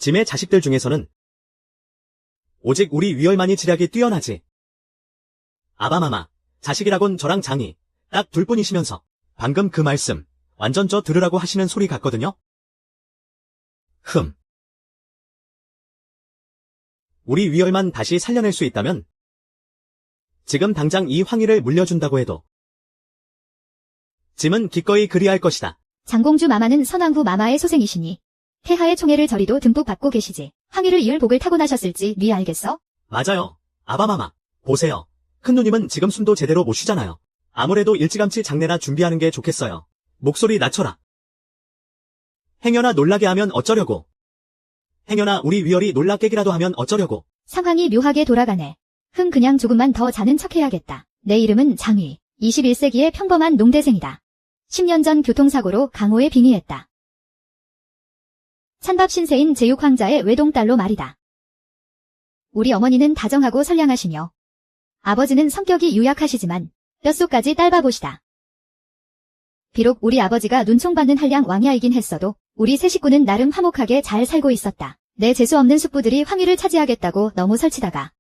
짐의 자식들 중에서는 오직 우리 위열만이 지략이 뛰어나지. 아바마마, 자식이라곤 저랑 장이 딱 둘뿐이시면서 방금 그 말씀 완전 저 들으라고 하시는 소리 같거든요. 우리 위열만 다시 살려낼 수 있다면 지금 당장 이 황희를 물려준다고 해도 짐은 기꺼이 그리할 것이다. 장공주 마마는 선왕후 마마의 소생이시니 폐하의 총애를 저리도 듬뿍 받고 계시지. 황희를 이을 복을 타고나셨을지 네 알겠어? 맞아요. 아바마마, 보세요. 큰누님은 지금 숨도 제대로 못 쉬잖아요. 아무래도 일찌감치 장례나 준비하는 게 좋겠어요. 목소리 낮춰라. 행여나 놀라게 하면 어쩌려고. 행여나 우리 위열이 놀라 깨기라도 하면 어쩌려고. 상황이 묘하게 돌아가네. 그냥 조금만 더 자는 척해야겠다. 내 이름은 장휘. 21세기의 평범한 농대생이다. 10년 전 교통사고로 강호에 빙의했다. 찬밥 신세인 제육황자의 외동딸로 말이다. 우리 어머니는 다정하고 선량하시며 아버지는 성격이 유약하시지만 뼛속까지 딸바보시다. 비록 우리 아버지가 눈총받는 한량 왕야이긴 했어도 우리 세 식구는 나름 화목하게 잘 살고 있었다. 내 재수없는 숙부들이 황희를 차지하겠다고 너무 설치다가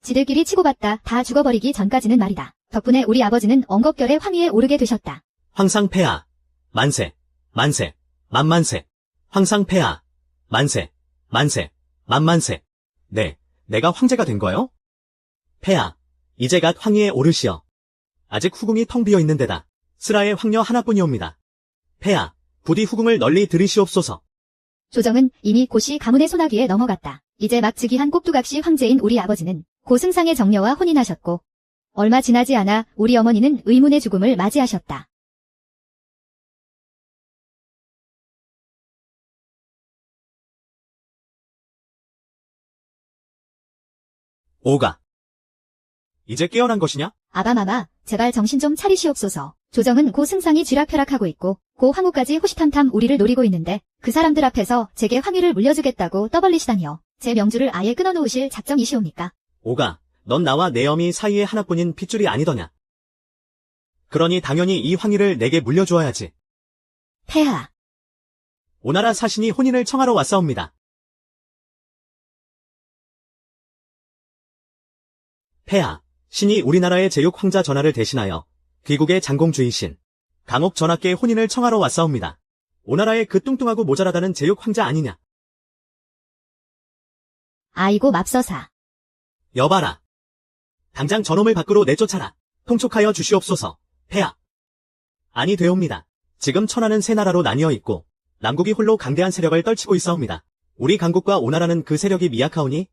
지들끼리 치고받다 다 죽어버리기 전까지는 말이다. 덕분에 우리 아버지는 엉겁결에 황희에 오르게 되셨다. 황상폐하, 만세, 만세, 만만세. 황상폐하, 만세, 만세, 만만세. 네, 내가 황제가 된 거요? 폐하, 이제 갓 황희에 오르시어. 아직 후궁이 텅 비어 있는 데다 슬하의 황녀 하나뿐이옵니다. 폐하, 부디 후궁을 널리 들이시옵소서. 조정은 이미 고시 가문의 소나기에 넘어갔다. 이제 막 즉위한 꼭두각시 황제인 우리 아버지는 고승상의 정녀와 혼인하셨고 얼마 지나지 않아 우리 어머니는 의문의 죽음을 맞이하셨다. 오가, 이제 깨어난 것이냐? 아바마마, 제발 정신 좀 차리시옵소서. 조정은 고 승상이 쥐락펴락하고 있고 고 황후까지 호시탐탐 우리를 노리고 있는데 그 사람들 앞에서 제게 황희를 물려주겠다고 떠벌리시다니요. 제 명주를 아예 끊어놓으실 작정이시옵니까? 오가, 넌 나와 내 어미 사이의 하나뿐인 핏줄이 아니더냐. 그러니 당연히 이 황희를 내게 물려주어야지. 폐하. 오나라 사신이 혼인을 청하러 왔사옵니다. 폐하, 신이 우리나라의 제육 황자 전하를 대신하여 귀국의 장공주이신 강옥 전하께 혼인을 청하러 왔사옵니다. 오나라의 그 뚱뚱하고 모자라다는 제육 황자 아니냐. 아이고 맙서사. 여봐라. 당장 저놈을 밖으로 내쫓아라. 통촉하여 주시옵소서. 폐하. 아니 되옵니다. 지금 천하는 세 나라로 나뉘어 있고 남국이 홀로 강대한 세력을 떨치고 있사옵니다. 우리 강국과 오나라는 그 세력이 미약하오니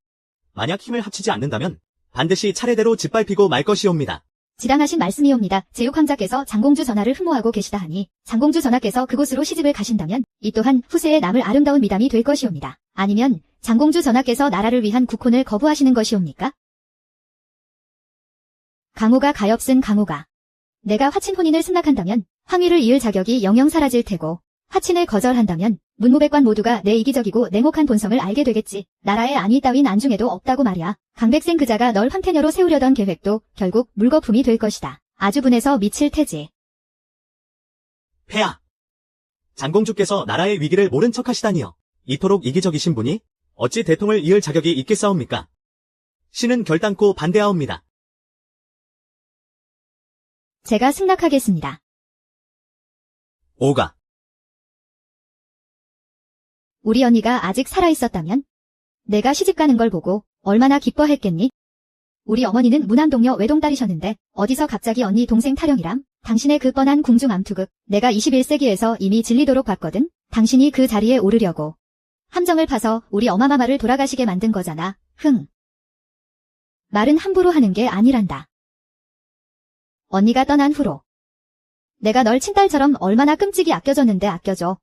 만약 힘을 합치지 않는다면 반드시 차례대로 짓밟히고 말 것이옵니다. 지당하신 말씀이옵니다. 제육황자께서 장공주 전하를 흠모하고 계시다 하니 장공주 전하께서 그곳으로 시집을 가신다면 이 또한 후세에 남을 아름다운 미담이 될 것이옵니다. 아니면 장공주 전하께서 나라를 위한 국혼을 거부하시는 것이옵니까? 강호가 가엾은 강호가. 내가 화친 혼인을 승낙한다면 황희를 이을 자격이 영영 사라질 테고 화친을 거절한다면 문무백관 모두가 내 이기적이고 냉혹한 본성을 알게 되겠지. 나라에 안위 따윈 안중에도 없다고 말이야. 강백생 그자가 널 황태녀로 세우려던 계획도 결국 물거품이 될 것이다. 아주 분해서 미칠 테지. 폐하. 장공주께서 나라의 위기를 모른 척하시다니요. 이토록 이기적이신 분이 어찌 대통을 이을 자격이 있겠사옵니까? 신은 결단코 반대하옵니다. 제가 승낙하겠습니다. 오가. 우리 언니가 아직 살아있었다면 내가 시집가는 걸 보고 얼마나 기뻐했겠니? 우리 어머니는 문안동녀 외동딸이셨는데 어디서 갑자기 언니 동생 타령이람? 당신의 그 뻔한 궁중암투극 내가 21세기에서 이미 질리도록 봤거든? 당신이 그 자리에 오르려고 함정을 파서 우리 어마마마를 돌아가시게 만든 거잖아. 말은 함부로 하는 게 아니란다. 언니가 떠난 후로 내가 널 친딸처럼 얼마나 끔찍이 아껴줬는데 아껴줘.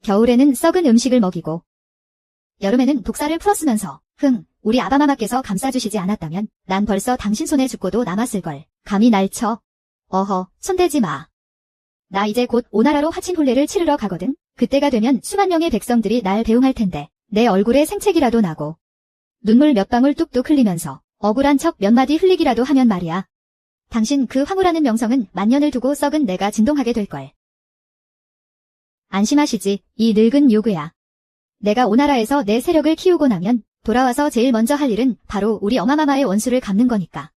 겨울에는 썩은 음식을 먹이고 여름에는 독사를 풀었으면서 우리 아바마마께서 감싸주시지 않았다면 난 벌써 당신 손에 죽고도 남았을걸. 감히 날 쳐. 어허, 손대지 마. 나 이제 곧 오나라로 화친 혼례를 치르러 가거든. 그때가 되면 수만 명의 백성들이 날 배웅할 텐데 내 얼굴에 생채기라도 나고 눈물 몇 방울 뚝뚝 흘리면서 억울한 척 몇 마디 흘리기라도 하면 말이야. 당신 그 황후라는 명성은 만년을 두고 썩은 내가 진동하게 될걸. 안심하시지, 이 늙은 요괴야. 내가 오나라에서 내 세력을 키우고 나면 돌아와서 제일 먼저 할 일은 바로 우리 어마마마의 원수를 갚는 거니까.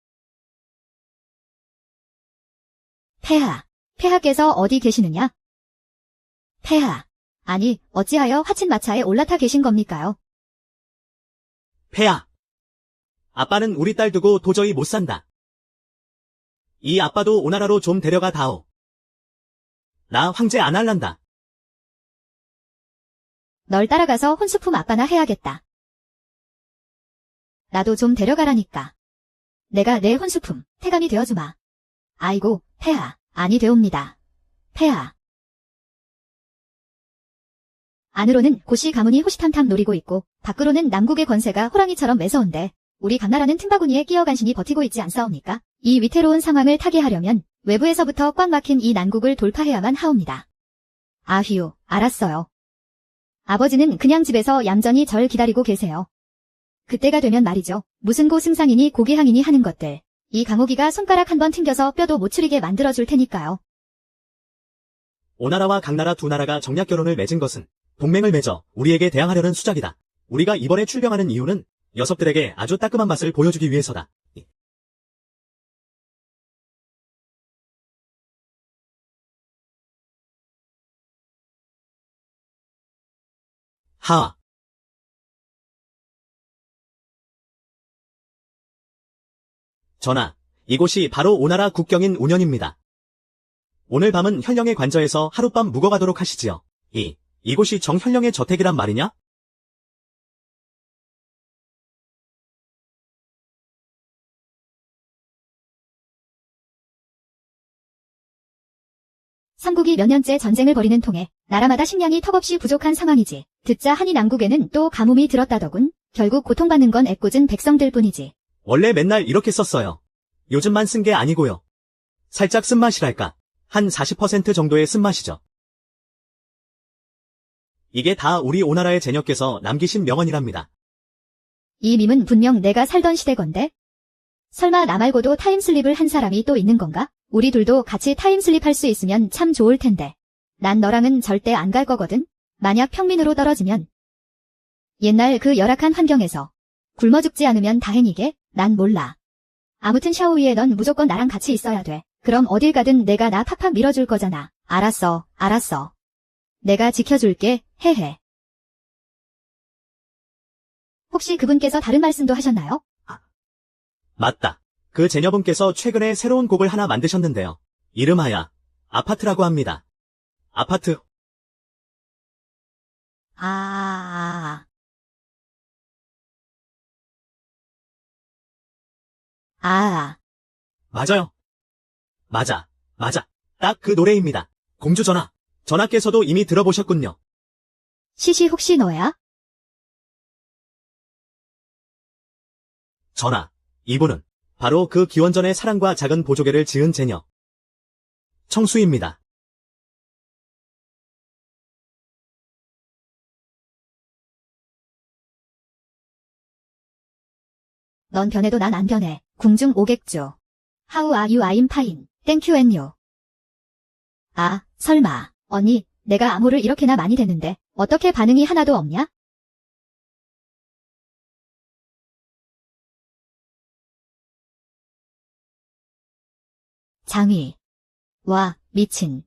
폐하께서 어디 계시느냐? 폐하, 아니 어찌하여 화친마차에 올라타 계신 겁니까요? 폐하. 아빠는 우리 딸 두고 도저히 못 산다. 이 아빠도 오나라로 좀 데려가 다오. 나 황제 안 할란다. 널 따라가서 혼수품 아빠나 해야겠다. 나도 좀 데려가라니까. 내가 내 혼수품, 태감이 되어주마. 아이고, 폐하, 아니 되옵니다. 폐하. 안으로는 고씨 가문이 호시탐탐 노리고 있고 밖으로는 남국의 권세가 호랑이처럼 매서운데 우리 감나라는 틈바구니에 끼어 간신히 버티고 있지 않사옵니까? 이 위태로운 상황을 타개하려면 외부에서부터 꽉 막힌 이 난국을 돌파해야만 하옵니다. 아휴, 알았어요. 아버지는 그냥 집에서 얌전히 절 기다리고 계세요. 그때가 되면 말이죠. 무슨 고 승상이니 고기항이니 하는 것들. 이 강호기가 손가락 한번 튕겨서 뼈도 못 추리게 만들어줄 테니까요. 오나라와 강나라 두 나라가 정략 결혼을 맺은 것은 동맹을 맺어 우리에게 대항하려는 수작이다. 우리가 이번에 출병하는 이유는 녀석들에게 아주 따끔한 맛을 보여주기 위해서다. 하하. 전하, 이곳이 바로 오나라 국경인 운현입니다. 오늘 밤은 현령의 관저에서 하룻밤 묵어가도록 하시지요. 이곳이 정현령의 저택이란 말이냐? 삼국이 몇 년째 전쟁을 벌이는 통에 나라마다 식량이 턱없이 부족한 상황이지. 듣자 하니 남국에는 또 가뭄이 들었다더군. 결국 고통받는 건 애꿎은 백성들 뿐이지. 원래 맨날 이렇게 썼어요. 요즘만 쓴 게 아니고요. 살짝 쓴맛이랄까. 한 40% 정도의 쓴맛이죠. 이게 다 우리 오나라의 제녀께서 남기신 명언이랍니다. 이 밈은 분명 내가 살던 시대 건데? 설마 나 말고도 타임슬립을 한 사람이 또 있는 건가? 우리 둘도 같이 타임슬립 할 수 있으면 참 좋을 텐데. 난 너랑은 절대 안 갈 거거든? 만약 평민으로 떨어지면. 옛날 그 열악한 환경에서 굶어 죽지 않으면 다행이게? 난 몰라. 아무튼 샤오위에 넌 무조건 나랑 같이 있어야 돼. 그럼 어딜 가든 내가 나 팍팍 밀어줄 거잖아. 알았어, 알았어. 내가 지켜줄게, 헤헤. 혹시 그분께서 다른 말씀도 하셨나요? 맞다. 그 제녀분께서 최근에 새로운 곡을 하나 만드셨는데요. 이름하여 아파트라고 합니다. 아파트. 맞아요. 맞아. 딱 그 노래입니다. 공주 전하. 전하께서도 이미 들어보셨군요. 시시 혹시 너야? 전하, 이분은 바로 그 기원전의 사랑과 작은 보조개를 지은 제녀. 청수입니다. 넌 변해도 난 안 변해. 궁중 오객주. How are you? I'm fine. Thank you and you. 아, 설마. 언니, 내가 암호를 이렇게나 많이 대는데 어떻게 반응이 하나도 없냐? 장위. 와, 미친.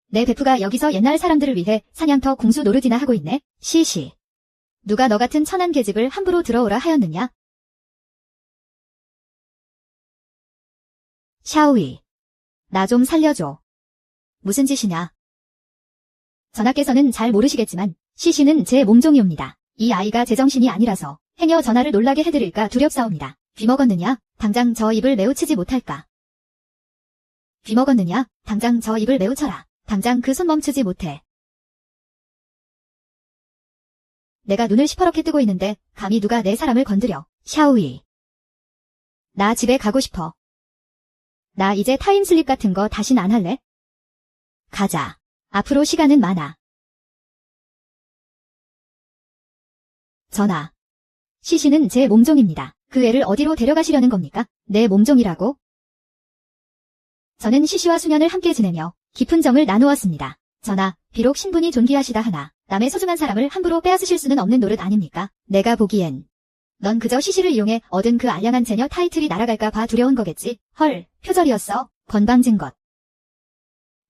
내 베프가 여기서 옛날 사람들을 위해 사냥터 궁수 노릇이나 하고 있네. 시시. 누가 너 같은 천한 계집을 함부로 들어오라 하였느냐? 샤오위. 나 좀 살려줘. 무슨 짓이냐? 전하께서는 잘 모르시겠지만 시시는 제 몸종이옵니다. 이 아이가 제정신이 아니라서 행여 전하를 놀라게 해드릴까 두렵사옵니다. 귀먹었느냐? 당장 저 입을 매우 치지 못할까? 귀먹었느냐? 당장 저 입을 매우 쳐라. 당장 그 손 멈추지 못해. 내가 눈을 시퍼렇게 뜨고 있는데 감히 누가 내 사람을 건드려. 샤오위. 나 집에 가고 싶어. 나 이제 타임슬립 같은 거 다신 안 할래? 가자. 앞으로 시간은 많아. 전하. 시시는 제 몸종입니다. 그 애를 어디로 데려가시려는 겁니까? 내 몸종이라고? 저는 시시와 수년을 함께 지내며 깊은 정을 나누었습니다. 전하, 비록 신분이 존귀하시다 하나 남의 소중한 사람을 함부로 빼앗으실 수는 없는 노릇 아닙니까? 내가 보기엔 넌 그저 시시를 이용해 얻은 그 알량한 제녀 타이틀이 날아갈까 봐 두려운 거겠지. 헐, 표절이었어. 건방진 것.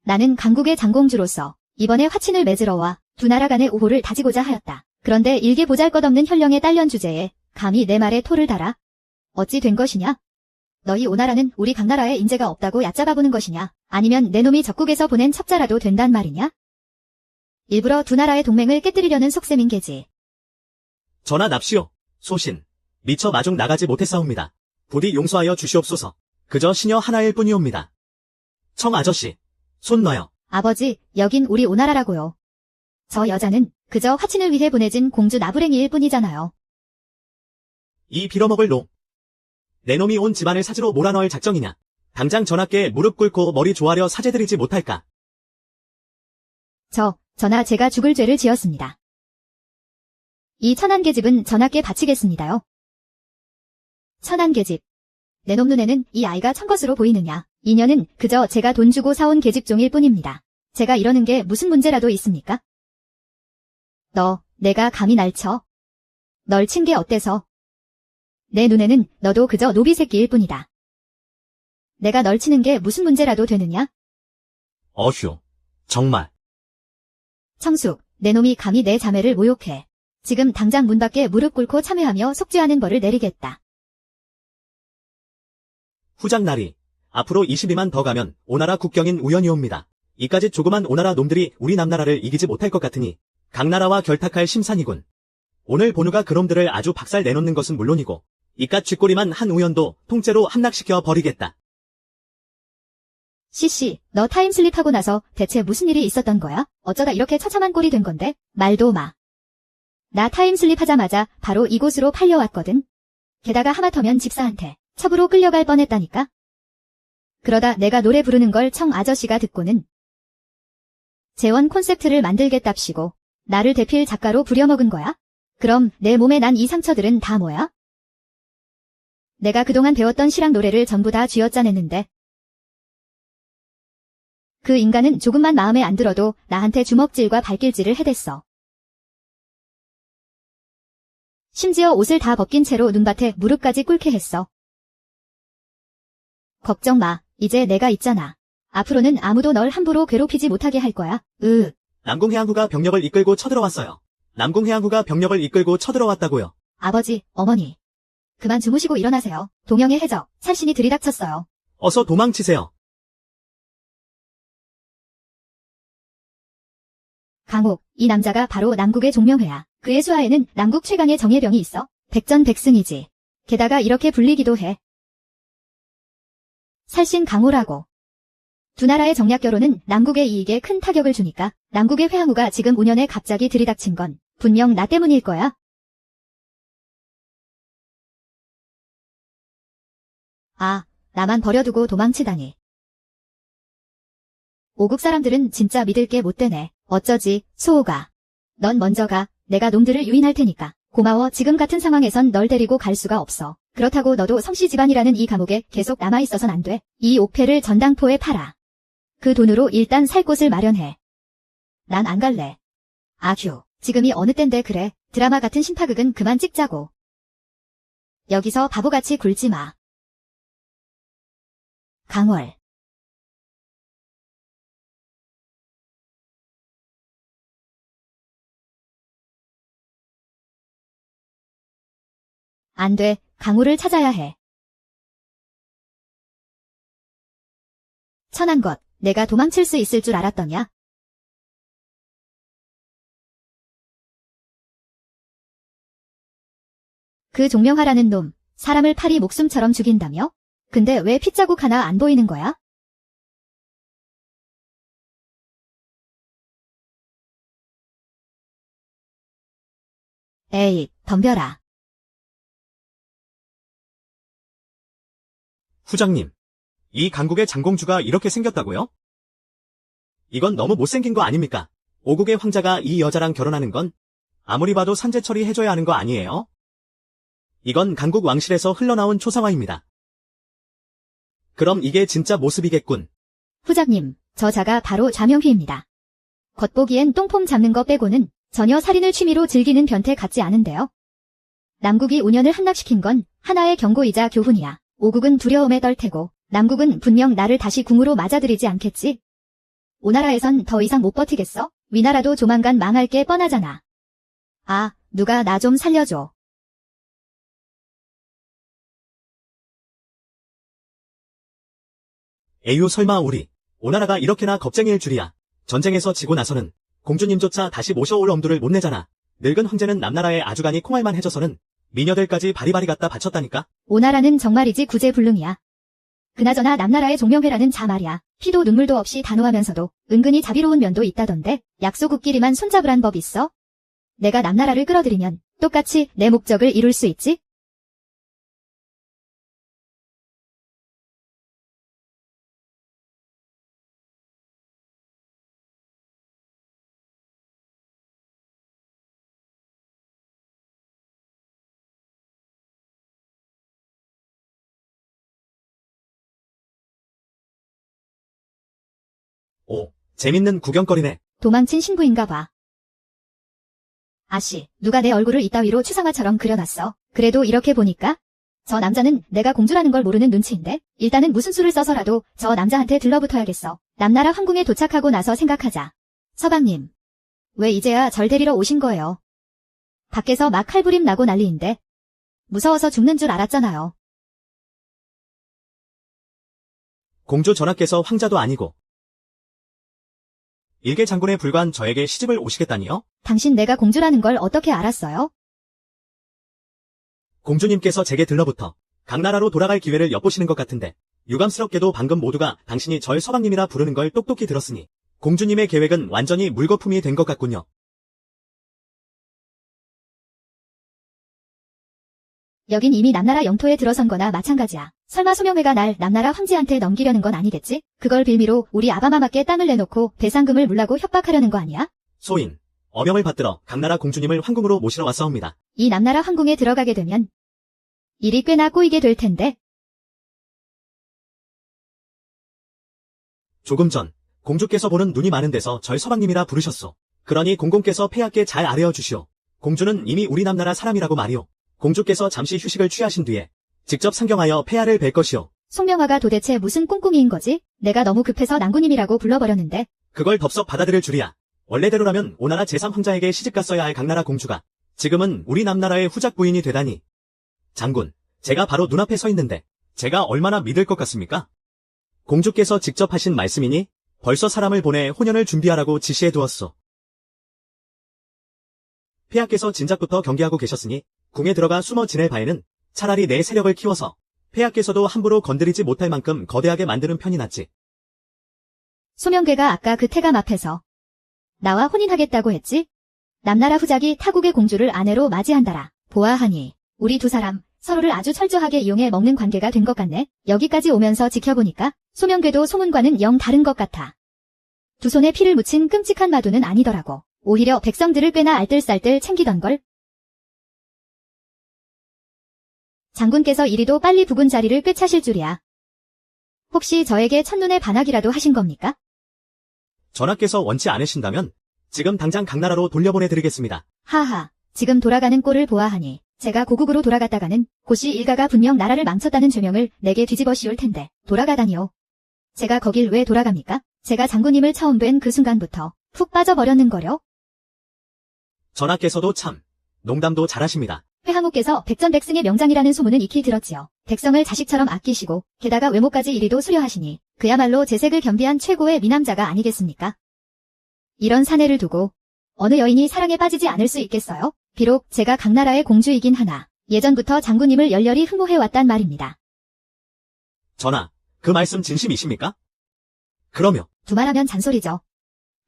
나는 강국의 장공주로서 이번에 화친을 맺으러 와 두 나라 간의 우호를 다지고자 하였다. 그런데 일개 보잘것없는 현령의 딸년 주제에 감히 내 말에 토를 달아? 어찌 된 것이냐? 너희 오나라는 우리 강나라에 인재가 없다고 얕잡아보는 것이냐? 아니면 내 놈이 적국에서 보낸 첩자라도 된단 말이냐? 일부러 두 나라의 동맹을 깨뜨리려는 속셈인 게지. 전하 납시오. 소신. 미처 마중 나가지 못했사옵니다. 부디 용서하여 주시옵소서. 그저 시녀 하나일 뿐이옵니다. 청 아저씨, 손 놔요. 아버지, 여긴 우리 오나라라고요. 저 여자는 그저 화친을 위해 보내진 공주 나부랭이일 뿐이잖아요. 이 빌어먹을 놈. 내 놈이 온 집안을 사지로 몰아넣을 작정이냐. 당장 전하께 무릎 꿇고 머리 조아려 사죄드리지 못할까. 전하 제가 죽을 죄를 지었습니다. 이 천안계집은 전하께 바치겠습니다요. 천안계집. 내 놈 눈에는 이 아이가 천것으로 보이느냐. 이년은 그저 제가 돈 주고 사온 계집종일 뿐입니다. 제가 이러는 게 무슨 문제라도 있습니까? 내가 감히 날 쳐? 널 친 게 어때서? 내 눈에는 너도 그저 노비 새끼일 뿐이다. 내가 널 치는 게 무슨 문제라도 되느냐? 어휴, 정말. 청숙, 내 놈이 감히 내 자매를 모욕해. 지금 당장 문 밖에 무릎 꿇고 참회하며 속죄하는 벌을 내리겠다. 후장나리, 앞으로 22만 더 가면 오나라 국경인 우연이옵니다. 이까짓 조그만 오나라 놈들이 우리 남나라를 이기지 못할 것 같으니 강나라와 결탁할 심산이군. 오늘 본우가 그놈들을 아주 박살 내놓는 것은 물론이고 이깟 쥐꼬리만 한 우연도 통째로 함락시켜 버리겠다. 씨씨, 너 타임슬립하고 나서 대체 무슨 일이 있었던 거야? 어쩌다 이렇게 처참한 꼴이 된 건데? 말도 마. 나 타임슬립하자마자 바로 이곳으로 팔려왔거든. 게다가 하마터면 집사한테 첩으로 끌려갈 뻔했다니까. 그러다 내가 노래 부르는 걸 청 아저씨가 듣고는 재원 콘셉트를 만들겠답시고 나를 대필 작가로 부려먹은 거야? 그럼 내 몸에 난 이 상처들은 다 뭐야? 내가 그동안 배웠던 시랑 노래를 전부 다 쥐어짜냈는데 그 인간은 조금만 마음에 안 들어도 나한테 주먹질과 발길질을 해댔어. 심지어 옷을 다 벗긴 채로 눈밭에 무릎까지 꿇게 했어. 걱정 마. 이제 내가 있잖아. 앞으로는 아무도 널 함부로 괴롭히지 못하게 할 거야. 남궁해안후가 병력을 이끌고 쳐들어왔어요. 남궁해안후가 병력을 이끌고 쳐들어왔다고요. 아버지, 어머니. 그만 주무시고 일어나세요. 동영의 해적, 산신이 들이닥쳤어요. 어서 도망치세요. 강옥, 이 남자가 바로 남국의 종명회야. 그의 수하에는 남국 최강의 정예병이 있어. 백전백승이지. 게다가 이렇게 불리기도 해. 살신 강호라고. 두 나라의 정략 결혼은 남국의 이익에 큰 타격을 주니까 남국의 회항우가 지금 5년에 갑자기 들이닥친 건 분명 나 때문일 거야. 아, 나만 버려두고 도망치다니. 오국 사람들은 진짜 믿을 게 못 되네. 어쩌지, 수호가. 넌 먼저 가. 내가 놈들을 유인할 테니까. 고마워. 지금 같은 상황에선 널 데리고 갈 수가 없어. 그렇다고 너도 성씨 집안이라는 이 감옥에 계속 남아있어선 안 돼. 이 옥패를 전당포에 팔아. 그 돈으로 일단 살 곳을 마련해. 난 안 갈래. 아휴, 지금이 어느 땐데 그래. 드라마 같은 신파극은 그만 찍자고. 여기서 바보같이 굴지 마. 강월. 안 돼. 강우를 찾아야 해. 천한 것, 내가 도망칠 수 있을 줄 알았더냐? 그 종명하라는 놈, 사람을 파리 목숨처럼 죽인다며? 근데 왜 핏자국 하나 안 보이는 거야? 에이, 덤벼라. 후장님, 이 강국의 장공주가 이렇게 생겼다고요? 이건 너무 못생긴 거 아닙니까? 오국의 황자가 이 여자랑 결혼하는 건 아무리 봐도 산재 처리해줘야 하는 거 아니에요? 이건 강국 왕실에서 흘러나온 초상화입니다. 그럼 이게 진짜 모습이겠군. 후장님, 저 자가 바로 좌명휘입니다. 겉보기엔 똥폼 잡는 거 빼고는 전혀 살인을 취미로 즐기는 변태 같지 않은데요. 남국이 5년을 함락시킨 건 하나의 경고이자 교훈이야. 오국은 두려움에 떨 테고 남국은 분명 나를 다시 궁으로 맞아들이지 않겠지. 오나라에선 더 이상 못 버티겠어? 위나라도 조만간 망할 게 뻔하잖아. 아, 누가 나 좀 살려줘. 에휴 설마 우리 오나라가 이렇게나 겁쟁이일 줄이야. 전쟁에서 지고 나서는 공주님조차 다시 모셔올 엄두를 못 내잖아. 늙은 황제는 남나라의 아주간이 콩알만 해줘서는 미녀들까지 바리바리 갖다 바쳤다니까. 오나라는 정말이지 구제불능이야. 그나저나 남나라의 종명회라는 자 말이야. 피도 눈물도 없이 단호하면서도 은근히 자비로운 면도 있다던데 약소국끼리만 손잡으란 법 있어? 내가 남나라를 끌어들이면 똑같이 내 목적을 이룰 수 있지? 오, 재밌는 구경거리네. 도망친 신부인가 봐. 아씨, 누가 내 얼굴을 이따위로 추상화처럼 그려놨어. 그래도 이렇게 보니까 저 남자는 내가 공주라는 걸 모르는 눈치인데 일단은 무슨 수를 써서라도 저 남자한테 들러붙어야겠어. 남나라 황궁에 도착하고 나서 생각하자. 서방님, 왜 이제야 절 데리러 오신 거예요? 밖에서 막 칼부림 나고 난리인데 무서워서 죽는 줄 알았잖아요. 공주 전하께서 황자도 아니고 일개 장군에 불과한 저에게 시집을 오시겠다니요? 당신 내가 공주라는 걸 어떻게 알았어요? 공주님께서 제게 들러붙어 강나라로 돌아갈 기회를 엿보시는 것 같은데 유감스럽게도 방금 모두가 당신이 절 서방님이라 부르는 걸 똑똑히 들었으니 공주님의 계획은 완전히 물거품이 된 것 같군요. 여긴 이미 남나라 영토에 들어선 거나 마찬가지야. 설마 소명회가 날 남나라 황제한테 넘기려는 건 아니겠지? 그걸 빌미로 우리 아바마마께 땅을 내놓고 배상금을 물라고 협박하려는 거 아니야? 소인, 어명을 받들어 강나라 공주님을 황궁으로 모시러 왔사옵니다. 이 남나라 황궁에 들어가게 되면 일이 꽤나 꼬이게 될 텐데. 조금 전 공주께서 보는 눈이 많은 데서 절 서방님이라 부르셨소. 그러니 공공께서 폐하께 잘 아뢰어 주시오. 공주는 이미 우리 남나라 사람이라고 말이오. 공주께서 잠시 휴식을 취하신 뒤에 직접 상경하여 폐하를 뵐 것이오. 송명화가 도대체 무슨 꿍꿍이인 거지? 내가 너무 급해서 낭구님이라고 불러버렸는데. 그걸 덥석 받아들일 줄이야. 원래대로라면 오나라 제3황자에게 시집갔어야 할 강나라 공주가 지금은 우리 남나라의 후작 부인이 되다니. 장군, 제가 바로 눈앞에 서 있는데 제가 얼마나 믿을 것 같습니까? 공주께서 직접 하신 말씀이니 벌써 사람을 보내 혼연을 준비하라고 지시해 두었소. 폐하께서 진작부터 경계하고 계셨으니 궁에 들어가 숨어 지낼 바에는 차라리 내 세력을 키워서 폐하께서도 함부로 건드리지 못할 만큼 거대하게 만드는 편이 낫지. 소명계가 아까 그 태감 앞에서 나와 혼인하겠다고 했지? 남나라 후작이 타국의 공주를 아내로 맞이한다라. 보아하니 우리 두 사람 서로를 아주 철저하게 이용해 먹는 관계가 된 것 같네. 여기까지 오면서 지켜보니까 소명궤도 소문과는 영 다른 것 같아. 두 손에 피를 묻힌 끔찍한 마두는 아니더라고. 오히려 백성들을 꽤나 알뜰살뜰 챙기던걸. 장군께서 이리도 빨리 부군 자리를 꿰차실 줄이야. 혹시 저에게 첫눈에 반하기라도 하신 겁니까? 전하께서 원치 않으신다면 지금 당장 강나라로 돌려보내드리겠습니다. 하하, 지금 돌아가는 꼴을 보아하니 제가 고국으로 돌아갔다가는 고씨 일가가 분명 나라를 망쳤다는 죄명을 내게 뒤집어 씌울 텐데 돌아가다니요. 제가 거길 왜 돌아갑니까? 제가 장군님을 처음 뵌 그 순간부터 푹 빠져버렸는거려. 전하께서도 참 농담도 잘하십니다. 회항우께서 백전백승의 명장이라는 소문은 익히 들었지요. 백성을 자식처럼 아끼시고 게다가 외모까지 이리도 수려하시니 그야말로 재색을 겸비한 최고의 미남자가 아니겠습니까? 이런 사내를 두고 어느 여인이 사랑에 빠지지 않을 수 있겠어요? 비록 제가 강나라의 공주이긴 하나 예전부터 장군님을 열렬히 흠모해왔단 말입니다. 전하, 그 말씀 진심이십니까? 그러며 두말하면 잔소리죠.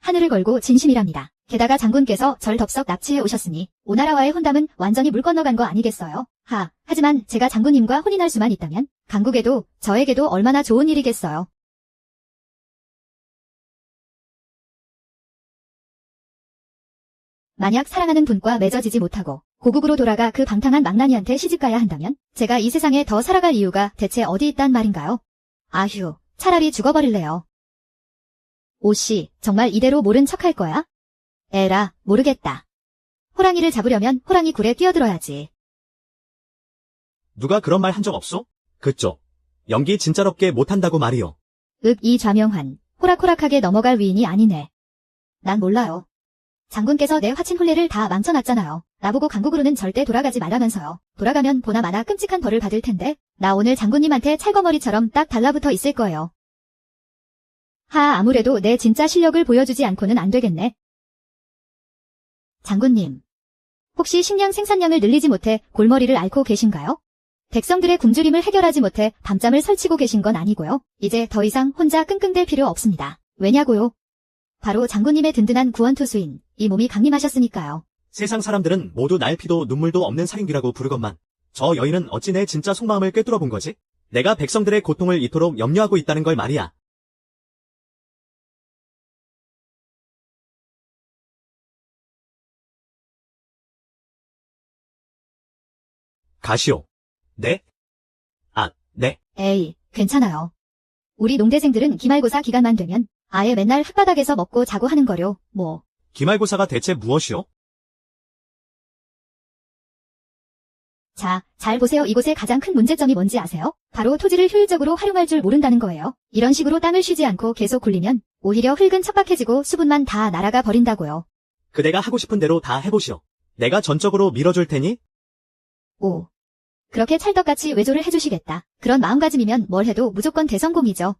하늘을 걸고 진심이랍니다. 게다가 장군께서 절 덥석 납치해 오셨으니 오나라와의 혼담은 완전히 물 건너간 거 아니겠어요? 하지만 제가 장군님과 혼인할 수만 있다면 강국에도 저에게도 얼마나 좋은 일이겠어요. 만약 사랑하는 분과 맺어지지 못하고 고국으로 돌아가 그 방탕한 망나니한테 시집가야 한다면 제가 이 세상에 더 살아갈 이유가 대체 어디 있단 말인가요? 아휴, 차라리 죽어버릴래요. 오씨, 정말 이대로 모른 척할 거야? 에라, 모르겠다. 호랑이를 잡으려면 호랑이 굴에 뛰어들어야지. 누가 그런 말 한 적 없어? 그쪽. 연기 진짜롭게 못한다고 말이요. 이 좌명한 호락호락하게 넘어갈 위인이 아니네. 난 몰라요. 장군께서 내 화친 혼례를 다 망쳐놨잖아요. 나보고 강국으로는 절대 돌아가지 말라면서요. 돌아가면 보나마나 끔찍한 벌을 받을 텐데 나 오늘 장군님한테 찰거머리처럼 딱 달라붙어 있을 거예요. 아무래도 내 진짜 실력을 보여주지 않고는 안 되겠네. 장군님, 혹시 식량 생산량을 늘리지 못해 골머리를 앓고 계신가요? 백성들의 굶주림을 해결하지 못해 밤잠을 설치고 계신 건 아니고요. 이제 더 이상 혼자 끙끙댈 필요 없습니다. 왜냐고요? 바로 장군님의 든든한 구원투수인 이 몸이 강림하셨으니까요. 세상 사람들은 모두 날 피도 눈물도 없는 살인귀라고 부르건만 저 여인은 어찌 내 진짜 속마음을 꿰뚫어 본 거지? 내가 백성들의 고통을 이토록 염려하고 있다는 걸 말이야. 가시오. 네? 네. 에이, 괜찮아요. 우리 농대생들은 기말고사 기간만 되면 아예 맨날 흙바닥에서 먹고 자고 하는 거려. 뭐. 기말고사가 대체 무엇이오? 자, 잘 보세요. 이곳의 가장 큰 문제점이 뭔지 아세요? 바로 토지를 효율적으로 활용할 줄 모른다는 거예요. 이런 식으로 땅을 쉬지 않고 계속 굴리면 오히려 흙은 척박해지고 수분만 다 날아가 버린다고요. 그대가 하고 싶은 대로 다 해보시오. 내가 전적으로 밀어줄 테니? 오. 그렇게 찰떡같이 외조를 해주시겠다. 그런 마음가짐이면 뭘 해도 무조건 대성공이죠.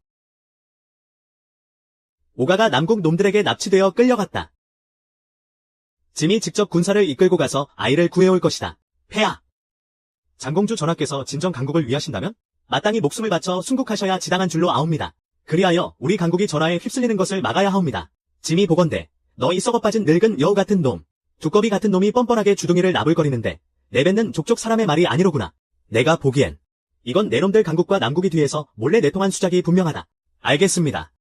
오가가 남국 놈들에게 납치되어 끌려갔다. 짐이 직접 군사를 이끌고 가서 아이를 구해올 것이다. 폐하! 장공주 전하께서 진정 강국을 위하신다면 마땅히 목숨을 바쳐 순국하셔야 지당한 줄로 아옵니다. 그리하여 우리 강국이 전하에 휩쓸리는 것을 막아야 하옵니다. 짐이 보건대 너 이 썩어빠진 늙은 여우 같은 놈, 두꺼비 같은 놈이 뻔뻔하게 주둥이를 나불거리는데 내뱉는 족족 사람의 말이 아니로구나. 내가 보기엔 이건 내 놈들 강국과 남국이 뒤에서 몰래 내통한 수작이 분명하다. 알겠습니다.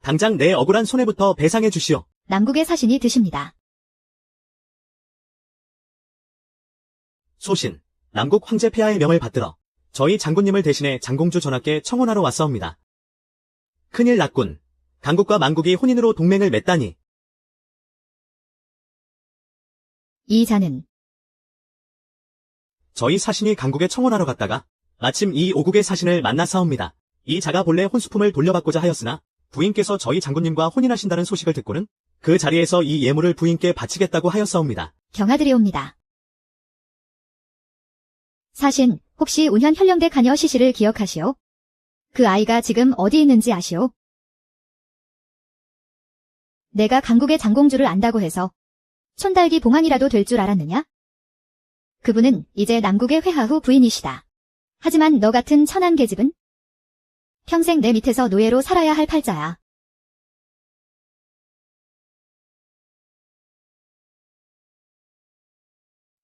당장 내 억울한 손해부터 배상해 주시오. 남국의 사신이 드십니다. 소신, 남국 황제 폐하의 명을 받들어 저희 장군님을 대신해 장공주 전하께 청혼하러 왔사옵니다. 큰일 났군. 강국과 만국이 혼인으로 동맹을 맺다니. 이 자는 저희 사신이 강국에 청혼하러 갔다가 마침 이 오국의 사신을 만나사옵니다. 이 자가 본래 혼수품을 돌려받고자 하였으나 부인께서 저희 장군님과 혼인하신다는 소식을 듣고는 그 자리에서 이 예물을 부인께 바치겠다고 하였사옵니다. 경하드리옵니다. 사신, 혹시 운현 현령대 가녀 시시를 기억하시오? 그 아이가 지금 어디 있는지 아시오? 내가 강국의 장공주를 안다고 해서 촌달기 봉황이라도 될 줄 알았느냐? 그분은 이제 남국의 회하 후 부인이시다. 하지만 너 같은 천한 계집은 평생 내 밑에서 노예로 살아야 할 팔자야.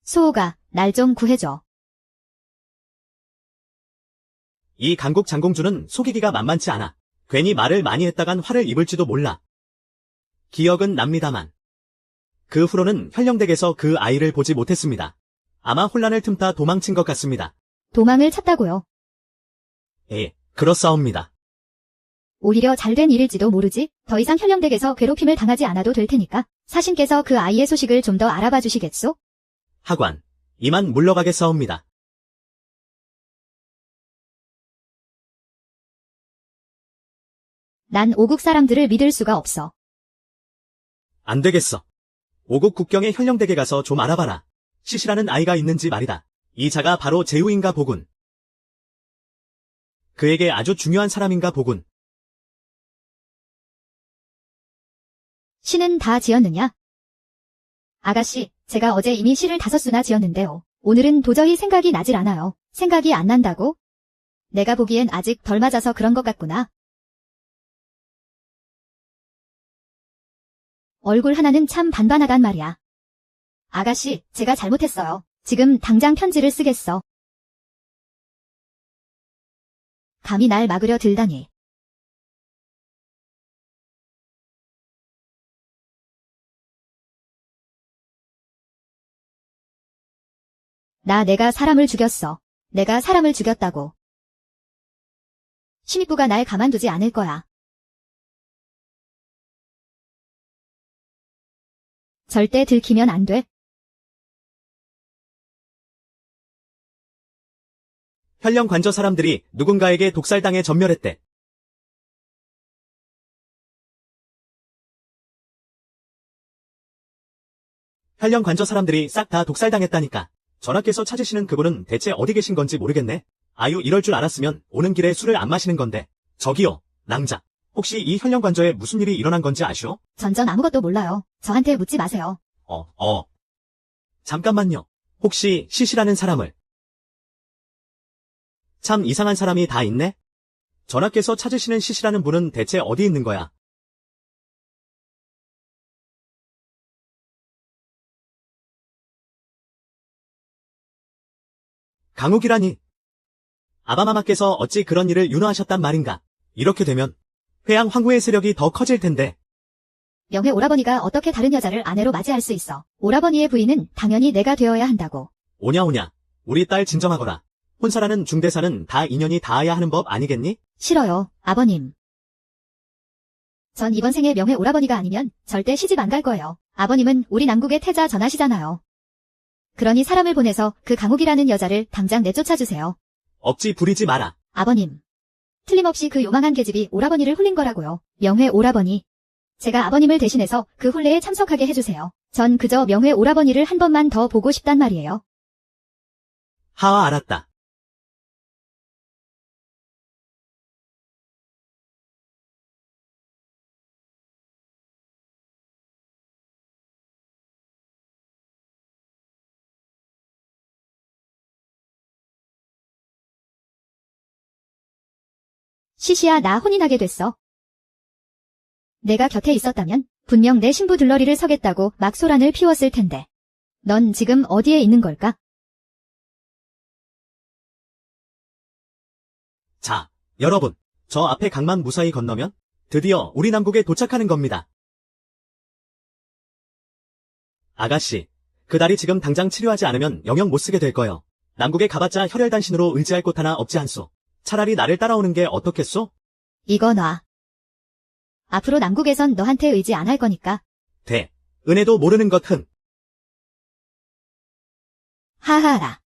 수호가 날 좀 구해줘. 이 강국 장공주는 속이기가 만만치 않아. 괜히 말을 많이 했다간 화를 입을지도 몰라. 기억은 납니다만 그 후로는 현령댁에서 그 아이를 보지 못했습니다. 아마 혼란을 틈타 도망친 것 같습니다. 도망을 쳤다고요. 예, 그렇사옵니다. 오히려 잘된 일일지도 모르지. 더 이상 현령댁에서 괴롭힘을 당하지 않아도 될 테니까 사신께서 그 아이의 소식을 좀 더 알아봐 주시겠소? 하관, 이만 물러가겠사옵니다. 난 오국 사람들을 믿을 수가 없어. 안 되겠어. 오국 국경의 현령댁에 가서 좀 알아봐라. 시시라는 아이가 있는지 말이다. 이 자가 바로 제후인가 보군. 그에게 아주 중요한 사람인가 보군. 시는 다 지었느냐? 아가씨, 제가 어제 이미 시를 5수나 지었는데요. 오늘은 도저히 생각이 나질 않아요. 생각이 안 난다고? 내가 보기엔 아직 덜 맞아서 그런 것 같구나. 얼굴 하나는 참 반반하단 말이야. 아가씨, 제가 잘못했어요. 지금 당장 편지를 쓰겠어. 감히 날 막으려 들다니. 내가 사람을 죽였어. 내가 사람을 죽였다고. 심입부가 날 가만두지 않을 거야. 절대 들키면 안 돼. 현령 관저 사람들이 누군가에게 독살당해 전멸했대. 현령 관저 사람들이 싹 다 독살당했다니까. 전하께서 찾으시는 그분은 대체 어디 계신 건지 모르겠네. 아유, 이럴 줄 알았으면 오는 길에 술을 안 마시는 건데. 저기요, 낭자. 혹시 이 현령 관저에 무슨 일이 일어난 건지 아시오? 전 아무것도 몰라요. 저한테 묻지 마세요. 잠깐만요. 혹시 시시라는 사람을. 참 이상한 사람이 다 있네? 전하께서 찾으시는 시시라는 분은 대체 어디 있는 거야? 강욱이라니. 아바마마께서 어찌 그런 일을 윤허하셨단 말인가? 이렇게 되면 회양 황후의 세력이 더 커질 텐데. 명회 오라버니가 어떻게 다른 여자를 아내로 맞이할 수 있어? 오라버니의 부인은 당연히 내가 되어야 한다고. 오냐. 우리 딸 진정하거라. 혼사라는 중대사는 다 인연이 닿아야 하는 법 아니겠니? 싫어요, 아버님. 전 이번 생에 명회 오라버니가 아니면 절대 시집 안 갈 거예요. 아버님은 우리 남국의 태자 전하시잖아요. 그러니 사람을 보내서 그 강욱이라는 여자를 당장 내쫓아주세요. 억지 부리지 마라. 아버님. 틀림없이 그 요망한 계집이 오라버니를 홀린 거라고요. 명회 오라버니. 제가 아버님을 대신해서 그 혼례에 참석하게 해주세요. 전 그저 명회 오라버니를 한 번만 더 보고 싶단 말이에요. 하아, 알았다. 시시야, 나 혼인하게 됐어. 내가 곁에 있었다면 분명 내 신부 들러리를 서겠다고 막 소란을 피웠을 텐데. 넌 지금 어디에 있는 걸까? 자, 여러분. 저 앞에 강만 무사히 건너면 드디어 우리 남국에 도착하는 겁니다. 아가씨, 그 다리 지금 당장 치료하지 않으면 영영 못 쓰게 될 거요. 남국에 가봤자 혈혈단신으로 의지할 곳 하나 없지 않소. 차라리 나를 따라오는 게 어떻겠소? 이거 놔. 앞으로 남국에선 너한테 의지 안 할 거니까. 돼. 은혜도 모르는 것 흥. 하하라.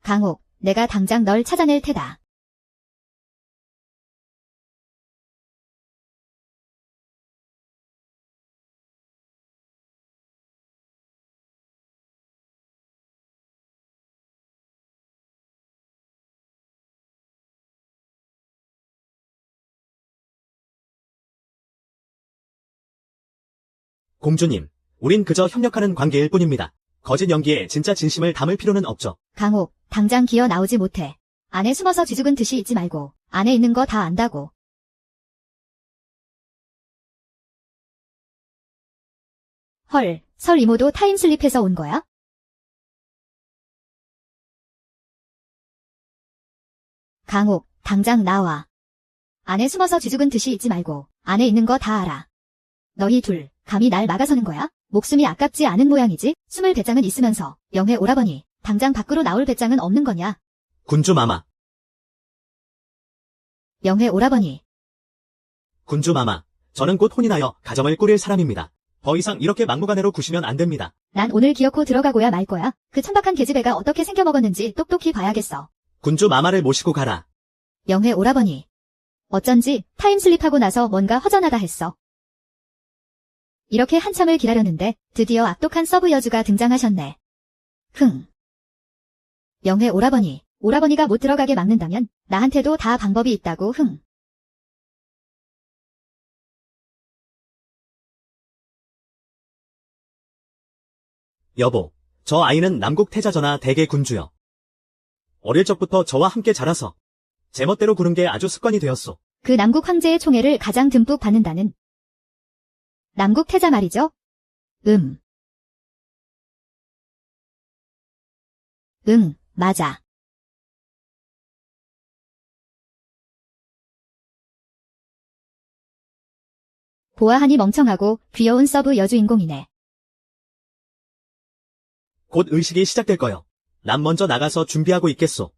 강옥, 내가 당장 널 찾아낼 테다. 공주님, 우린 그저 협력하는 관계일 뿐입니다. 거짓 연기에 진짜 진심을 담을 필요는 없죠. 강옥, 당장 기어 나오지 못해. 안에 숨어서 쥐죽은 듯이 있지 말고. 안에 있는 거 다 안다고. 헐, 설 이모도 타임슬립해서 온 거야? 강옥, 당장 나와. 안에 숨어서 쥐죽은 듯이 있지 말고. 안에 있는 거 다 알아. 너희 둘, 감히 날 막아서는 거야? 목숨이 아깝지 않은 모양이지? 20배짱은 있으면서 명회 오라버니, 당장 밖으로 나올 배짱은 없는 거냐? 군주 마마, 명회 오라버니, 군주 마마. 저는 곧 혼인하여 가정을 꾸릴 사람입니다. 더 이상 이렇게 막무가내로 구시면 안 됩니다. 난 오늘 기어코 들어가고야 말 거야. 그 천박한 계집애가 어떻게 생겨먹었는지 똑똑히 봐야겠어. 군주 마마를 모시고 가라. 명회 오라버니. 어쩐지 타임슬립하고 나서 뭔가 허전하다 했어. 이렇게 한참을 기다렸는데 드디어 악독한 서브 여주가 등장하셨네. 명회 오라버니, 오라버니가 못 들어가게 막는다면 나한테도 다 방법이 있다고. 여보, 저 아이는 남국 태자전하 대개 군주요. 어릴 적부터 저와 함께 자라서 제멋대로 구는 게 아주 습관이 되었소. 그 남국 황제의 총애를 가장 듬뿍 받는다는 남국 태자 말이죠? 응, 맞아. 보아하니 멍청하고 귀여운 서브 여주인공이네. 곧 의식이 시작될 거요. 난 먼저 나가서 준비하고 있겠소.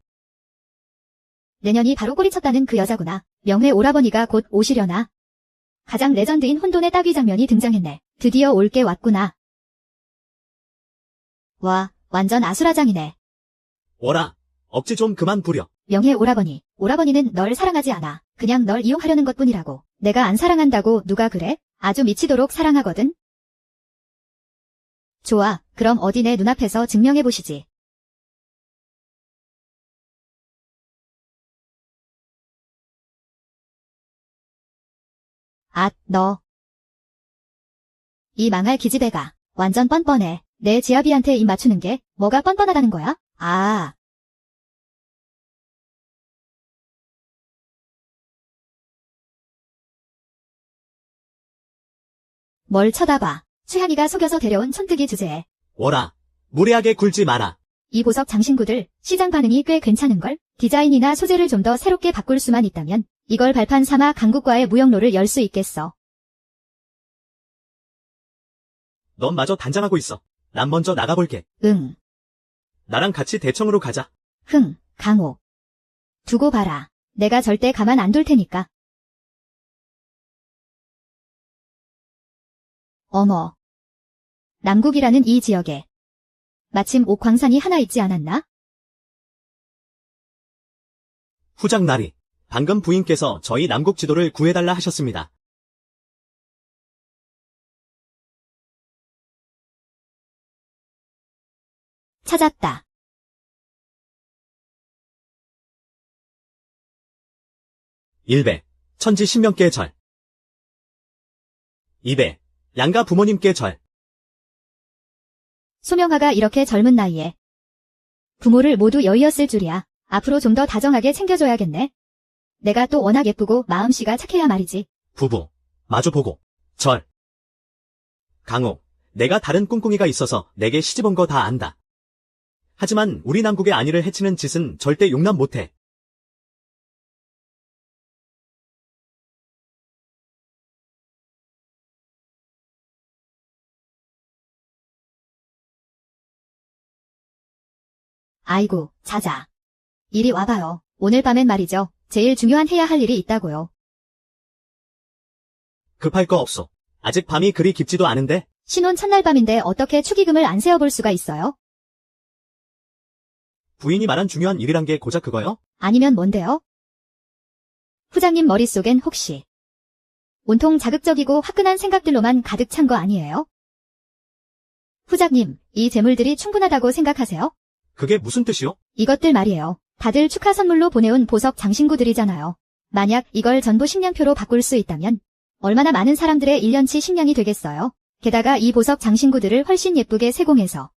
내년이 바로 꼬리쳤다는 그 여자구나. 명회 오라버니가 곧 오시려나? 가장 레전드인 혼돈의 따귀 장면이 등장했네. 드디어 올 게 왔구나. 와, 완전 아수라장이네. 오라, 억지 좀 그만 부려. 명예 오라버니. 오라버니는 널 사랑하지 않아. 그냥 널 이용하려는 것뿐이라고. 내가 안 사랑한다고 누가 그래? 아주 미치도록 사랑하거든. 좋아, 그럼 어디 내 눈앞에서 증명해보시지. 앗, 너. 이 망할 기집애가 완전 뻔뻔해. 내 지아비한테 입 맞추는 게 뭐가 뻔뻔하다는 거야? 아. 뭘 쳐다봐. 최한이가 속여서 데려온 촌뜨기 주제에. 오라, 무례하게 굴지 마라. 이 보석 장신구들 시장 반응이 꽤 괜찮은걸? 디자인이나 소재를 좀 더 새롭게 바꿀 수만 있다면 이걸 발판 삼아 강국과의 무역로를 열 수 있겠어. 넌 마저 단장하고 있어. 난 먼저 나가볼게. 응, 나랑 같이 대청으로 가자. 흥, 강호. 두고 봐라. 내가 절대 가만 안 둘 테니까. 어머. 남국이라는 이 지역에 마침 옥광산이 하나 있지 않았나? 후장 나리, 방금 부인께서 저희 남국 지도를 구해달라 하셨습니다. 찾았다. 일배, 천지 신명께 절. 2배, 양가 부모님께 절. 소명아가 이렇게 젊은 나이에 부모를 모두 여의었을 줄이야. 앞으로 좀 더 다정하게 챙겨줘야겠네. 내가 또 워낙 예쁘고 마음씨가 착해야 말이지. 부부, 마주보고, 절. 강호, 내가 다른 꿍꿍이가 있어서 내게 시집 온 거 다 안다. 하지만 우리 남국의 안위를 해치는 짓은 절대 용납 못해. 아이고, 자자. 이리 와봐요. 오늘 밤엔 말이죠. 제일 중요한 해야 할 일이 있다고요. 급할 거 없어. 아직 밤이 그리 깊지도 않은데. 신혼 첫날 밤인데 어떻게 축의금을 안 세어볼 수가 있어요? 부인이 말한 중요한 일이란 게 고작 그거요? 아니면 뭔데요? 후장님 머릿속엔 혹시 온통 자극적이고 화끈한 생각들로만 가득 찬 거 아니에요? 후장님, 이 재물들이 충분하다고 생각하세요? 그게 무슨 뜻이요? 이것들 말이에요. 다들 축하 선물로 보내온 보석 장신구들이잖아요. 만약 이걸 전부 식량표로 바꿀 수 있다면 얼마나 많은 사람들의 1년치 식량이 되겠어요. 게다가 이 보석 장신구들을 훨씬 예쁘게 세공해서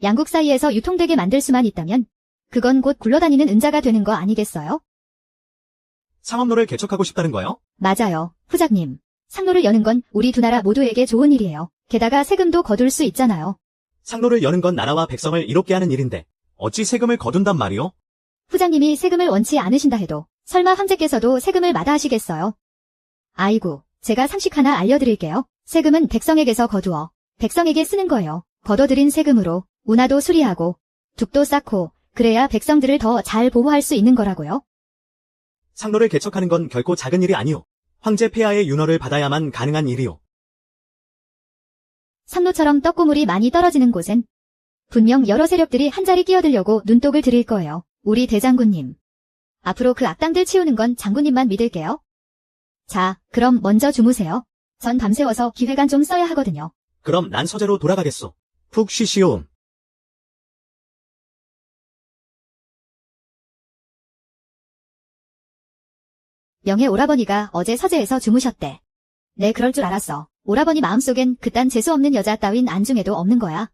양국 사이에서 유통되게 만들 수만 있다면 그건 곧 굴러다니는 은자가 되는 거 아니겠어요? 상업로를 개척하고 싶다는 거요? 맞아요, 후장님. 상로를 여는 건 우리 두 나라 모두에게 좋은 일이에요. 게다가 세금도 거둘 수 있잖아요. 상로를 여는 건 나라와 백성을 이롭게 하는 일인데 어찌 세금을 거둔단 말이요? 후장님이 세금을 원치 않으신다 해도 설마 황제께서도 세금을 마다하시겠어요? 아이고, 제가 상식 하나 알려드릴게요. 세금은 백성에게서 거두어 백성에게 쓰는 거예요. 걷어들인 세금으로 운하도 수리하고 둑도 쌓고 그래야 백성들을 더 잘 보호할 수 있는 거라고요. 상로를 개척하는 건 결코 작은 일이 아니오. 황제 폐하의 윤허를 받아야만 가능한 일이오. 상로처럼 떡고물이 많이 떨어지는 곳엔 분명 여러 세력들이 한자리 끼어들려고 눈독을 들일 거예요. 우리 대장군님. 앞으로 그 악당들 치우는 건 장군님만 믿을게요. 자, 그럼 먼저 주무세요. 전 밤새워서 기획안 좀 써야 하거든요. 그럼 난 서재로 돌아가겠소. 푹 쉬시오. 명예 오라버니가 어제 서재에서 주무셨대. 네, 그럴 줄 알았어. 오라버니 마음속엔 그딴 재수없는 여자 따윈 안중에도 없는 거야.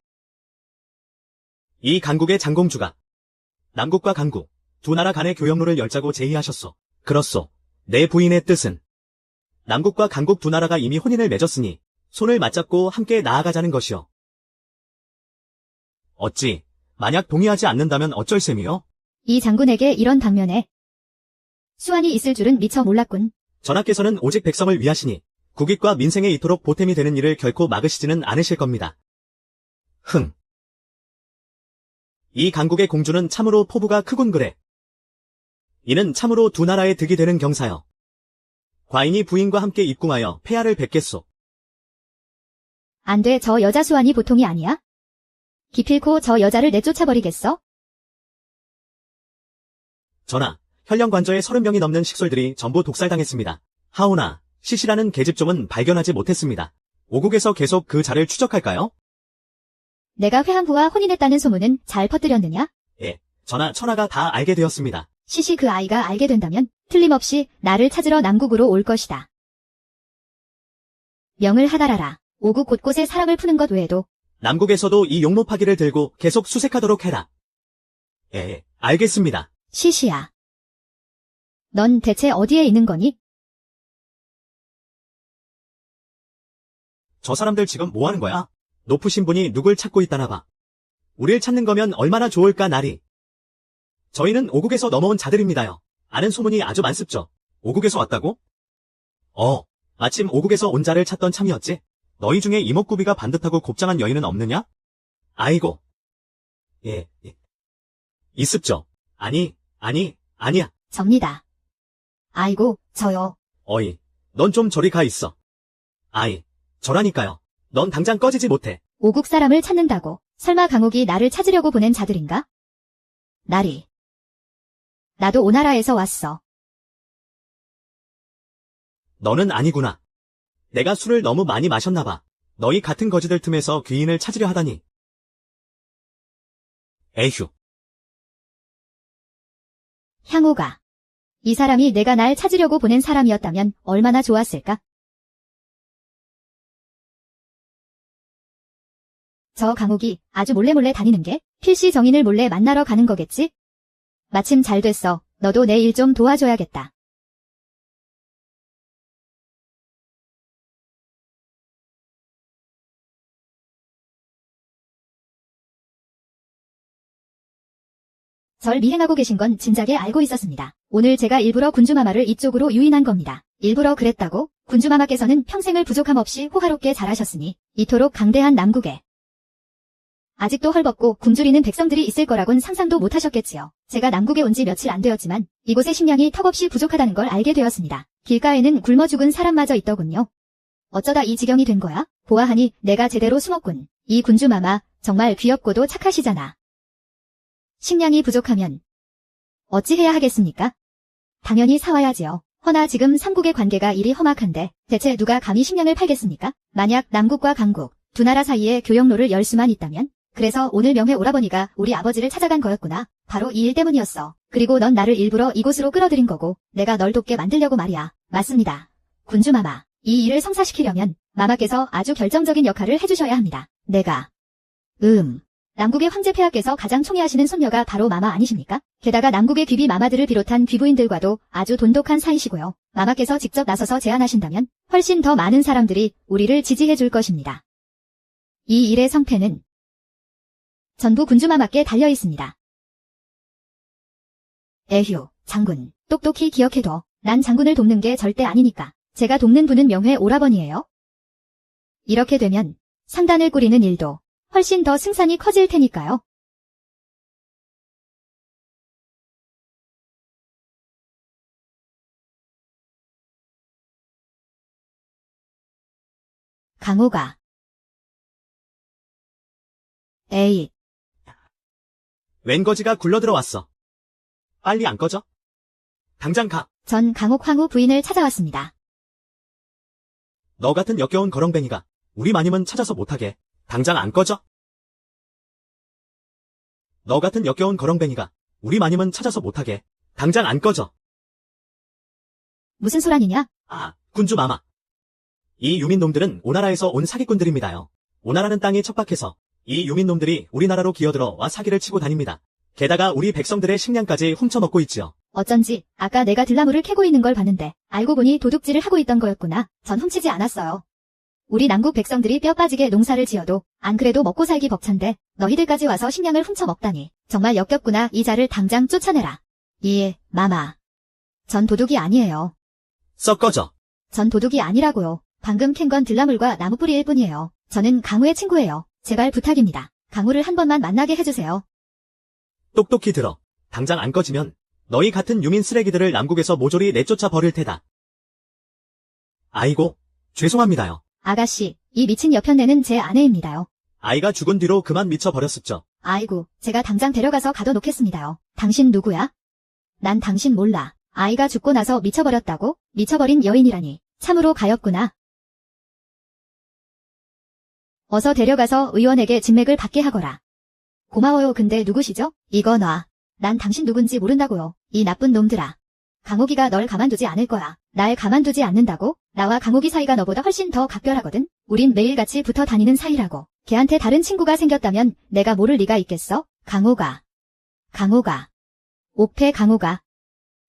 이 강국의 장공주가 남국과 강국 두 나라 간의 교역로를 열자고 제의하셨소. 그렇소. 내 부인의 뜻은 남국과 강국 두 나라가 이미 혼인을 맺었으니 손을 맞잡고 함께 나아가자는 것이오. 어찌 만약 동의하지 않는다면 어쩔 셈이요? 이 장군에게 이런 방면에 수완이 있을 줄은 미처 몰랐군. 전하께서는 오직 백성을 위하시니 국익과 민생에 이토록 보탬이 되는 일을 결코 막으시지는 않으실 겁니다. 흥. 이 강국의 공주는 참으로 포부가 크군 그래. 이는 참으로 두 나라의 득이 되는 경사여. 과인이 부인과 함께 입궁하여 폐하를 뵙겠소. 안 돼, 저 여자 수완이 보통이 아니야? 기필코 저 여자를 내쫓아버리겠어? 전하, 현령관저에 30명이 넘는 식솔들이 전부 독살당했습니다. 하오나, 시시라는 계집종은 발견하지 못했습니다. 오국에서 계속 그 자를 추적할까요? 내가 회항부와 혼인했다는 소문은 잘 퍼뜨렸느냐? 예, 전하, 천하가 다 알게 되었습니다. 시시 그 아이가 알게 된다면 틀림없이 나를 찾으러 남국으로 올 것이다. 명을 하달하라. 오국 곳곳에 사람을 푸는 것 외에도 남국에서도 이 용모파기를 들고 계속 수색하도록 해라. 예, 알겠습니다. 시시야. 넌 대체 어디에 있는 거니? 저 사람들 지금 뭐 하는 거야? 높으신 분이 누굴 찾고 있다나 봐. 우릴 찾는 거면 얼마나 좋을까, 나리. 저희는 오국에서 넘어온 자들입니다요. 아는 소문이 아주 많습죠. 오국에서 왔다고? 마침 오국에서 온 자를 찾던 참이었지. 너희 중에 이목구비가 반듯하고 곱장한 여인은 없느냐? 아이고. 예. 있습죠. 아니야. 접니다. 아이고, 저요. 어이, 넌 좀 저리 가 있어. 아이, 저라니까요. 넌 당장 꺼지지 못해. 오국 사람을 찾는다고. 설마 강옥이 나를 찾으려고 보낸 자들인가? 나리. 나도 오나라에서 왔어. 너는 아니구나. 내가 술을 너무 많이 마셨나 봐. 너희 같은 거지들 틈에서 귀인을 찾으려 하다니. 에휴. 향호가. 이 사람이 내가 날 찾으려고 보낸 사람이었다면 얼마나 좋았을까? 저 강옥이 아주 몰래 다니는 게 필시 정인을 몰래 만나러 가는 거겠지? 마침 잘 됐어. 너도 내 일 좀 도와줘야겠다. 절 미행하고 계신 건 진작에 알고 있었습니다. 오늘 제가 일부러 군주마마를 이쪽으로 유인한 겁니다. 일부러 그랬다고? 군주마마께서는 평생을 부족함 없이 호화롭게 잘하셨으니 이토록 강대한 남국에 아직도 헐벗고 굶주리는 백성들이 있을 거라곤 상상도 못하셨겠지요. 제가 남국에 온 지 며칠 안 되었지만 이곳의 식량이 턱없이 부족하다는 걸 알게 되었습니다. 길가에는 굶어 죽은 사람마저 있더군요. 어쩌다 이 지경이 된 거야? 보아하니 내가 제대로 숨었군. 이 군주마마 정말 귀엽고도 착하시잖아. 식량이 부족하면 어찌해야 하겠습니까? 당연히 사와야지요. 허나 지금 삼국의 관계가 이리 험악한데 대체 누가 감히 식량을 팔겠습니까? 만약 남국과 강국 두 나라 사이에 교역로를 열 수만 있다면? 그래서 오늘 명회 오라버니가 우리 아버지를 찾아간 거였구나. 바로 이 일 때문이었어. 그리고 넌 나를 일부러 이곳으로 끌어들인 거고 내가 널 돕게 만들려고 말이야. 맞습니다. 군주마마, 이 일을 성사시키려면 마마께서 아주 결정적인 역할을 해주셔야 합니다. 내가 남국의 황제 폐하께서 가장 총애하시는 손녀가 바로 마마 아니십니까? 게다가 남국의 귀비 마마들을 비롯한 귀부인들과도 아주 돈독한 사이시고요. 마마께서 직접 나서서 제안하신다면 훨씬 더 많은 사람들이 우리를 지지해 줄 것입니다. 이 일의 성패는 전부 군주마마께 달려 있습니다. 에휴, 장군, 똑똑히 기억해둬. 난 장군을 돕는 게 절대 아니니까. 제가 돕는 분은 명회 오라버니예요. 이렇게 되면 상단을 꾸리는 일도 훨씬 더 승산이 커질 테니까요. 강호가. 에이. 웬 거지가 굴러들어왔어. 빨리 안 꺼져? 당장 가. 전 강옥 황후 부인을 찾아왔습니다. 너 같은 역겨운 거렁뱅이가 우리 마님은 찾아서 못하게. 당장 안 꺼져? 너 같은 역겨운 거렁뱅이가 우리 마님은 찾아서 못하게. 당장 안 꺼져. 무슨 소란이냐? 아, 군주마마. 이 유민놈들은 오나라에서 온 사기꾼들입니다요. 오나라는 땅이 척박해서 이 유민놈들이 우리나라로 기어들어 와 사기를 치고 다닙니다. 게다가 우리 백성들의 식량까지 훔쳐먹고 있지요. 어쩐지 아까 내가 들나무를 캐고 있는 걸 봤는데 알고 보니 도둑질을 하고 있던 거였구나. 전 훔치지 않았어요. 우리 남국 백성들이 뼈 빠지게 농사를 지어도 안 그래도 먹고 살기 벅찬데 너희들까지 와서 식량을 훔쳐먹다니. 정말 역겹구나. 이 자를 당장 쫓아내라. 예, 마마. 전 도둑이 아니에요. 썩 꺼져. 전 도둑이 아니라고요. 방금 캔 건 들나물과 나무뿌리일 뿐이에요. 저는 강우의 친구예요. 제발 부탁입니다. 강우를 한 번만 만나게 해주세요. 똑똑히 들어. 당장 안 꺼지면 너희 같은 유민 쓰레기들을 남국에서 모조리 내쫓아 버릴 테다. 아이고, 죄송합니다요. 아가씨, 이 미친 여편네는 제 아내입니다요. 아이가 죽은 뒤로 그만 미쳐버렸었죠. 아이고, 제가 당장 데려가서 가둬놓겠습니다요. 당신 누구야? 난 당신 몰라. 아이가 죽고 나서 미쳐버렸다고? 미쳐버린 여인이라니. 참으로 가엾구나. 어서 데려가서 의원에게 진맥을 받게 하거라. 고마워요. 근데 누구시죠? 이거 놔. 난 당신 누군지 모른다고요. 이 나쁜 놈들아. 강옥이가 널 가만두지 않을 거야. 날 가만두지 않는다고? 나와 강옥이 사이가 너보다 훨씬 더 각별하거든? 우린 매일같이 붙어 다니는 사이라고. 걔한테 다른 친구가 생겼다면 내가 모를 리가 있겠어? 강옥아. 옥패 강옥아.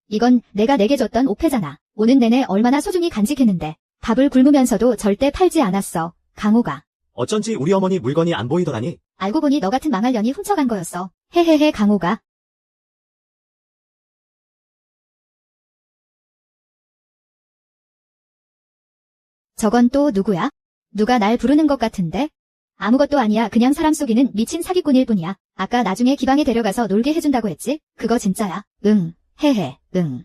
이건 내가 내게 줬던 옥패잖아. 오는 내내 얼마나 소중히 간직했는데. 밥을 굶으면서도 절대 팔지 않았어. 강옥아. 어쩐지 우리 어머니 물건이 안 보이더라니. 알고 보니 너 같은 망할년이 훔쳐간 거였어. 헤헤헤 강옥아. 저건 또 누구야? 누가 날 부르는 것 같은데? 아무것도 아니야. 그냥 사람 속이는 미친 사기꾼일 뿐이야. 아까 나중에 기방에 데려가서 놀게 해준다고 했지? 그거 진짜야. 응. 헤헤. 응.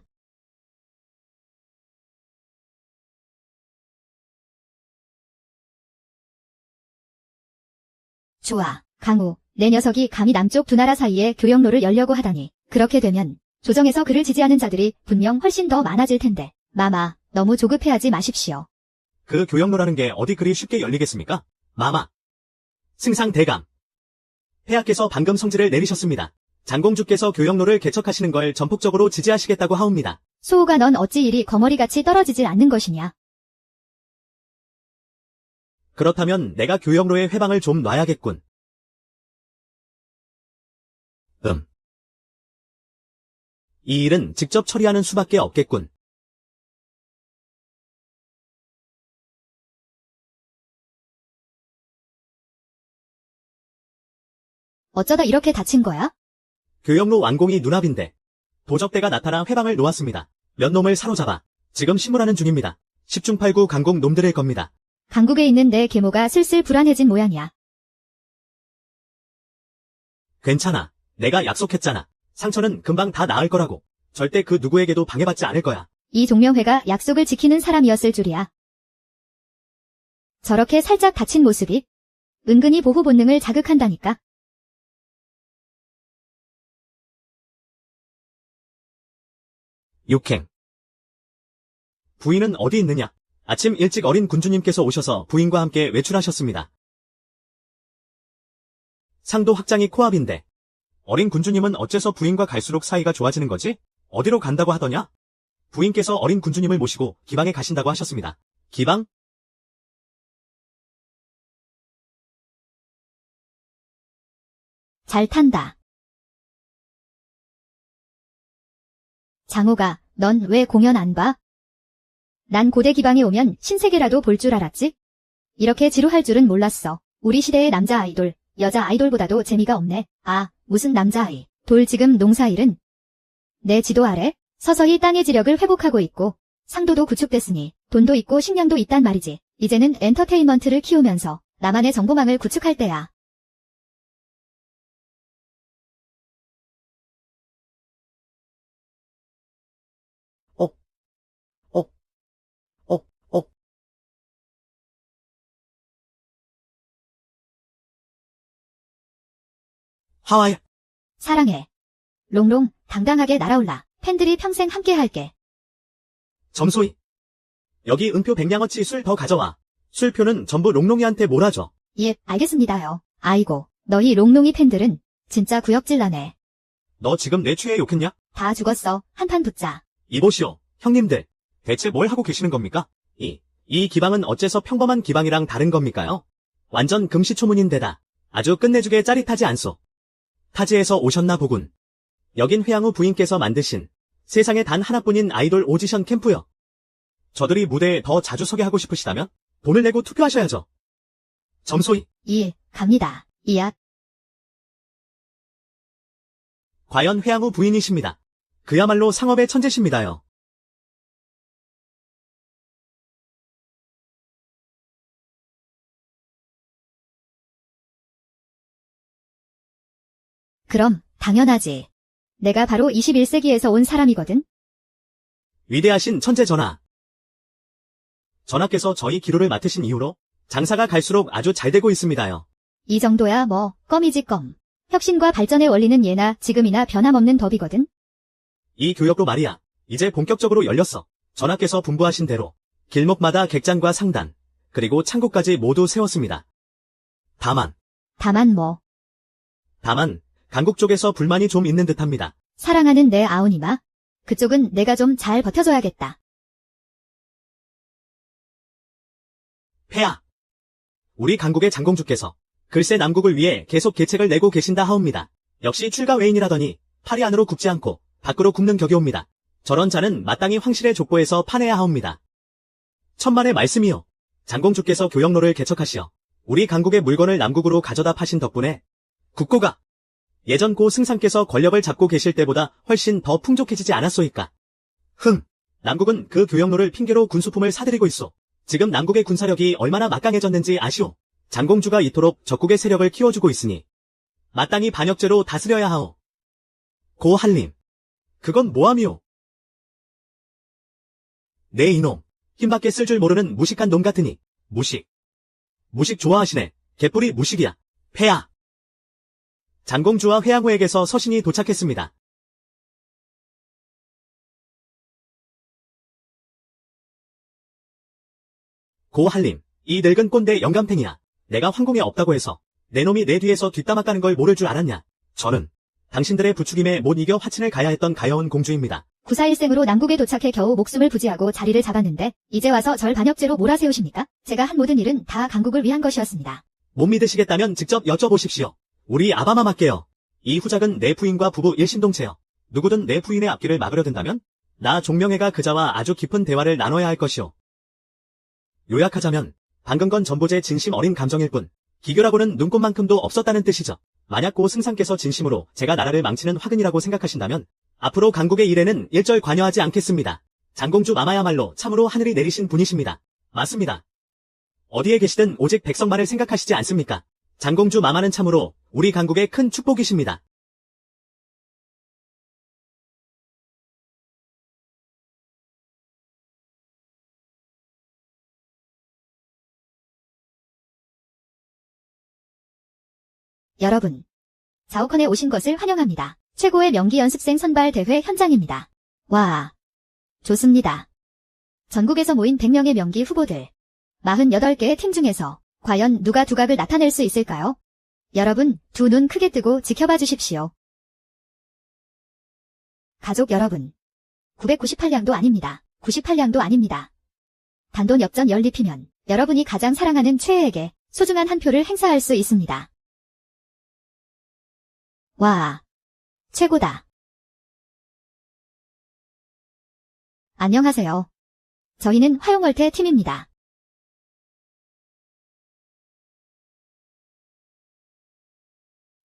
좋아. 강우. 내 녀석이 감히 남쪽 두 나라 사이에 교역로를 열려고 하다니. 그렇게 되면 조정에서 그를 지지하는 자들이 분명 훨씬 더 많아질 텐데. 마마, 너무 조급해하지 마십시오. 그 교역로라는 게 어디 그리 쉽게 열리겠습니까? 마마. 승상대감. 폐하께서 방금 성지를 내리셨습니다. 장공주께서 교역로를 개척하시는 걸 전폭적으로 지지하시겠다고 하옵니다. 소호가 넌 어찌 이리 거머리같이 떨어지질 않는 것이냐? 그렇다면 내가 교역로의 회방을 좀 놔야겠군. 이 일은 직접 처리하는 수밖에 없겠군. 어쩌다 이렇게 다친 거야? 교역로 완공이 눈앞인데 도적대가 나타나 회방을 놓았습니다. 몇 놈을 사로잡아 지금 심문하는 중입니다. 10중 8구 강공 놈들일 겁니다. 강국에 있는 내 계모가 슬슬 불안해진 모양이야. 괜찮아. 내가 약속했잖아. 상처는 금방 다 나을 거라고. 절대 그 누구에게도 방해받지 않을 거야. 이 종명회가 약속을 지키는 사람이었을 줄이야. 저렇게 살짝 다친 모습이 은근히 보호 본능을 자극한다니까. 육행. 부인은 어디 있느냐? 아침 일찍 어린 군주님께서 오셔서 부인과 함께 외출하셨습니다. 상도 확장이 코앞인데 어린 군주님은 어째서 부인과 갈수록 사이가 좋아지는 거지? 어디로 간다고 하더냐? 부인께서 어린 군주님을 모시고 기방에 가신다고 하셨습니다. 기방? 잘 탄다. 장호가, 넌 왜 공연 안 봐? 난 고대 기방에 오면 신세계라도 볼 줄 알았지? 이렇게 지루할 줄은 몰랐어. 우리 시대의 남자 아이돌, 여자 아이돌보다도 재미가 없네. 아, 무슨 남자아이. 돌 지금 농사일은? 내 지도 아래 서서히 땅의 지력을 회복하고 있고 상도도 구축됐으니 돈도 있고 식량도 있단 말이지. 이제는 엔터테인먼트를 키우면서 나만의 정보망을 구축할 때야. 하와이. 사랑해. 롱롱, 당당하게 날아올라. 팬들이 평생 함께 할게. 점소이. 여기 은표 100냥어치 술 더 가져와. 술표는 전부 롱롱이한테 몰아줘. 예, 알겠습니다요. 아이고, 너희 롱롱이 팬들은 진짜 구역질나네. 너 지금 내 취해 욕했냐? 다 죽었어. 한판 붙자. 이보시오, 형님들. 대체 뭘 하고 계시는 겁니까? 이 기방은 어째서 평범한 기방이랑 다른 겁니까요? 완전 금시초문인데다 아주 끝내주게 짜릿하지 않소. 타지에서 오셨나 보군. 여긴 회양후 부인께서 만드신 세상에 단 하나뿐인 아이돌 오디션 캠프요. 저들이 무대에 더 자주 서게 하고 싶으시다면 돈을 내고 투표하셔야죠. 점소이. 갑니다. 이야. 과연 회양후 부인이십니다. 그야말로 상업의 천재십니다요. 그럼 당연하지. 내가 바로 21세기에서 온 사람이거든. 위대하신 천재 전하. 전하께서 저희 기로를 맡으신 이후로 장사가 갈수록 아주 잘 되고 있습니다요. 이 정도야 뭐, 껌이지 껌. 혁신과 발전의 원리는 예나 지금이나 변함없는 법이거든. 이 교역로 말이야. 이제 본격적으로 열렸어. 전하께서 분부하신 대로 길목마다 객장과 상단, 그리고 창고까지 모두 세웠습니다. 다만 뭐, 강국 쪽에서 불만이 좀 있는 듯합니다. 사랑하는 내 아우니마. 그쪽은 내가 좀 잘 버텨줘야겠다. 폐하! 우리 강국의 장공주께서 글쎄 남국을 위해 계속 계책을 내고 계신다 하옵니다. 역시 출가 외인이라더니 팔이 안으로 굽지 않고 밖으로 굽는 격이옵니다. 저런 자는 마땅히 황실의 족보에서 파내야 하옵니다. 천만의 말씀이요. 장공주께서 교역로를 개척하시어 우리 강국의 물건을 남국으로 가져다 파신 덕분에 국고가 예전 고 승상께서 권력을 잡고 계실 때보다 훨씬 더 풍족해지지 않았소이까. 남국은 그 교역로를 핑계로 군수품을 사들이고 있소. 지금 남국의 군사력이 얼마나 막강해졌는지 아시오. 장공주가 이토록 적국의 세력을 키워주고 있으니 마땅히 반역죄로 다스려야 하오. 고 한림, 그건 뭐함이오? 네 이놈, 힘밖에 쓸 줄 모르는 무식한 놈 같으니. 무식 좋아하시네. 개뿔이 무식이야. 폐하. 장공주와 회양호에게서 서신이 도착했습니다. 고 한림, 이 늙은 꼰대 영감탱이야. 내가 황궁에 없다고 해서 내 놈이 내 뒤에서 뒷담화 까는 걸 모를 줄 알았냐. 저는 당신들의 부추김에 못 이겨 화친을 가야 했던 가여운 공주입니다. 구사일생으로 남국에 도착해 겨우 목숨을 부지하고 자리를 잡았는데 이제 와서 절 반역죄로 몰아세우십니까? 제가 한 모든 일은 다 강국을 위한 것이었습니다. 못 믿으시겠다면 직접 여쭤보십시오. 우리 아바마마께요. 이 후작은 내 부인과 부부 일심동체여. 누구든 내 부인의 앞길을 막으려 든다면 나 종명회가 그자와 아주 깊은 대화를 나눠야 할 것이오. 요약하자면 방금 건 전부제 진심 어린 감정일 뿐 기교라고는 눈꽃만큼도 없었다는 뜻이죠. 만약 고 승상께서 진심으로 제가 나라를 망치는 화근이라고 생각하신다면 앞으로 강국의 일에는 일절 관여하지 않겠습니다. 장공주 마마야말로 참으로 하늘이 내리신 분이십니다. 맞습니다. 어디에 계시든 오직 백성만을 생각하시지 않습니까? 장공주 마마는 참으로 우리 강국의 큰 축복이십니다. 여러분, 자오컨에 오신 것을 환영합니다. 최고의 명기 연습생 선발 대회 현장입니다. 와, 좋습니다. 전국에서 모인 100명의 명기 후보들. 48개의 팀 중에서 과연 누가 두각을 나타낼 수 있을까요? 여러분, 두 눈 크게 뜨고 지켜봐 주십시오. 가족 여러분, 998량도 아닙니다. 98량도 아닙니다. 단돈 역전 연립이면 여러분이 가장 사랑하는 최애에게 소중한 한 표를 행사할 수 있습니다. 와, 최고다. 안녕하세요. 저희는 화용월태 팀입니다.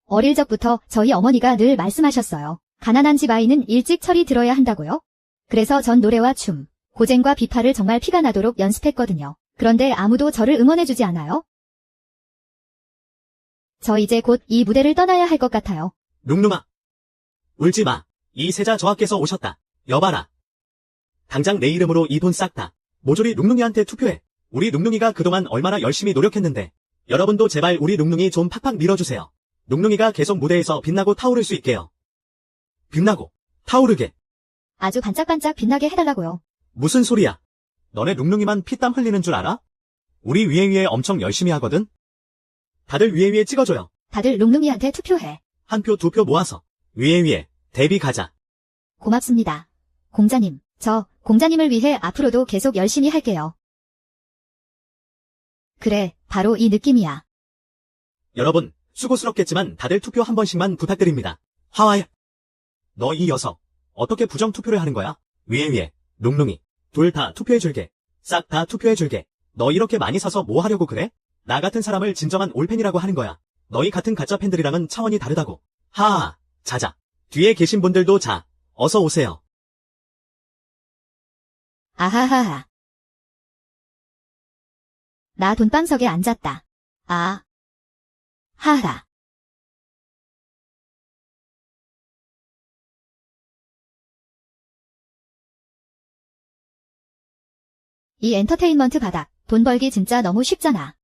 어릴 적부터 저희 어머니가 늘 말씀하셨어요. 가난한 집 아이는 일찍 철이 들어야 한다고요? 그래서 전 노래와 춤, 고쟁과 비파를 정말 피가 나도록 연습했거든요. 그런데 아무도 저를 응원해주지 않아요? 저 이제 곧 이 무대를 떠나야 할 것 같아요. 눅눅아. 울지마. 이 세자 저하께서 오셨다. 여봐라. 당장 내 이름으로 이 돈 싹 다. 모조리 눅눅이한테 투표해. 우리 눅눅이가 그동안 얼마나 열심히 노력했는데 여러분도 제발 우리 눅눅이 좀 팍팍 밀어주세요. 눅눅이가 계속 무대에서 빛나고 타오를 수 있게요. 빛나고 타오르게. 아주 반짝반짝 빛나게 해달라고요. 무슨 소리야. 너네 눅눅이만 피땀 흘리는 줄 알아? 우리 위에 엄청 열심히 하거든. 다들 위에 찍어줘요. 다들 룽룽이한테 투표해. 한 표, 두 표 모아서 위에 데뷔 가자. 고맙습니다. 공자님, 저 공자님을 위해 앞으로도 계속 열심히 할게요. 그래, 바로 이 느낌이야. 여러분, 수고스럽겠지만 다들 투표 한 번씩만 부탁드립니다. 하와야. 너 이 녀석, 어떻게 부정 투표를 하는 거야? 위에, 룽룽이. 둘 다 투표해줄게. 싹 다 투표해줄게. 너 이렇게 많이 사서 뭐 하려고 그래? 나 같은 사람을 진정한 올팬이라고 하는 거야. 너희 같은 가짜 팬들이랑은 차원이 다르다고. 하하, 자자. 뒤에 계신 분들도 자, 어서 오세요. 아하하하. 나 돈방석에 앉았다. 아. 하하. 이 엔터테인먼트 바닥, 돈 벌기 진짜 너무 쉽잖아.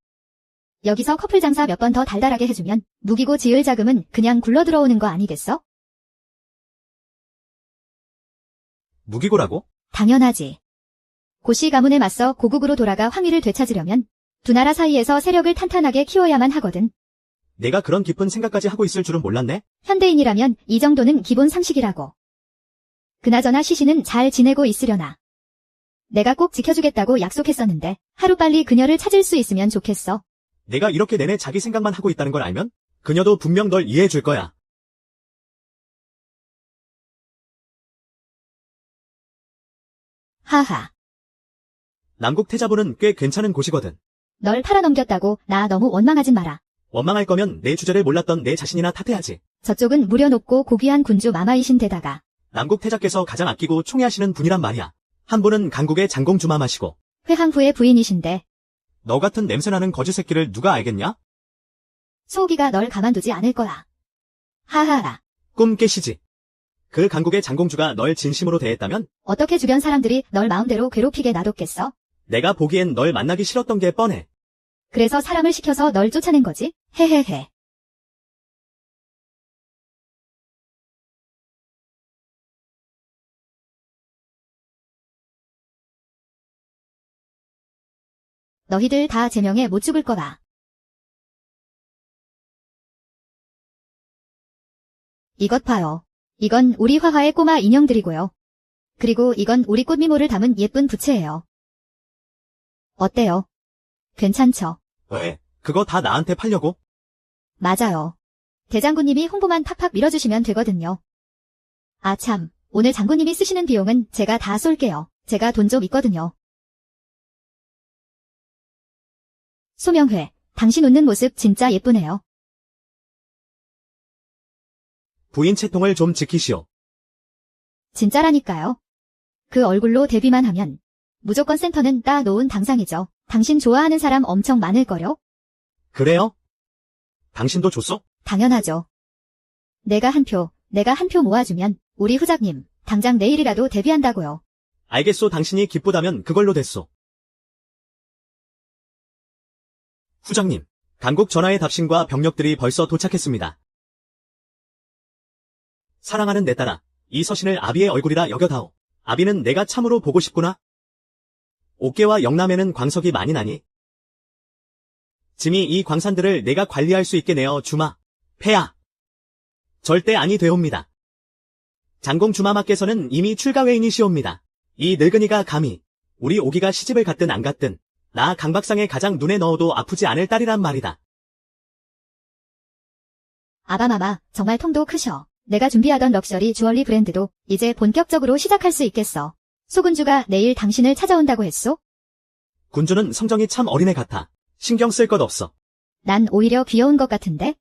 여기서 커플 장사 몇 번 더 달달하게 해주면 무기고 지을 자금은 그냥 굴러 들어오는 거 아니겠어? 무기고라고? 당연하지. 고씨 가문에 맞서 고국으로 돌아가 황위를 되찾으려면 두 나라 사이에서 세력을 탄탄하게 키워야만 하거든. 내가 그런 깊은 생각까지 하고 있을 줄은 몰랐네. 현대인이라면 이 정도는 기본 상식이라고. 그나저나 시시는 잘 지내고 있으려나. 내가 꼭 지켜주겠다고 약속했었는데 하루빨리 그녀를 찾을 수 있으면 좋겠어. 내가 이렇게 내내 자기 생각만 하고 있다는 걸 알면 그녀도 분명 널 이해해 줄 거야. 하하. 남국 태자부는 꽤 괜찮은 곳이거든. 널 팔아넘겼다고 나 너무 원망하진 마라. 원망할 거면 내 주제를 몰랐던 내 자신이나 탓해야지. 저쪽은 무려 높고 고귀한 군주 마마이신 데다가 남국 태자께서 가장 아끼고 총애하시는 분이란 말이야. 한 분은 강국의 장공주마마시고 회항후의 부인이신데 너 같은 냄새나는 거지 새끼를 누가 알겠냐? 소옥이가 널 가만두지 않을 거야. 하하하. 꿈 깨시지. 그 강국의 장공주가 널 진심으로 대했다면 어떻게 주변 사람들이 널 마음대로 괴롭히게 놔뒀겠어? 내가 보기엔 널 만나기 싫었던 게 뻔해. 그래서 사람을 시켜서 널 쫓아낸 거지? 헤헤헤. 너희들 다 제명에 못 죽을 거다. 이것 봐요. 이건 우리 화화의 꼬마 인형들이고요. 그리고 이건 우리 꽃미모를 담은 예쁜 부채예요. 어때요? 괜찮죠? 왜? 그거 다 나한테 팔려고? 맞아요. 대장군님이 홍보만 팍팍 밀어주시면 되거든요. 아 참, 오늘 장군님이 쓰시는 비용은 제가 다 쏠게요. 제가 돈 좀 있거든요. 소명회, 당신 웃는 모습 진짜 예쁘네요. 부인 채통을 좀 지키시오. 진짜라니까요. 그 얼굴로 데뷔만 하면 무조건 센터는 따놓은 당상이죠. 당신 좋아하는 사람 엄청 많을걸요? 그래요? 당신도 줬어? 당연하죠. 내가 한 표 모아주면 우리 후작님 당장 내일이라도 데뷔한다고요. 알겠소. 당신이 기쁘다면 그걸로 됐소. 후장님, 강국 전하의 답신과 병력들이 벌써 도착했습니다. 사랑하는 내 딸아, 이 서신을 아비의 얼굴이라 여겨다오. 아비는 내가 참으로 보고 싶구나. 옥계와 영남에는 광석이 많이 나니? 짐이 이 광산들을 내가 관리할 수 있게 내어 주마. 폐하. 절대 아니 되옵니다. 장공 주마마께서는 이미 출가회인이시옵니다. 이 늙은이가 감히 우리 오기가 시집을 갔든 안 갔든 나 강박상에 가장 눈에 넣어도 아프지 않을 딸이란 말이다. 아바마마, 정말 통도 크셔. 내가 준비하던 럭셔리 주얼리 브랜드도 이제 본격적으로 시작할 수 있겠어. 소군주가 내일 당신을 찾아온다고 했소? 군주는 성정이 참 어린애 같아. 신경 쓸 것 없어. 난 오히려 귀여운 것 같은데?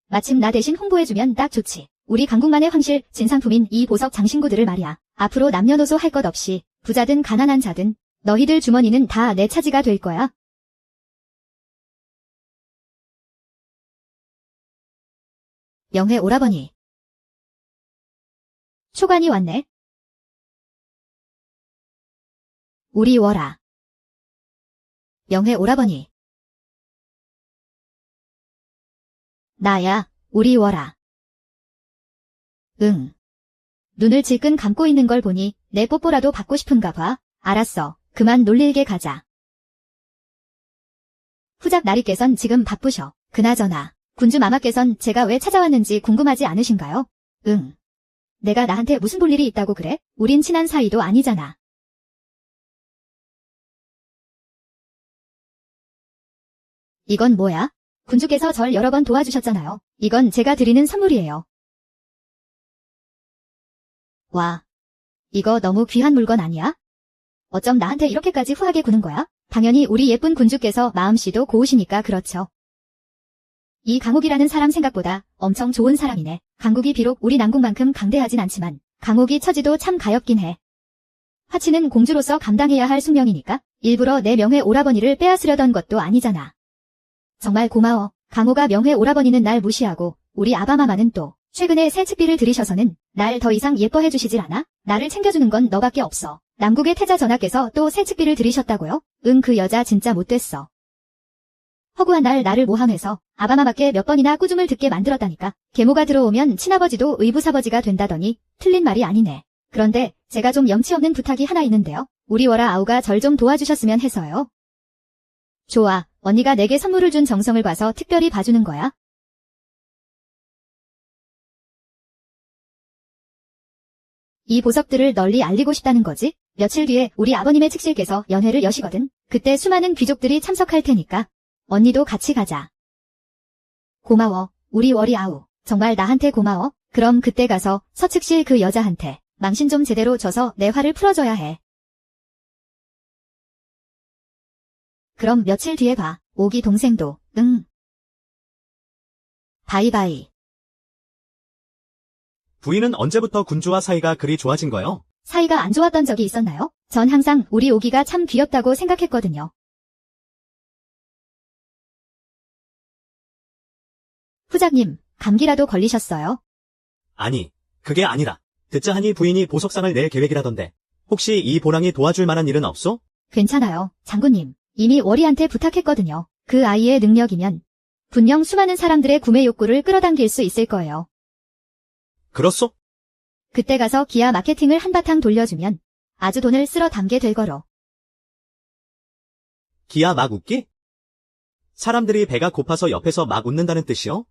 마침 나 대신 홍보해주면 딱 좋지. 우리 강국만의 황실 진상품인 이 보석 장신구들을 말이야. 앞으로 남녀노소 할 것 없이 부자든 가난한 자든 너희들 주머니는 다 내 차지가 될 거야. 영회 오라버니. 초관이 왔네. 우리 워라. 영회 오라버니. 나야, 우리 워라. 응. 눈을 질끈 감고 있는 걸 보니 내 뽀뽀라도 받고 싶은가 봐. 알았어. 그만 놀릴게 가자. 후작 나리께선 지금 바쁘셔. 그나저나 군주 마마께선 제가 왜 찾아왔는지 궁금하지 않으신가요? 응. 내가 나한테 무슨 볼 일이 있다고 그래? 우린 친한 사이도 아니잖아. 이건 뭐야? 군주께서 절 여러 번 도와주셨잖아요. 이건 제가 드리는 선물이에요. 와, 이거 너무 귀한 물건 아니야? 어쩜 나한테 이렇게까지 후하게 구는 거야? 당연히 우리 예쁜 군주께서 마음씨도 고우시니까 그렇죠. 이 강옥이라는 사람 생각보다 엄청 좋은 사람이네. 강국이 비록 우리 남국만큼 강대하진 않지만 강옥이 처지도 참 가엾긴 해. 화치는 공주로서 감당해야 할 숙명이니까 일부러 내 명회 오라버니를 빼앗으려던 것도 아니잖아. 정말 고마워. 강호가 명회 오라버니는 날 무시하고 우리 아바마마는 또 최근에 새 측비를 들이셔서는 날 더 이상 예뻐해 주시질 않아? 나를 챙겨주는 건 너밖에 없어. 남국의 태자 전하께서 또 새 측비를 들이셨다고요? 응, 그 여자 진짜 못됐어. 허구한 날 나를 모함해서 아바마밖에 몇 번이나 꾸중을 듣게 만들었다니까. 계모가 들어오면 친아버지도 의부사버지가 된다더니 틀린 말이 아니네. 그런데 제가 좀 염치 없는 부탁이 하나 있는데요. 우리 월아 아우가 절 좀 도와주셨으면 해서요. 좋아, 언니가 내게 선물을 준 정성을 봐서 특별히 봐주는 거야. 이 보석들을 널리 알리고 싶다는 거지? 며칠 뒤에 우리 아버님의 측실께서 연회를 여시거든. 그때 수많은 귀족들이 참석할 테니까 언니도 같이 가자. 고마워, 우리 월이 아우. 정말 나한테 고마워. 그럼 그때 가서 서측실 그 여자한테 망신 좀 제대로 줘서 내 화를 풀어줘야 해. 그럼 며칠 뒤에 봐. 오기 동생도. 응. 바이바이. 부인은 언제부터 군주와 사이가 그리 좋아진 거요? 사이가 안 좋았던 적이 있었나요? 전 항상 우리 오기가 참 귀엽다고 생각했거든요. 후작님, 감기라도 걸리셨어요? 아니, 그게 아니라 듣자 하니 부인이 보석상을 낼 계획이라던데 혹시 이 보랑이 도와줄 만한 일은 없소? 괜찮아요, 장군님. 이미 월이한테 부탁했거든요. 그 아이의 능력이면 분명 수많은 사람들의 구매 욕구를 끌어당길 수 있을 거예요. 그렇소? 그때 가서 기아 마케팅을 한바탕 돌려주면 아주 돈을 쓸어 담게 될 거로. 기아 막 웃기? 사람들이 배가 고파서 옆에서 막 웃는다는 뜻이요?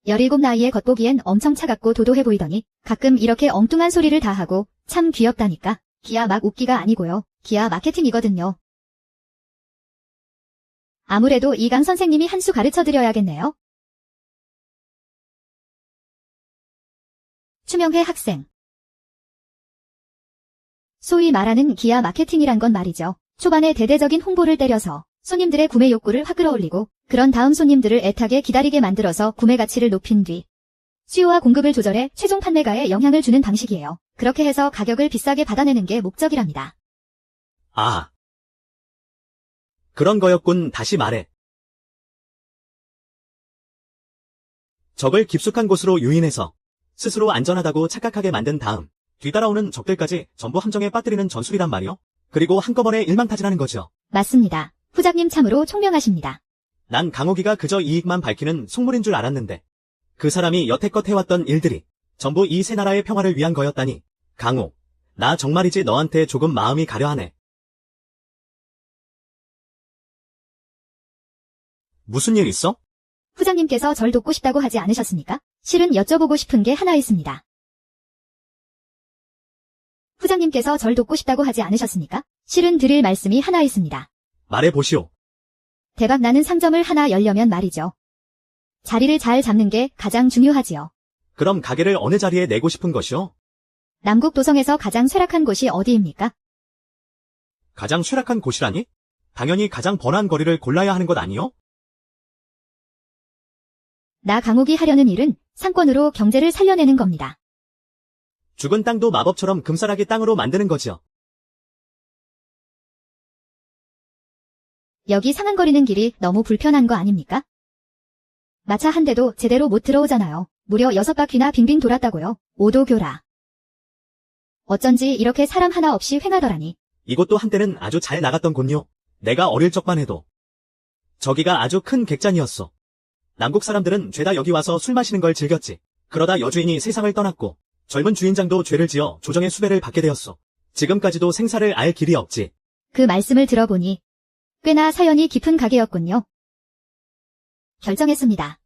17 나이에 겉보기엔 엄청 차갑고 도도해 보이더니 가끔 이렇게 엉뚱한 소리를 다 하고 참 귀엽다니까. 기아 막 웃기가 아니고요. 기아 마케팅이거든요. 아무래도 이강 선생님이 한 수 가르쳐드려야겠네요. 추명회 학생. 소위 말하는 기아 마케팅이란 건 말이죠. 초반에 대대적인 홍보를 때려서 손님들의 구매 욕구를 확 끌어올리고 그런 다음 손님들을 애타게 기다리게 만들어서 구매 가치를 높인 뒤 수요와 공급을 조절해 최종 판매가에 영향을 주는 방식이에요. 그렇게 해서 가격을 비싸게 받아내는 게 목적이랍니다. 아, 그런 거였군. 다시 말해. 적을 깊숙한 곳으로 유인해서 스스로 안전하다고 착각하게 만든 다음 뒤따라오는 적들까지 전부 함정에 빠뜨리는 전술이란 말이요. 그리고 한꺼번에 일망타진하는 거죠. 맞습니다. 후작님 참으로 총명하십니다. 난 강호기가 그저 이익만 밝히는 속물인 줄 알았는데 그 사람이 여태껏 해왔던 일들이 전부 이 세 나라의 평화를 위한 거였다니. 강호, 나 정말이지 너한테 조금 마음이 가려하네. 무슨 일 있어? 후장님께서 절 돕고 싶다고 하지 않으셨습니까? 실은 여쭤보고 싶은 게 하나 있습니다. 후장님께서 절 돕고 싶다고 하지 않으셨습니까? 실은 드릴 말씀이 하나 있습니다. 말해보시오. 대박 나는 상점을 하나 열려면 말이죠. 자리를 잘 잡는 게 가장 중요하지요. 그럼 가게를 어느 자리에 내고 싶은 것이오? 남국 도성에서 가장 쇠락한 곳이 어디입니까? 가장 쇠락한 곳이라니? 당연히 가장 번화한 거리를 골라야 하는 것 아니오? 나 강욱이 하려는 일은 상권으로 경제를 살려내는 겁니다. 죽은 땅도 마법처럼 금싸라기 땅으로 만드는 거지요. 여기 상한거리는 길이 너무 불편한 거 아닙니까? 마차 한 대도 제대로 못 들어오잖아요. 무려 6바퀴나 빙빙 돌았다고요. 오도교라. 어쩐지 이렇게 사람 하나 없이 횡하더라니. 이곳도 한때는 아주 잘 나갔던 곳요. 내가 어릴 적만 해도. 저기가 아주 큰 객잔이었어. 남국 사람들은 죄다 여기 와서 술 마시는 걸 즐겼지. 그러다 여주인이 세상을 떠났고 젊은 주인장도 죄를 지어 조정의 수배를 받게 되었어. 지금까지도 생사를 알 길이 없지. 그 말씀을 들어보니 꽤나 사연이 깊은 가게였군요. 결정했습니다.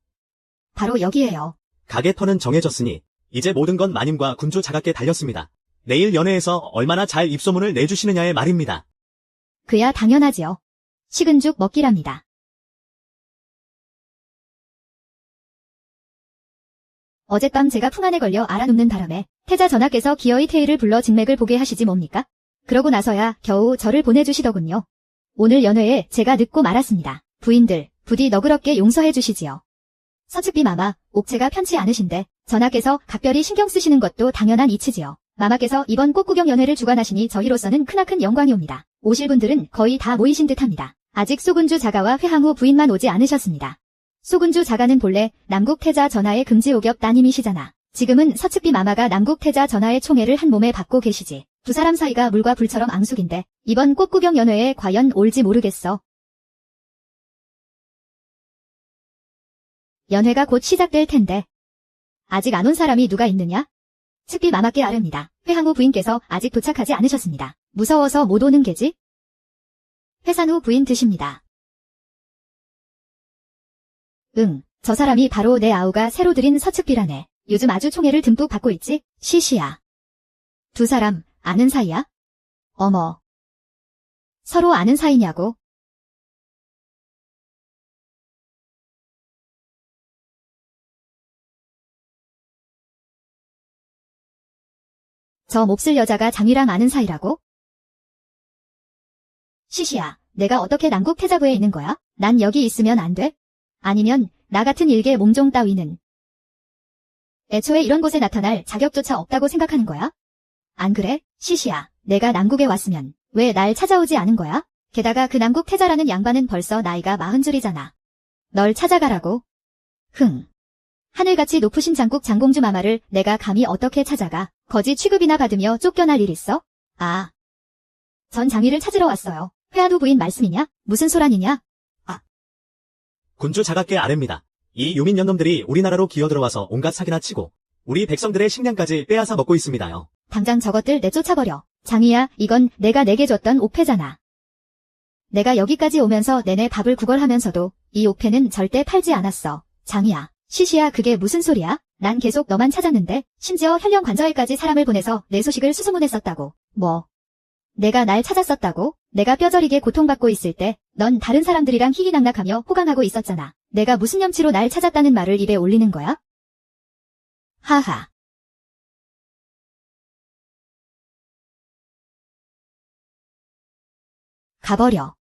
바로 여기에요. 가게 터는 정해졌으니 이제 모든 건 마님과 군주 자각께 달렸습니다. 내일 연회에서 얼마나 잘 입소문을 내주시느냐의 말입니다. 그야 당연하지요. 식은 죽 먹기랍니다. 어젯밤 제가 풍안에 걸려 알아눕는 바람에 태자 전하께서 기어이 태희를 불러 직맥을 보게 하시지 뭡니까? 그러고 나서야 겨우 저를 보내주시더군요. 오늘 연회에 제가 늦고 말았습니다. 부인들, 부디 너그럽게 용서해 주시지요. 서측비 마마, 옥체가 편치 않으신데 전하께서 각별히 신경 쓰시는 것도 당연한 이치지요. 마마께서 이번 꽃구경 연회를 주관하시니 저희로서는 크나큰 영광이옵니다. 오실 분들은 거의 다 모이신 듯합니다. 아직 소군주 자가와 회항후 부인만 오지 않으셨습니다. 소군주 자가는 본래 남국 태자 전하의 금지오겹 따님이시잖아. 지금은 서측비 마마가 남국 태자 전하의 총애를 한 몸에 받고 계시지. 두 사람 사이가 물과 불처럼 앙숙인데 이번 꽃구경 연회에 과연 올지 모르겠어. 연회가 곧 시작될 텐데 아직 안 온 사람이 누가 있느냐? 측비 마마께 아릅니다. 회항 후 부인께서 아직 도착하지 않으셨습니다. 무서워서 못 오는 게지? 회산 후 부인 드십니다. 응, 저 사람이 바로 내 아우가 새로 들인 서측비라네. 요즘 아주 총애를 듬뿍 받고 있지? 시시야. 두 사람 아는 사이야? 어머. 서로 아는 사이냐고? 저 몹쓸 여자가 장위랑 아는 사이라고? 시시야, 내가 어떻게 남국 태자부에 있는 거야? 난 여기 있으면 안 돼? 아니면 나 같은 일개 몸종 따위는 애초에 이런 곳에 나타날 자격조차 없다고 생각하는 거야? 안 그래? 시시야, 내가 남국에 왔으면 왜 날 찾아오지 않은 거야? 게다가 그 남국 태자라는 양반은 벌써 나이가 40줄이잖아. 널 찾아가라고? 흥. 하늘같이 높으신 장국 장공주 마마를 내가 감히 어떻게 찾아가? 거지 취급이나 받으며 쫓겨날 일 있어? 아. 전 장위를 찾으러 왔어요. 회한우 부인 말씀이냐? 무슨 소란이냐? 군주 자각계 아랩니다. 이 유민년놈들이 우리나라로 기어들어와서 온갖 사기나 치고 우리 백성들의 식량까지 빼앗아 먹고 있습니다요. 당장 저것들 내쫓아버려. 장위야, 이건 내가 내게 줬던 옥패잖아. 내가 여기까지 오면서 내내 밥을 구걸하면서도 이 옥패는 절대 팔지 않았어. 장위야, 시시야, 그게 무슨 소리야? 난 계속 너만 찾았는데 심지어 현령 관저에까지 사람을 보내서 내 소식을 수소문했었다고. 뭐? 내가 날 찾았었다고? 내가 뼈저리게 고통받고 있을 때 넌 다른 사람들이랑 희희낙낙하며 호강하고 있었잖아. 내가 무슨 염치로 날 찾았다는 말을 입에 올리는 거야? 하하. 가버려.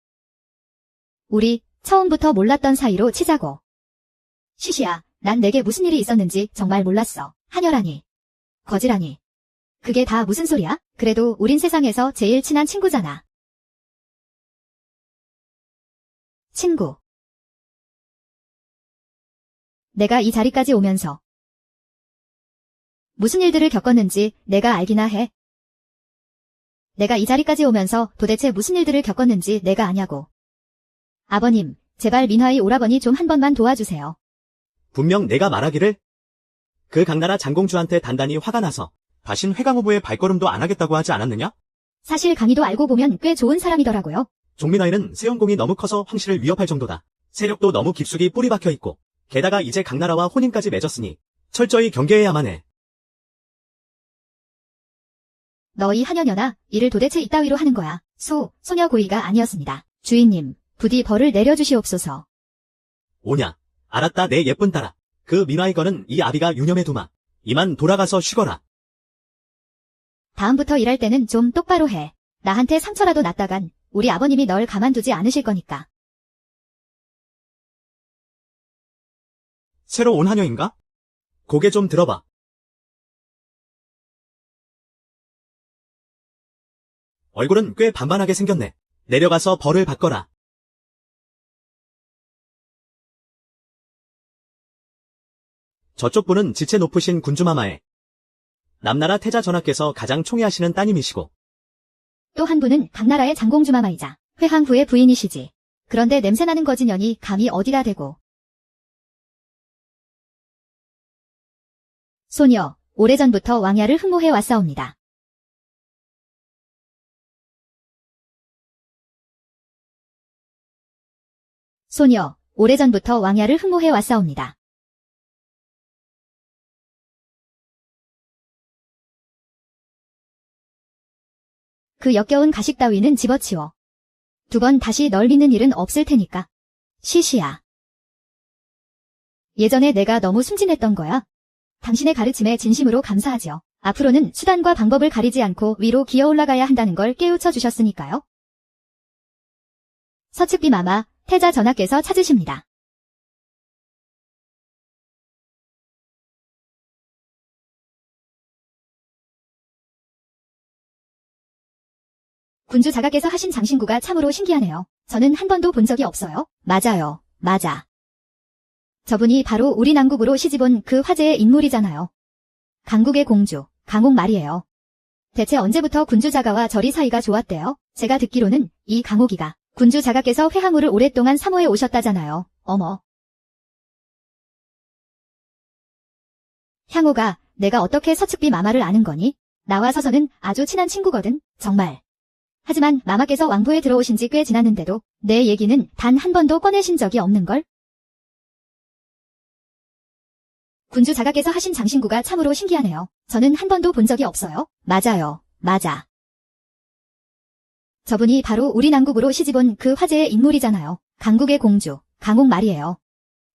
우리 처음부터 몰랐던 사이로 치자고. 시시야, 난 내게 무슨 일이 있었는지 정말 몰랐어. 한여라니. 거지라니. 그게 다 무슨 소리야? 그래도 우린 세상에서 제일 친한 친구잖아. 친구. 내가 이 자리까지 오면서 무슨 일들을 겪었는지 내가 알기나 해. 내가 이 자리까지 오면서 도대체 무슨 일들을 겪었는지 내가 아냐고. 아버님, 제발 민화의 오라버니 좀 한 번만 도와주세요. 분명 내가 말하기를 그 강나라 장공주한테 단단히 화가 나서 다신 회강 후보의 발걸음도 안 하겠다고 하지 않았느냐? 사실 강희도 알고 보면 꽤 좋은 사람이더라고요. 종민아이는 세운공이 너무 커서 황씨를 위협할 정도다. 세력도 너무 깊숙이 뿌리 박혀 있고 게다가 이제 강나라와 혼인까지 맺었으니 철저히 경계해야만 해. 너희 한여녀나 이를 도대체 이따위로 하는 거야. 소녀 고의가 아니었습니다. 주인님, 부디 벌을 내려주시옵소서. 오냐. 알았다 내 예쁜 딸아. 그 민화의 거는 이 아비가 유념해 두마. 이만 돌아가서 쉬거라. 다음부터 일할 때는 좀 똑바로 해. 나한테 상처라도 났다간 우리 아버님이 널 가만두지 않으실 거니까. 새로 온 하녀인가? 고개 좀 들어봐. 얼굴은 꽤 반반하게 생겼네. 내려가서 벌을 받거라. 저쪽 분은 지체 높으신 군주마마에 남나라 태자 전하께서 가장 총애하시는 따님이시고 또 한 분은 강나라의 장공주마마이자 회항 후의 부인이시지. 그런데 냄새나는 거지년이 감히 어디다 대고. 소녀, 오래전부터 왕야를 흠모해 왔사옵니다. 소녀, 오래전부터 왕야를 흠모해 왔사옵니다. 그 역겨운 가식 따위는 집어치워. 두 번 다시 널 믿는 일은 없을 테니까. 시시야. 예전에 내가 너무 순진했던 거야. 당신의 가르침에 진심으로 감사하지요. 앞으로는 수단과 방법을 가리지 않고 위로 기어 올라가야 한다는 걸 깨우쳐 주셨으니까요. 서측비 마마, 태자 전하께서 찾으십니다. 군주 자가께서 하신 장신구가 참으로 신기하네요. 저는 한 번도 본 적이 없어요. 맞아요. 맞아. 저분이 바로 우리 남국으로 시집온 그 화제의 인물이잖아요. 강국의 공주, 강옥 말이에요. 대체 언제부터 군주 자가와 저리 사이가 좋았대요? 제가 듣기로는 이 강옥이가 군주 자가께서 회항우를 오랫동안 사모해 오셨다잖아요. 어머. 향호가 내가 어떻게 서측비 마마를 아는 거니? 나와 서서는 아주 친한 친구거든. 정말. 하지만 마마께서 왕부에 들어오신 지 꽤 지났는데도 내 얘기는 단 한 번도 꺼내신 적이 없는걸? 군주 자가께서 하신 장신구가 참으로 신기하네요. 저는 한 번도 본 적이 없어요. 맞아요. 맞아. 저분이 바로 우리 남국으로 시집온 그 화제의 인물이잖아요. 강국의 공주, 강옥 말이에요.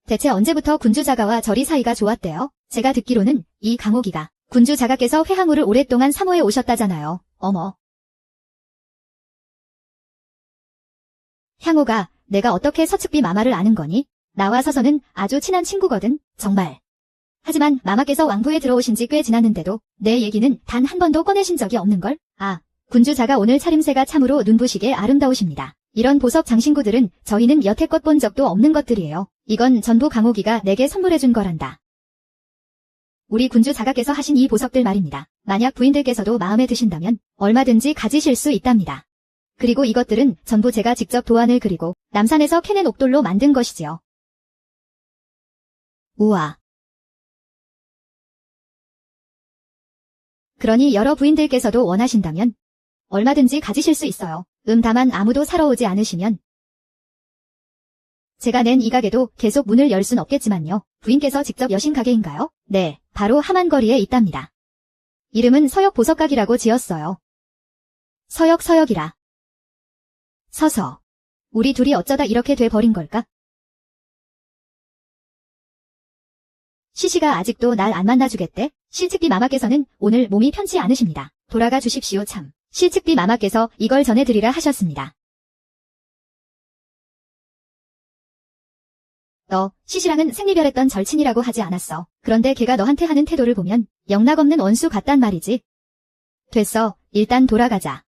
대체 언제부터 군주 자가와 저리 사이가 좋았대요? 제가 듣기로는 이 강옥이가 군주 자가께서 회항우를 오랫동안 사모해 오셨다잖아요. 어머. 향호가 내가 어떻게 서측비 마마를 아는 거니? 나와 서서는 아주 친한 친구거든. 정말. 하지만 마마께서 왕부에 들어오신 지 꽤 지났는데도 내 얘기는 단 한 번도 꺼내신 적이 없는걸? 아, 군주 자가 오늘 차림새가 참으로 눈부시게 아름다우십니다. 이런 보석 장신구들은 저희는 여태껏 본 적도 없는 것들이에요. 이건 전부 강옥이가 내게 선물해준 거란다. 우리 군주 자가께서 하신 이 보석들 말입니다. 만약 부인들께서도 마음에 드신다면 얼마든지 가지실 수 있답니다. 그리고 이것들은 전부 제가 직접 도안을 그리고 남산에서 캐낸 옥돌로 만든 것이지요. 우와. 그러니 여러 부인들께서도 원하신다면 얼마든지 가지실 수 있어요. 다만 아무도 사러 오지 않으시면 제가 낸 이 가게도 계속 문을 열 순 없겠지만요. 부인께서 직접 여신 가게인가요? 네, 바로 함안거리에 있답니다. 이름은 서역보석가기라고 지었어요. 서역이라. 서서. 우리 둘이 어쩌다 이렇게 돼버린 걸까? 시시가 아직도 날 안 만나주겠대? 실측비 마마께서는 오늘 몸이 편치 않으십니다. 돌아가 주십시오 참. 실측비 마마께서 이걸 전해드리라 하셨습니다. 너, 시시랑은 생리별했던 절친이라고 하지 않았어. 그런데 걔가 너한테 하는 태도를 보면 영락없는 원수 같단 말이지. 됐어, 일단 돌아가자.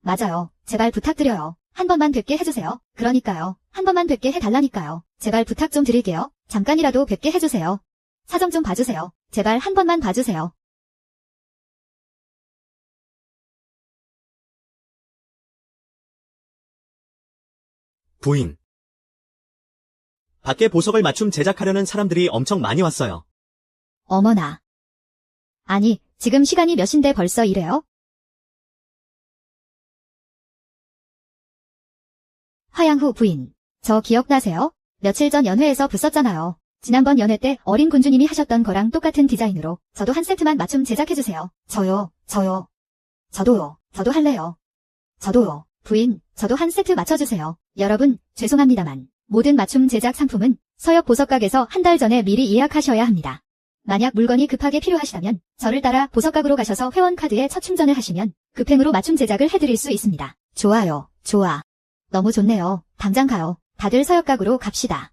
맞아요. 제발 부탁드려요. 한 번만 뵙게 해주세요. 그러니까요. 한 번만 뵙게 해달라니까요. 제발 부탁 좀 드릴게요. 잠깐이라도 뵙게 해주세요. 사정 좀 봐주세요. 제발 한 번만 봐주세요. 부인. 밖에 보석을 맞춤 제작하려는 사람들이 엄청 많이 왔어요. 어머나. 아니, 지금 시간이 몇 시인데 벌써 이래요? 화양후 부인. 저 기억나세요? 며칠 전 연회에서 붓었잖아요. 지난번 연회 때 어린 군주님이 하셨던 거랑 똑같은 디자인으로 저도 한 세트만 맞춤 제작해주세요. 저도요. 저도 할래요. 저도요. 부인, 저도 한 세트 맞춰주세요. 여러분, 죄송합니다만 모든 맞춤 제작 상품은 서역보석각에서 한 달 전에 미리 예약하셔야 합니다. 만약 물건이 급하게 필요하시다면 저를 따라 보석각으로 가셔서 회원카드에 첫 충전을 하시면 급행으로 맞춤 제작을 해드릴 수 있습니다. 좋아요. 좋아. 너무 좋네요. 당장 가요. 다들 서역각으로 갑시다.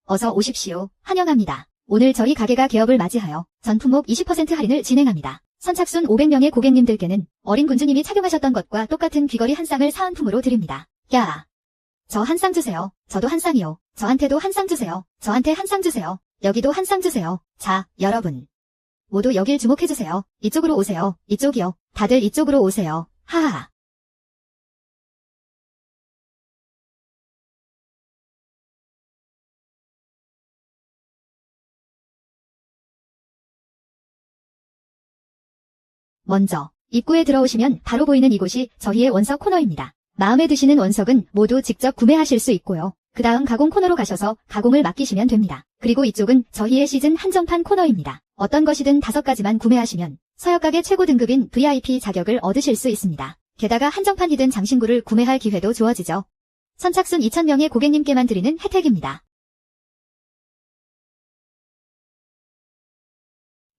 어서 오십시오. 환영합니다. 오늘 저희 가게가 개업을 맞이하여 전 품목 20% 할인을 진행합니다. 선착순 500명의 고객님들께는 어린 군주님이 착용하셨던 것과 똑같은 귀걸이 한 쌍을 사은품으로 드립니다. 야! 저 한 쌍 주세요. 저도 한 쌍이요. 저한테도 한 쌍 주세요. 저한테 한 쌍 주세요. 여기도 한 쌍 주세요. 자, 여러분. 모두 여길 주목해주세요. 이쪽으로 오세요. 이쪽이요. 다들 이쪽으로 오세요. 하하. 먼저 입구에 들어오시면 바로 보이는 이곳이 저희의 원석 코너입니다. 마음에 드시는 원석은 모두 직접 구매하실 수 있고요. 그 다음 가공 코너로 가셔서 가공을 맡기시면 됩니다. 그리고 이쪽은 저희의 시즌 한정판 코너입니다. 어떤 것이든 5가지만 구매하시면 서역가게 최고 등급인 VIP 자격을 얻으실 수 있습니다. 게다가 한정판이든 장신구를 구매할 기회도 주어지죠. 선착순 2,000명의 고객님께만 드리는 혜택입니다.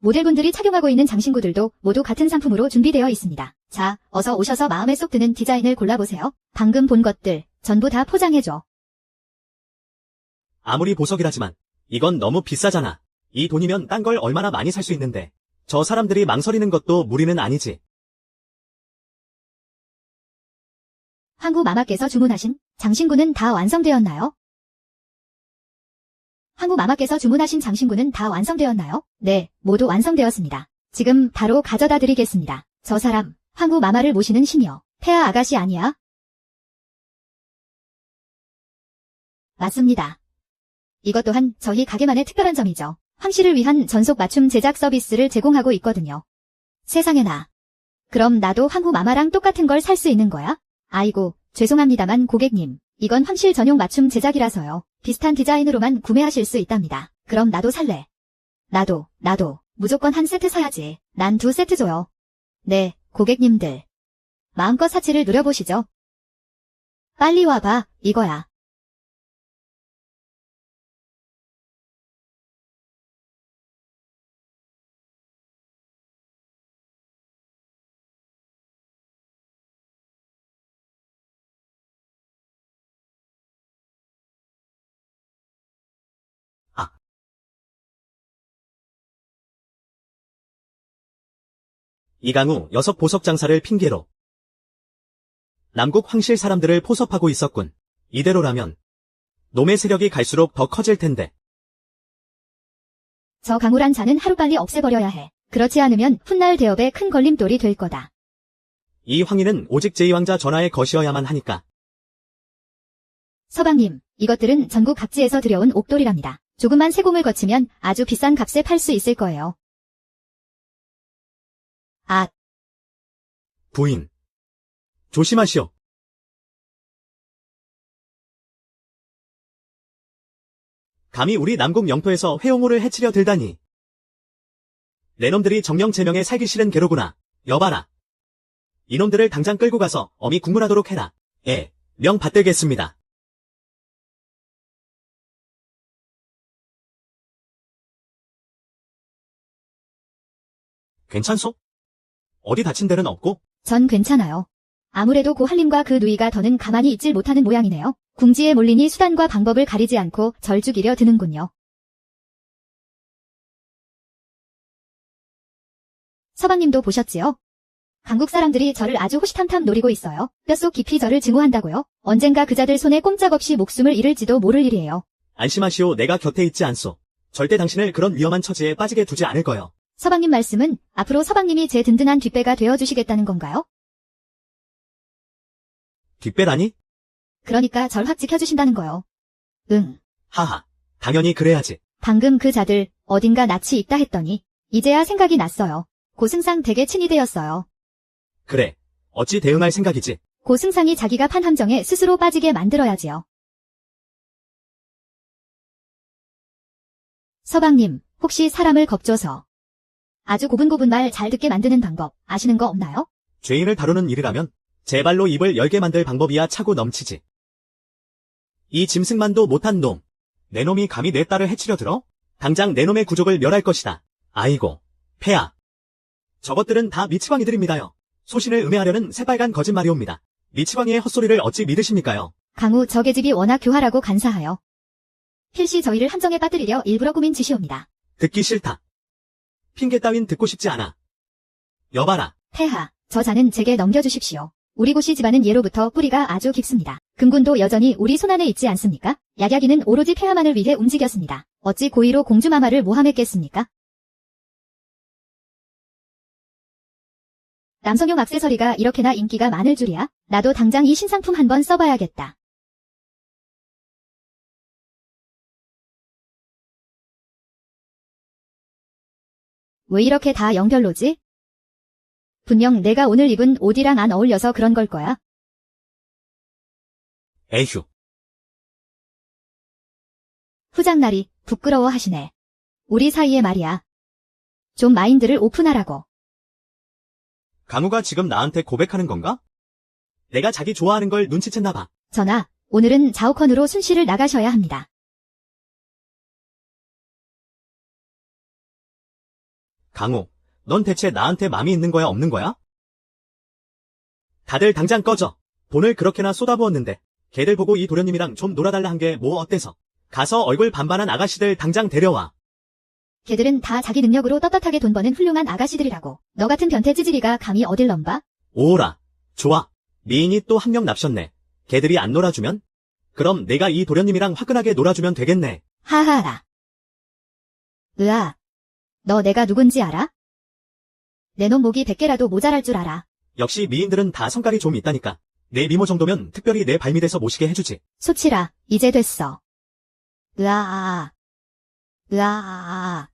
모델분들이 착용하고 있는 장신구들도 모두 같은 상품으로 준비되어 있습니다. 자, 어서 오셔서 마음에 쏙 드는 디자인을 골라보세요. 방금 본 것들 전부 다 포장해줘. 아무리 보석이라지만 이건 너무 비싸잖아. 이 돈이면 딴 걸 얼마나 많이 살 수 있는데. 저 사람들이 망설이는 것도 무리는 아니지. 황구 마마께서 주문하신 장신구는 다 완성되었나요? 황후 마마께서 주문하신 장신구는 다 완성되었나요? 네, 모두 완성되었습니다. 지금 바로 가져다 드리겠습니다. 저 사람, 황후 마마를 모시는 시녀, 폐하 아가씨 아니야? 맞습니다. 이것 또한 저희 가게만의 특별한 점이죠. 황씨를 위한 전속 맞춤 제작 서비스를 제공하고 있거든요. 세상에나. 그럼 나도 황후 마마랑 똑같은 걸 살 수 있는 거야? 아이고, 죄송합니다만 고객님, 이건 황실 전용 맞춤 제작이라서요. 비슷한 디자인으로만 구매하실 수 있답니다. 그럼 나도 살래. 나도, 무조건 한 세트 사야지. 난 2세트 줘요. 네, 고객님들. 마음껏 사치를 누려보시죠. 빨리 와봐, 이거야. 아, 이강우 녀석 보석 장사를 핑계로 남국 황실 사람들을 포섭하고 있었군. 이대로라면 놈의 세력이 갈수록 더 커질 텐데. 저 강우란 자는 하루빨리 없애버려야 해. 그렇지 않으면 훗날 대업에 큰 걸림돌이 될 거다. 이 황희는 오직 제2왕자 전하의 것이어야만 하니까. 서방님, 이것들은 전국 각지에서 들여온 옥돌이랍니다. 조금만 세공을 거치면 아주 비싼 값에 팔 수 있을 거예요. 아, 부인. 조심하시오. 감히 우리 남국 영토에서 회용호를 해치려 들다니. 내 놈들이 정령제명에 살기 싫은 개로구나. 여봐라. 이놈들을 당장 끌고 가서 어미 국문하도록 해라. 예, 명 받들겠습니다. 괜찮소? 어디 다친 데는 없고? 전 괜찮아요. 아무래도 고한림과 그 누이가 더는 가만히 있질 못하는 모양이네요. 궁지에 몰리니 수단과 방법을 가리지 않고 절 죽이려 드는군요. 서방님도 보셨지요? 강국 사람들이 저를 아주 호시탐탐 노리고 있어요. 뼛속 깊이 저를 증오한다고요? 언젠가 그자들 손에 꼼짝없이 목숨을 잃을지도 모를 일이에요. 안심하시오. 내가 곁에 있지 않소. 절대 당신을 그런 위험한 처지에 빠지게 두지 않을 거요. 서방님 말씀은 앞으로 서방님이 제 든든한 뒷배가 되어주시겠다는 건가요? 뒷배라니? 그러니까 절 확 지켜주신다는 거요. 응. 하하. 당연히 그래야지. 방금 그 자들 어딘가 낯이 있다 했더니 이제야 생각이 났어요. 고승상 댁의 친이 되었어요. 그래. 어찌 대응할 생각이지? 고승상이 자기가 판 함정에 스스로 빠지게 만들어야지요. 서방님, 혹시 사람을 겁줘서 아주 고분고분 말 잘 듣게 만드는 방법 아시는 거 없나요? 죄인을 다루는 일이라면 제 발로 입을 열게 만들 방법이야 차고 넘치지. 이 짐승만도 못한 놈. 내 놈이 감히 내 딸을 해치려 들어? 당장 내 놈의 구족을 멸할 것이다. 아이고, 폐하. 저것들은 다 미치광이들입니다요. 소신을 음해하려는 새빨간 거짓말이옵니다. 미치광이의 헛소리를 어찌 믿으십니까요? 강우 저 계집이 워낙 교활하고 간사하여 필시 저희를 함정에 빠뜨리려 일부러 꾸민 짓이옵니다. 듣기 싫다. 핑계 따윈 듣고 싶지 않아. 여봐라. 폐하, 저 자는 제게 넘겨주십시오. 우리 고씨 집안은 예로부터 뿌리가 아주 깊습니다. 금군도 여전히 우리 손안에 있지 않습니까? 약야기는 오로지 폐하만을 위해 움직였습니다. 어찌 고의로 공주마마를 모함했겠습니까? 남성용 액세서리가 이렇게나 인기가 많을 줄이야? 나도 당장 이 신상품 한번 써봐야겠다. 왜 이렇게 다 영별로지? 분명 내가 오늘 입은 옷이랑 안 어울려서 그런 걸 거야. 에휴. 후장날이 부끄러워하시네. 우리 사이에 말이야. 좀 마인드를 오픈하라고. 강우가 지금 나한테 고백하는 건가? 내가 자기 좋아하는 걸 눈치챘나 봐. 전하, 오늘은 자우컨으로 순시를 나가셔야 합니다. 강우, 넌 대체 나한테 마음이 있는 거야 없는 거야? 다들 당장 꺼져. 돈을 그렇게나 쏟아부었는데 걔들 보고 이 도련님이랑 좀 놀아달라 한 게 뭐 어때서? 가서 얼굴 반반한 아가씨들 당장 데려와. 걔들은 다 자기 능력으로 떳떳하게 돈 버는 훌륭한 아가씨들이라고. 너 같은 변태 찌질이가 감히 어딜 넘봐? 오라. 좋아. 미인이 또 한 명 납셨네. 걔들이 안 놀아주면? 그럼 내가 이 도련님이랑 화끈하게 놀아주면 되겠네. 하하하. 으아. 너 내가 누군지 알아? 내 놈 목이 100개라도 모자랄 줄 알아. 역시 미인들은 다 성깔이 좀 있다니까. 내 미모 정도면 특별히 내 발밑에서 모시게 해주지. 소치라, 이제 됐어. 으아아아. 으아아아.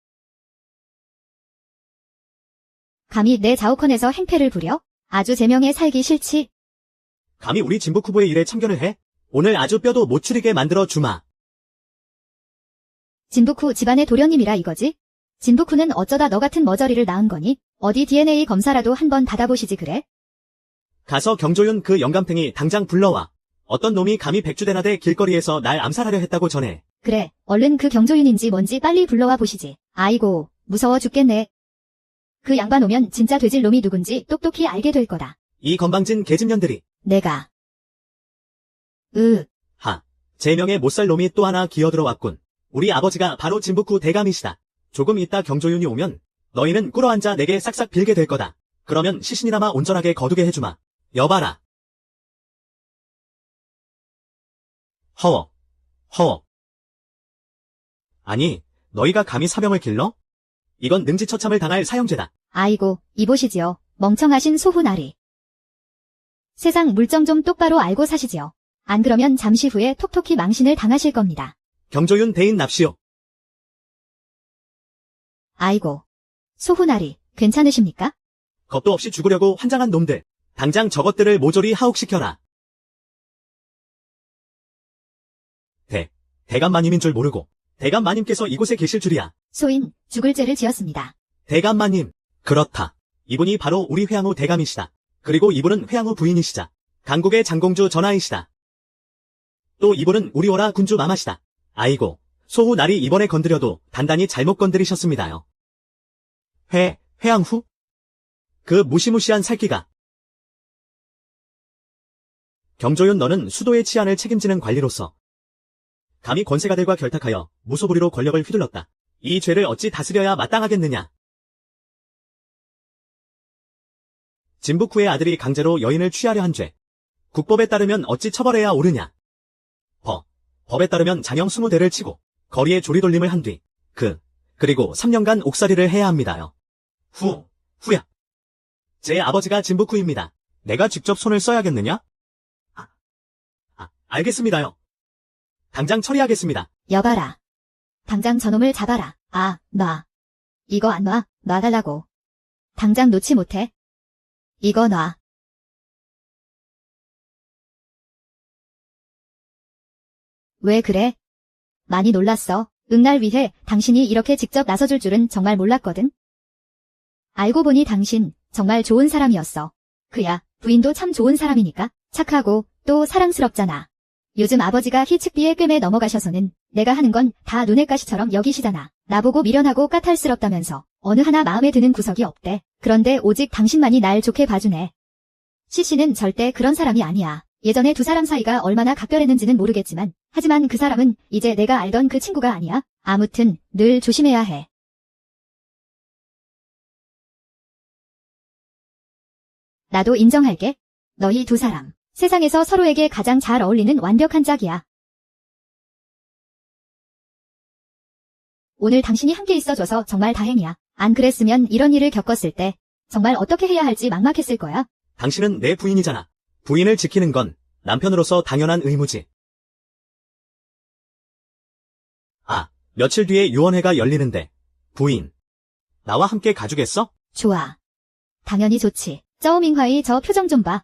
감히 내 자우컨에서 행패를 부려? 아주 제명에 살기 싫지? 감히 우리 진북 후보의 일에 참견을 해? 오늘 아주 뼈도 못 추리게 만들어 주마. 진북후 집안의 도련님이라 이거지? 진북후는 어쩌다 너 같은 머저리를 낳은 거니? 어디 DNA 검사라도 한번 받아보시지 그래? 가서 경조윤 그 영감탱이 당장 불러와. 어떤 놈이 감히 백주대나대 길거리에서 날 암살하려 했다고 전해. 그래, 얼른 그 경조윤인지 뭔지 빨리 불러와 보시지. 아이고, 무서워 죽겠네. 그 양반 오면 진짜 되질 놈이 누군지 똑똑히 알게 될 거다. 이 건방진 계집년들이. 내가. 하, 제명에 못살 놈이 또 하나 기어들어왔군. 우리 아버지가 바로 진북후 대감이시다. 조금 있다 경조윤이 오면 너희는 꿇어앉아 내게 싹싹 빌게 될 거다. 그러면 시신이나마 온전하게 거두게 해주마. 여봐라. 허워. 아니, 너희가 감히 사명을 길러? 이건 능지처참을 당할 사형죄다. 아이고, 이보시지요. 멍청하신 소훈아리. 세상 물정 좀 똑바로 알고 사시지요. 안 그러면 잠시 후에 톡톡히 망신을 당하실 겁니다. 경조윤 대인 납시오. 아이고. 소훈아리, 괜찮으십니까? 겁도 없이 죽으려고 환장한 놈들. 당장 저것들을 모조리 하옥시켜라. 대감마님인 줄 모르고 대감마님께서 이곳에 계실 줄이야. 소인, 죽을 죄를 지었습니다. 대감마님. 그렇다. 이분이 바로 우리 회양후 대감이시다. 그리고 이분은 회양후 부인이시자. 강국의 장공주 전하이시다. 또 이분은 우리 오라 군주 마마시다. 아이고, 소후 날이 이번에 건드려도 단단히 잘못 건드리셨습니다요. 회양후? 그 무시무시한 살기가. 경조윤 너는 수도의 치안을 책임지는 관리로서 감히 권세가들과 결탁하여 무소불위로 권력을 휘둘렀다. 이 죄를 어찌 다스려야 마땅하겠느냐. 진북후의 아들이 강제로 여인을 취하려 한 죄. 국법에 따르면 어찌 처벌해야 옳으냐. 법에 따르면 장형 20대를 치고 거리에 조리돌림을 한 뒤 그리고 3년간 옥살이를 해야 합니다요. 후야. 제 아버지가 진북후입니다. 내가 직접 손을 써야겠느냐? 알겠습니다요. 당장 처리하겠습니다. 여봐라. 당장 저놈을 잡아라. 놔. 이거 안 놔. 놔달라고. 당장 놓지 못해. 이거 놔. 왜 그래? 많이 놀랐어. 응날 위해 당신이 이렇게 직접 나서줄 줄은 정말 몰랐거든. 알고 보니 당신 정말 좋은 사람이었어. 그야, 부인도 참 좋은 사람이니까. 착하고 또 사랑스럽잖아. 요즘 아버지가 희측비에 꿰매 넘어가셔서는 내가 하는 건 다 눈엣 가시처럼 여기시잖아. 나보고 미련하고 까탈스럽다면서 어느 하나 마음에 드는 구석이 없대. 그런데 오직 당신만이 날 좋게 봐주네. 시씨는 절대 그런 사람이 아니야. 예전에 두 사람 사이가 얼마나 각별했는지는 모르겠지만 하지만 그 사람은 이제 내가 알던 그 친구가 아니야. 아무튼 늘 조심해야 해. 나도 인정할게. 너희 두 사람. 세상에서 서로에게 가장 잘 어울리는 완벽한 짝이야. 오늘 당신이 함께 있어줘서 정말 다행이야. 안 그랬으면 이런 일을 겪었을 때 정말 어떻게 해야 할지 막막했을 거야. 당신은 내 부인이잖아. 부인을 지키는 건 남편으로서 당연한 의무지. 며칠 뒤에 유언회가 열리는데 부인, 나와 함께 가주겠어? 좋아. 당연히 좋지. 쩌우밍화의 저 표정 좀 봐.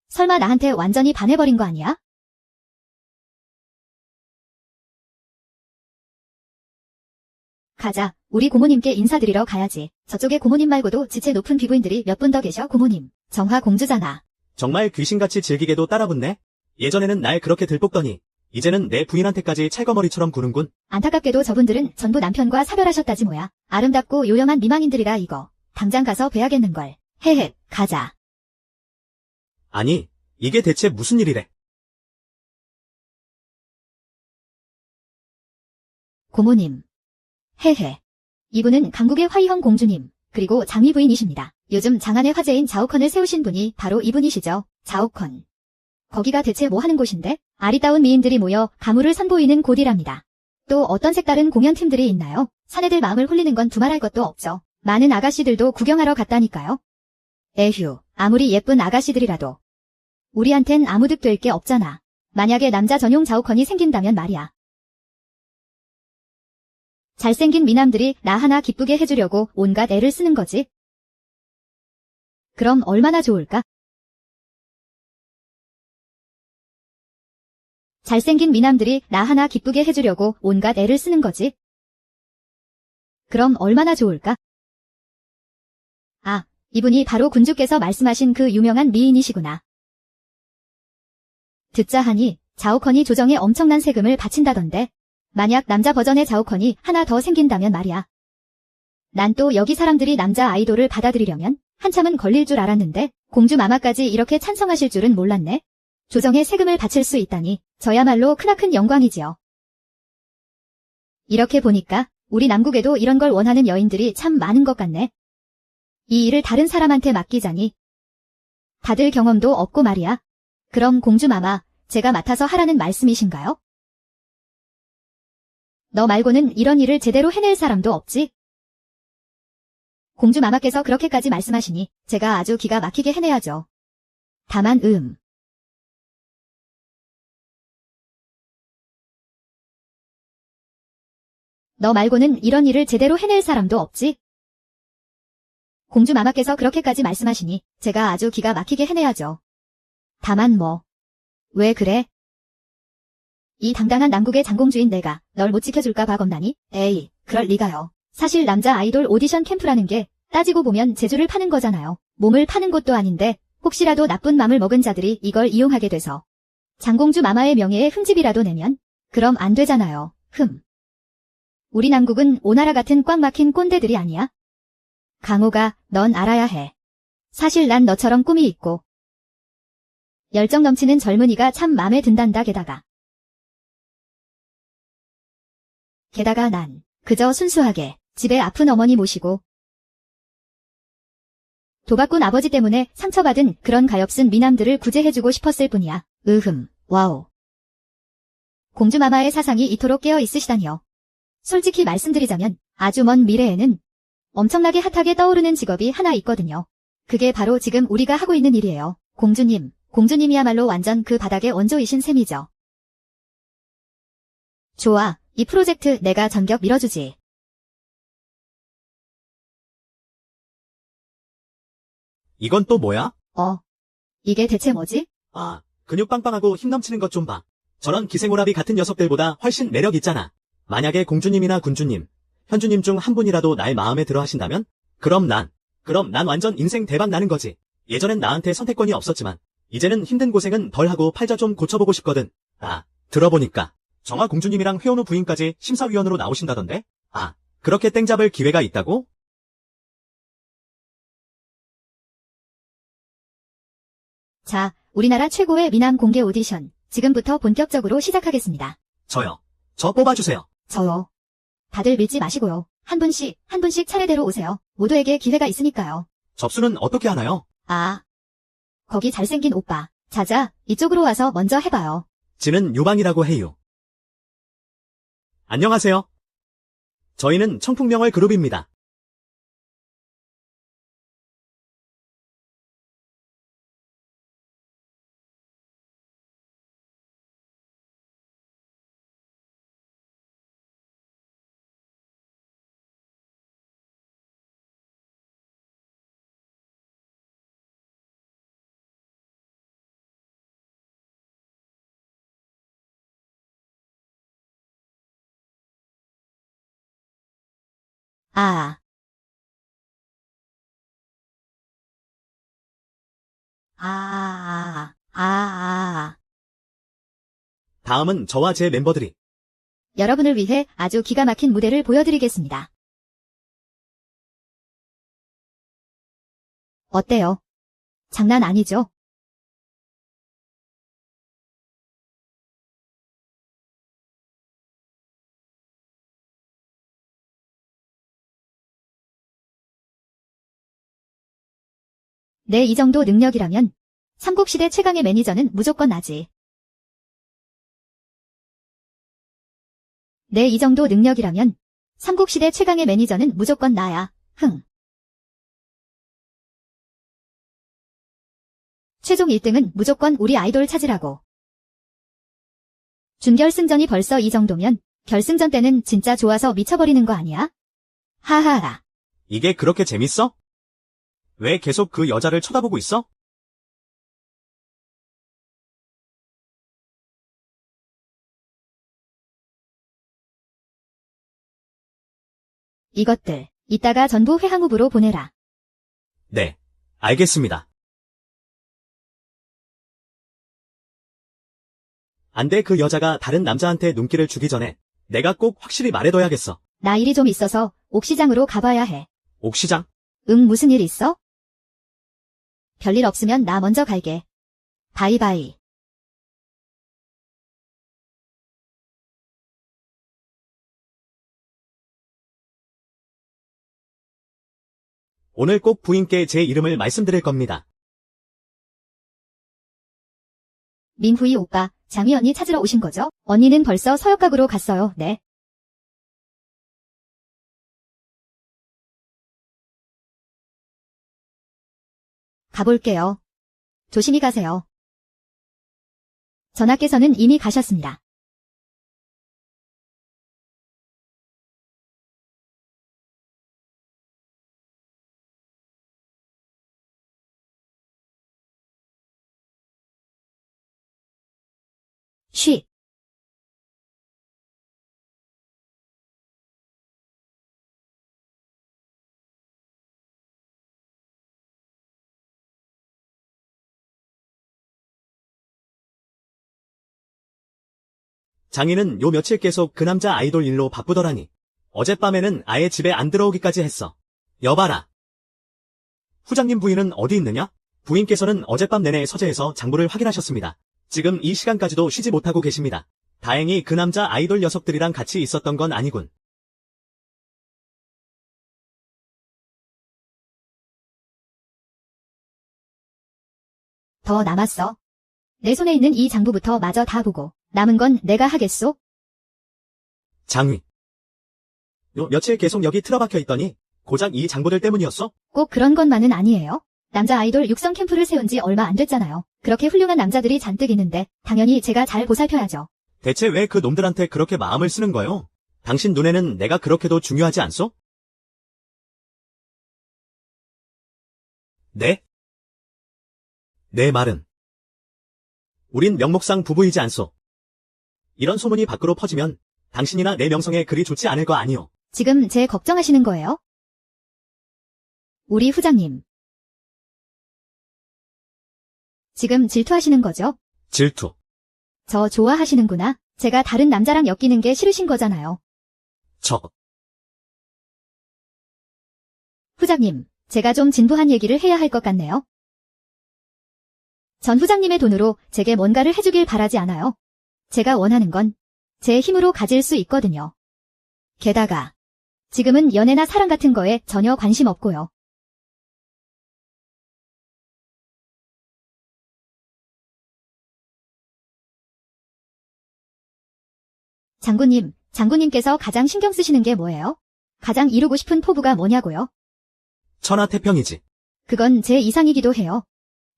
설마 나한테 완전히 반해버린 거 아니야? 가자. 우리 고모님께 인사드리러 가야지. 저쪽에 고모님 말고도 지체 높은 귀부인들이 몇 분 더 계셔. 고모님. 정화 공주잖아. 정말 귀신같이 즐기게도 따라붙네? 예전에는 날 그렇게 들볶더니 이제는 내 부인한테까지 찰거머리처럼 구는군. 안타깝게도 저분들은 전부 남편과 사별하셨다지 뭐야. 아름답고 요염한 미망인들이라 이거. 당장 가서 뵈야겠는걸. 헤헤, 가자. 아니, 이게 대체 무슨 일이래? 고모님. 헤헤. 이분은 강국의 화이형 공주님, 그리고 장위 부인이십니다. 요즘 장안의 화제인 자오컨을 세우신 분이 바로 이분이시죠. 자오컨. 거기가 대체 뭐 하는 곳인데? 아리따운 미인들이 모여 가물을 선보이는 곳이랍니다. 또 어떤 색다른 공연팀들이 있나요? 사내들 마음을 홀리는 건 두말할 것도 없죠. 많은 아가씨들도 구경하러 갔다니까요. 에휴, 아무리 예쁜 아가씨들이라도 우리한텐 아무 득 될 게 없잖아. 만약에 남자 전용 자우컨이 생긴다면 말이야. 잘생긴 미남들이 나 하나 기쁘게 해주려고 온갖 애를 쓰는 거지. 그럼 얼마나 좋을까? 잘생긴 미남들이 나 하나 기쁘게 해주려고 온갖 애를 쓰는 거지. 그럼 얼마나 좋을까? 아, 이분이 바로 군주께서 말씀하신 그 유명한 미인이시구나. 듣자 하니 자우컨이 조정에 엄청난 세금을 바친다던데. 만약 남자 버전의 자우컨이 하나 더 생긴다면 말이야. 난 또 여기 사람들이 남자 아이돌을 받아들이려면 한참은 걸릴 줄 알았는데 공주 마마까지 이렇게 찬성하실 줄은 몰랐네. 조정에 세금을 바칠 수 있다니 저야말로 크나큰 영광이지요. 이렇게 보니까 우리 남국에도 이런 걸 원하는 여인들이 참 많은 것 같네. 이 일을 다른 사람한테 맡기자니 다들 경험도 없고 말이야. 그럼 공주 마마, 제가 맡아서 하라는 말씀이신가요? 너 말고는 이런 일을 제대로 해낼 사람도 없지? 공주 마마께서 그렇게까지 말씀하시니 제가 아주 기가 막히게 해내야죠. 다만 너 말고는 이런 일을 제대로 해낼 사람도 없지? 공주 마마께서 그렇게까지 말씀하시니 제가 아주 기가 막히게 해내야죠. 다만 왜 그래? 이 당당한 남국의 장공주인 내가 널 못 지켜줄까 봐 겁나니? 에이, 그럴 리가요. 사실 남자 아이돌 오디션 캠프라는 게 따지고 보면 재주를 파는 거잖아요. 몸을 파는 것도 아닌데 혹시라도 나쁜 맘을 먹은 자들이 이걸 이용하게 돼서 장공주 마마의 명예에 흠집이라도 내면 그럼 안 되잖아요. 우리 남국은 오나라 같은 꽉 막힌 꼰대들이 아니야? 강호가, 넌 알아야 해. 사실 난 너처럼 꿈이 있고 열정 넘치는 젊은이가 참 맘에 든단다. 게다가 난 그저 순수하게 집에 아픈 어머니 모시고 도박꾼 아버지 때문에 상처받은 그런 가엾은 미남들을 구제해주고 싶었을 뿐이야. 와우. 공주마마의 사상이 이토록 깨어 있으시다니요. 솔직히 말씀드리자면 아주 먼 미래에는 엄청나게 핫하게 떠오르는 직업이 하나 있거든요. 그게 바로 지금 우리가 하고 있는 일이에요. 공주님이야말로 완전 그 바닥의 원조이신 셈이죠. 좋아, 이 프로젝트 내가 전격 밀어주지. 이건 또 뭐야? 이게 대체 뭐지? 아, 근육 빵빵하고 힘 넘치는 것 좀 봐. 저런 기생오라비 같은 녀석들보다 훨씬 매력 있잖아. 만약에 공주님이나 군주님, 현주님 중 한 분이라도 나의 마음에 들어 하신다면? 그럼 난 완전 인생 대박 나는 거지. 예전엔 나한테 선택권이 없었지만 이제는 힘든 고생은 덜 하고 팔자 좀 고쳐보고 싶거든. 아, 들어보니까 정화 공주님이랑 회원우 부인까지 심사위원으로 나오신다던데? 아, 그렇게 땡 잡을 기회가 있다고? 자, 우리나라 최고의 미남 공개 오디션 지금부터 본격적으로 시작하겠습니다. 저요. 저 뽑아주세요. 저요. 다들 밀지 마시고요. 한 분씩 차례대로 오세요. 모두에게 기회가 있으니까요. 접수는 어떻게 하나요? 아, 거기 잘생긴 오빠. 자자, 이쪽으로 와서 먼저 해봐요. 지는 유방이라고 해요. 안녕하세요. 저희는 청풍명월 그룹입니다. 아. 다음은 저와 제 멤버들이 여러분을 위해 아주 기가 막힌 무대를 보여드리겠습니다. 어때요? 장난 아니죠? 네, 이 정도 능력이라면 삼국시대 최강의 매니저는 무조건 나지. 내 이 정도 능력이라면 삼국시대 최강의 매니저는 무조건 나야. 흥. 최종 1등은 무조건 우리 아이돌 찾으라고. 준결승전이 벌써 이 정도면 결승전 때는 진짜 좋아서 미쳐버리는 거 아니야? 하하하. 이게 그렇게 재밌어? 왜 계속 그 여자를 쳐다보고 있어? 이것들 이따가 전부 회항읍으로 보내라. 네, 알겠습니다. 안 돼, 그 여자가 다른 남자한테 눈길을 주기 전에 내가 꼭 확실히 말해둬야겠어. 나 일이 좀 있어서 옥시장으로 가봐야 해. 옥시장? 응, 무슨 일 있어? 별일 없으면 나 먼저 갈게. 바이바이. 오늘 꼭 부인께 제 이름을 말씀드릴 겁니다. 민후이 오빠, 장희 언니 찾으러 오신 거죠? 언니는 벌써 서역각으로 갔어요. 네. 가볼게요. 조심히 가세요. 전하께서는 이미 가셨습니다. 쉬. 장인은 요 며칠 계속 그 남자 아이돌 일로 바쁘더라니. 어젯밤에는 아예 집에 안 들어오기까지 했어. 여봐라. 후장님 부인은 어디 있느냐? 부인께서는 어젯밤 내내 서재에서 장부를 확인하셨습니다. 지금 이 시간까지도 쉬지 못하고 계십니다. 다행히 그 남자 아이돌 녀석들이랑 같이 있었던 건 아니군. 더 남았어. 내 손에 있는 이 장부부터 마저 다 보고 남은 건 내가 하겠소? 장위. 요 며칠 계속 여기 틀어박혀 있더니 고작 이 장부들 때문이었어? 꼭 그런 것만은 아니에요. 남자 아이돌 육성 캠프를 세운 지 얼마 안 됐잖아요. 그렇게 훌륭한 남자들이 잔뜩 있는데 당연히 제가 잘 보살펴야죠. 대체 왜 그 놈들한테 그렇게 마음을 쓰는 거요? 당신 눈에는 내가 그렇게도 중요하지 않소? 네? 내 말은 우린 명목상 부부이지 않소. 이런 소문이 밖으로 퍼지면 당신이나 내 명성에 그리 좋지 않을 거 아니오. 지금 제 걱정하시는 거예요? 우리 후장님. 지금 질투하시는 거죠? 질투. 저 좋아하시는구나. 제가 다른 남자랑 엮이는 게 싫으신 거잖아요. 후장님, 제가 좀 진부한 얘기를 해야 할 것 같네요. 전 후장님의 돈으로 제게 뭔가를 해주길 바라지 않아요. 제가 원하는 건 제 힘으로 가질 수 있거든요. 게다가 지금은 연애나 사랑 같은 거에 전혀 관심 없고요. 장군님께서 가장 신경 쓰시는 게 뭐예요? 가장 이루고 싶은 포부가 뭐냐고요? 천하태평이지. 그건 제 이상이기도 해요.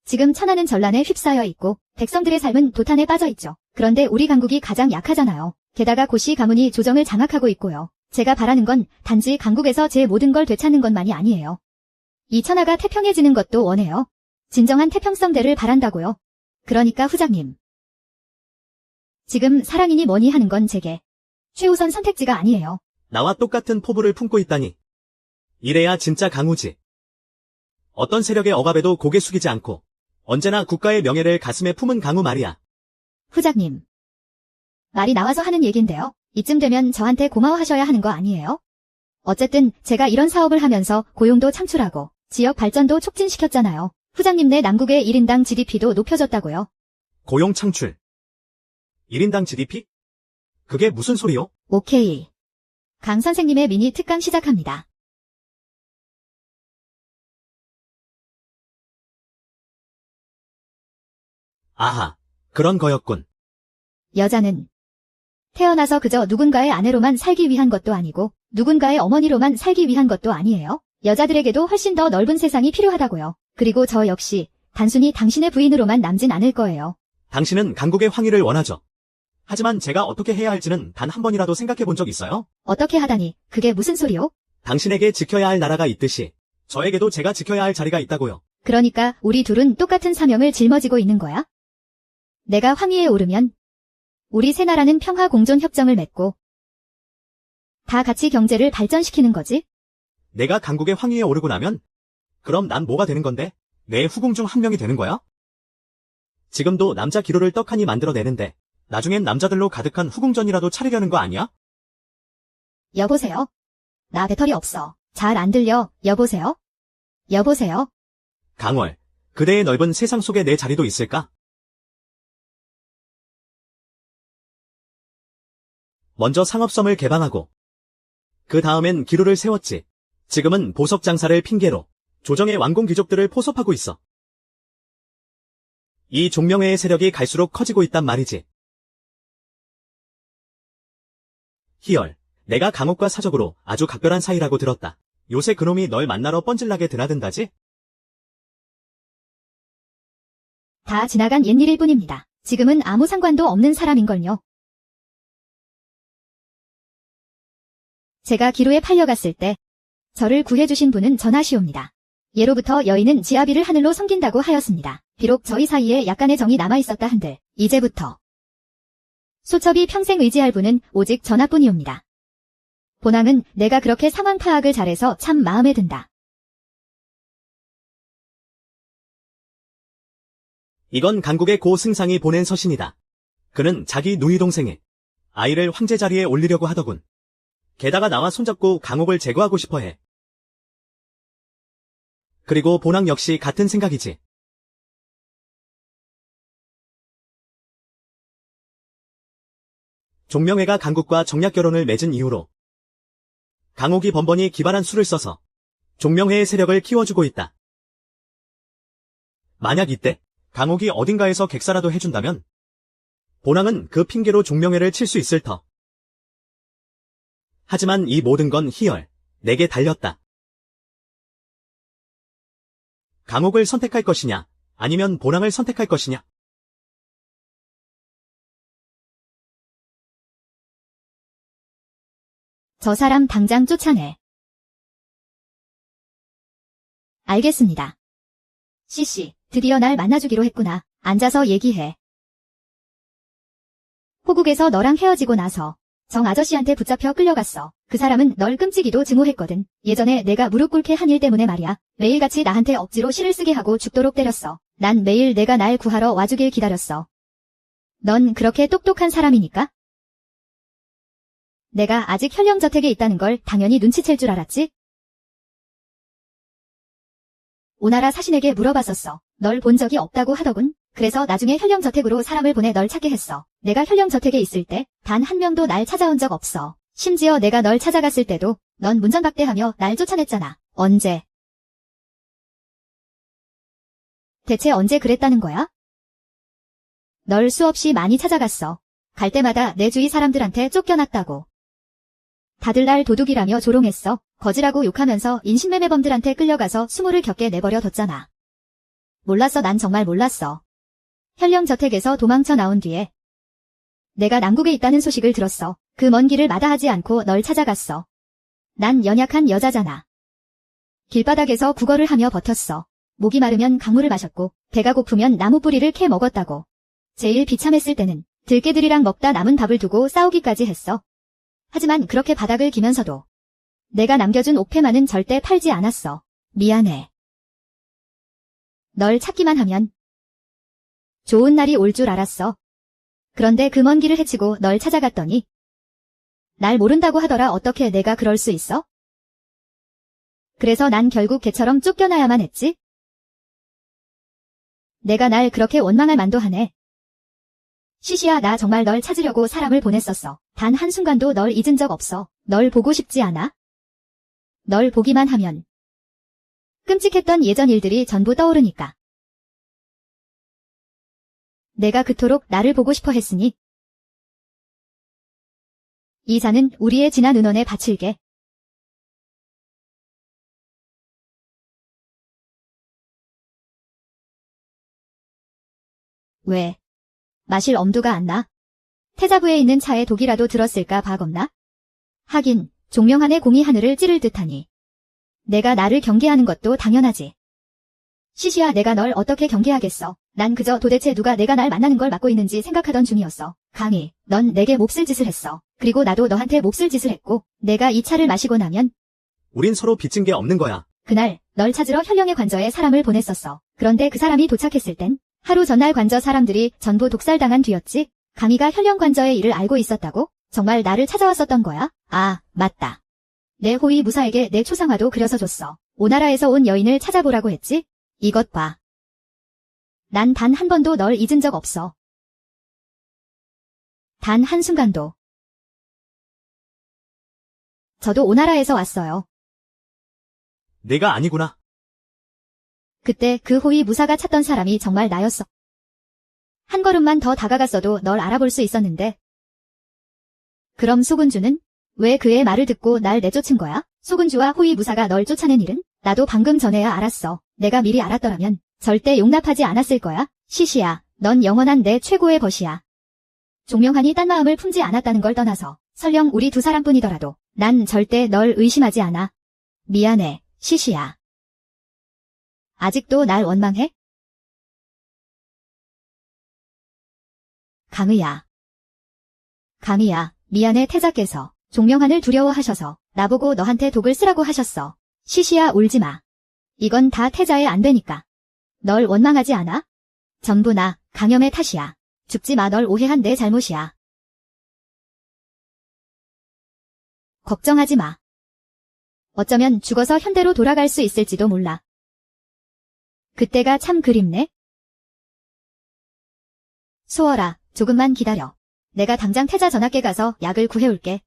지금 천하는 전란에 휩싸여 있고 백성들의 삶은 도탄에 빠져 있죠. 그런데 우리 강국이 가장 약하잖아요. 게다가 고시 가문이 조정을 장악하고 있고요. 제가 바라는 건 단지 강국에서 제 모든 걸 되찾는 것만이 아니에요. 이 천하가 태평해지는 것도 원해요. 진정한 태평성대를 바란다고요. 그러니까 후장님. 지금 사랑이니 뭐니 하는 건 제게 최우선 선택지가 아니에요. 나와 똑같은 포부를 품고 있다니. 이래야 진짜 강우지. 어떤 세력의 억압에도 고개 숙이지 않고 언제나 국가의 명예를 가슴에 품은 강우 말이야. 후장님. 말이 나와서 하는 얘긴데요. 이쯤 되면 저한테 고마워하셔야 하는 거 아니에요? 어쨌든 제가 이런 사업을 하면서 고용도 창출하고 지역 발전도 촉진시켰잖아요. 후장님네 남국의 1인당 GDP도 높여줬다고요. 고용 창출. 1인당 GDP? 그게 무슨 소리요? 오케이. 강 선생님의 미니 특강 시작합니다. 아하, 그런 거였군. 여자는 태어나서 그저 누군가의 아내로만 살기 위한 것도 아니고 누군가의 어머니로만 살기 위한 것도 아니에요. 여자들에게도 훨씬 더 넓은 세상이 필요하다고요. 그리고 저 역시 단순히 당신의 부인으로만 남진 않을 거예요. 당신은 강국의 황위를 원하죠. 하지만 제가 어떻게 해야 할지는 단 한 번이라도 생각해 본 적 있어요? 어떻게 하다니, 그게 무슨 소리요? 당신에게 지켜야 할 나라가 있듯이 저에게도 제가 지켜야 할 자리가 있다고요. 그러니까 우리 둘은 똑같은 사명을 짊어지고 있는 거야? 내가 황위에 오르면 우리 세 나라는 평화 공존 협정을 맺고 다 같이 경제를 발전시키는 거지? 내가 강국의 황위에 오르고 나면 그럼 난 뭐가 되는 건데? 내 후궁 중 한 명이 되는 거야? 지금도 남자 기로를 떡하니 만들어내는데 나중엔 남자들로 가득한 후궁전이라도 차리려는 거 아니야? 여보세요? 나 배터리 없어. 잘 안 들려. 여보세요? 여보세요? 강월, 그대의 넓은 세상 속에 내 자리도 있을까? 먼저 상업섬을 개방하고 그 다음엔 기로를 세웠지. 지금은 보석 장사를 핑계로 조정의 왕공 귀족들을 포섭하고 있어. 이 종명회의 세력이 갈수록 커지고 있단 말이지. 희열, 내가 강옥과 사적으로 아주 각별한 사이라고 들었다. 요새 그놈이 널 만나러 뻔질나게 드나든다지? 다 지나간 옛일일 뿐입니다. 지금은 아무 상관도 없는 사람인걸요. 제가 기로에 팔려갔을 때 저를 구해주신 분은 전하시옵니다. 예로부터 여인은 지아비를 하늘로 섬긴다고 하였습니다. 비록 저희 사이에 약간의 정이 남아있었다 한들 이제부터 소첩이 평생 의지할 분은 오직 전하뿐이옵니다. 본왕은 내가 그렇게 상황 파악을 잘해서 참 마음에 든다. 이건 강국의 고 승상이 보낸 서신이다. 그는 자기 누이 동생의 아이를 황제 자리에 올리려고 하더군. 게다가 나와 손잡고 강옥을 제거하고 싶어해. 그리고 본왕 역시 같은 생각이지. 종명회가 강국과 정략 결혼을 맺은 이후로 강옥이 번번이 기발한 수를 써서 종명회의 세력을 키워주고 있다. 만약 이때 강옥이 어딘가에서 객사라도 해준다면 본왕은 그 핑계로 종명회를 칠 수 있을 터. 하지만 이 모든 건 희열, 내게 달렸다. 강옥을 선택할 것이냐, 아니면 본왕을 선택할 것이냐. 저 사람 당장 쫓아내. 알겠습니다. 씨씨, 드디어 날 만나주기로 했구나. 앉아서 얘기해. 호국에서 너랑 헤어지고 나서 정 아저씨한테 붙잡혀 끌려갔어. 그 사람은 널 끔찍이도 증오했거든. 예전에 내가 무릎 꿇게 한 일 때문에 말이야. 매일같이 나한테 억지로 시를 쓰게 하고 죽도록 때렸어. 난 매일 내가 날 구하러 와주길 기다렸어. 넌 그렇게 똑똑한 사람이니까? 내가 아직 현령저택에 있다는 걸 당연히 눈치챌 줄 알았지? 오나라 사신에게 물어봤었어. 널 본 적이 없다고 하더군. 그래서 나중에 현령저택으로 사람을 보내 널 찾게 했어. 내가 현령저택에 있을 때 단 한 명도 날 찾아온 적 없어. 심지어 내가 널 찾아갔을 때도 넌 문전박대하며 날 쫓아냈잖아. 언제? 대체 언제 그랬다는 거야? 널 수없이 많이 찾아갔어. 갈 때마다 내 주위 사람들한테 쫓겨났다고. 다들 날 도둑이라며 조롱했어. 거지라고 욕하면서 인신매매범들한테 끌려가서 수모를 겪게 내버려 뒀잖아. 몰랐어. 난 정말 몰랐어. 현령저택에서 도망쳐 나온 뒤에 내가 남국에 있다는 소식을 들었어. 그 먼 길을 마다하지 않고 널 찾아갔어. 난 연약한 여자잖아. 길바닥에서 구걸을 하며 버텼어. 목이 마르면 강물을 마셨고 배가 고프면 나무 뿌리를 캐 먹었다고. 제일 비참했을 때는 들깨들이랑 먹다 남은 밥을 두고 싸우기까지 했어. 하지만 그렇게 바닥을 기면서도 내가 남겨준 옥패만은 절대 팔지 않았어. 미안해. 널 찾기만 하면 좋은 날이 올 줄 알았어. 그런데 그 먼 길을 헤치고 널 찾아갔더니 날 모른다고 하더라. 어떻게 내가 그럴 수 있어? 그래서 난 결국 개처럼 쫓겨나야만 했지? 내가 날 그렇게 원망할 만도 하네. 시시야, 나 정말 널 찾으려고 사람을 보냈었어. 단 한순간도 널 잊은 적 없어. 널 보고 싶지 않아? 널 보기만 하면 끔찍했던 예전 일들이 전부 떠오르니까. 내가 그토록 나를 보고 싶어 했으니 이 잔은 우리의 진한 은원에 바칠게. 왜? 마실 엄두가 안 나? 태자부에 있는 차에 독이라도 들었을까 봐 겁나? 하긴 종명한의 공이 하늘을 찌를 듯하니. 내가 나를 경계하는 것도 당연하지. 시시야, 내가 널 어떻게 경계하겠어. 난 그저 도대체 누가 내가 날 만나는 걸 막고 있는지 생각하던 중이었어. 강희, 넌 내게 몹쓸 짓을 했어. 그리고 나도 너한테 몹쓸 짓을 했고, 내가 이 차를 마시고 나면 우린 서로 빚진 게 없는 거야. 그날 널 찾으러 현령의 관저에 사람을 보냈었어. 그런데 그 사람이 도착했을 땐 하루 전날 관저 사람들이 전부 독살당한 뒤였지. 강희가 현령 관저의 일을 알고 있었다고? 정말 나를 찾아왔었던 거야? 아, 맞다. 내 호위 무사에게 내 초상화도 그려서 줬어. 오나라에서 온 여인을 찾아보라고 했지? 이것 봐. 난 단 한 번도 널 잊은 적 없어. 단 한순간도. 저도 오나라에서 왔어요. 내가 아니구나. 그때 그 호위 무사가 찾던 사람이 정말 나였어. 한 걸음만 더 다가갔어도 널 알아볼 수 있었는데. 그럼 소군주는? 왜 그의 말을 듣고 날 내쫓은 거야? 소군주와 호위 무사가 널 쫓아낸 일은? 나도 방금 전에야 알았어. 내가 미리 알았더라면 절대 용납하지 않았을 거야. 시시야, 넌 영원한 내 최고의 벗이야. 종명한이 딴 마음을 품지 않았다는 걸 떠나서 설령 우리 두 사람뿐이더라도 난 절대 널 의심하지 않아. 미안해, 시시야. 아직도 날 원망해? 강의야. 강희야, 미안해. 태자께서 종명한을 두려워하셔서 나보고 너한테 독을 쓰라고 하셨어. 시시야, 울지마. 이건 다 태자의 안 되니까. 널 원망하지 않아? 전부 나, 강염의 탓이야. 죽지마. 널 오해한 내 잘못이야. 걱정하지 마. 어쩌면 죽어서 현대로 돌아갈 수 있을지도 몰라. 그때가 참 그립네. 소월아, 조금만 기다려. 내가 당장 태자 전하께 가서 약을 구해올게.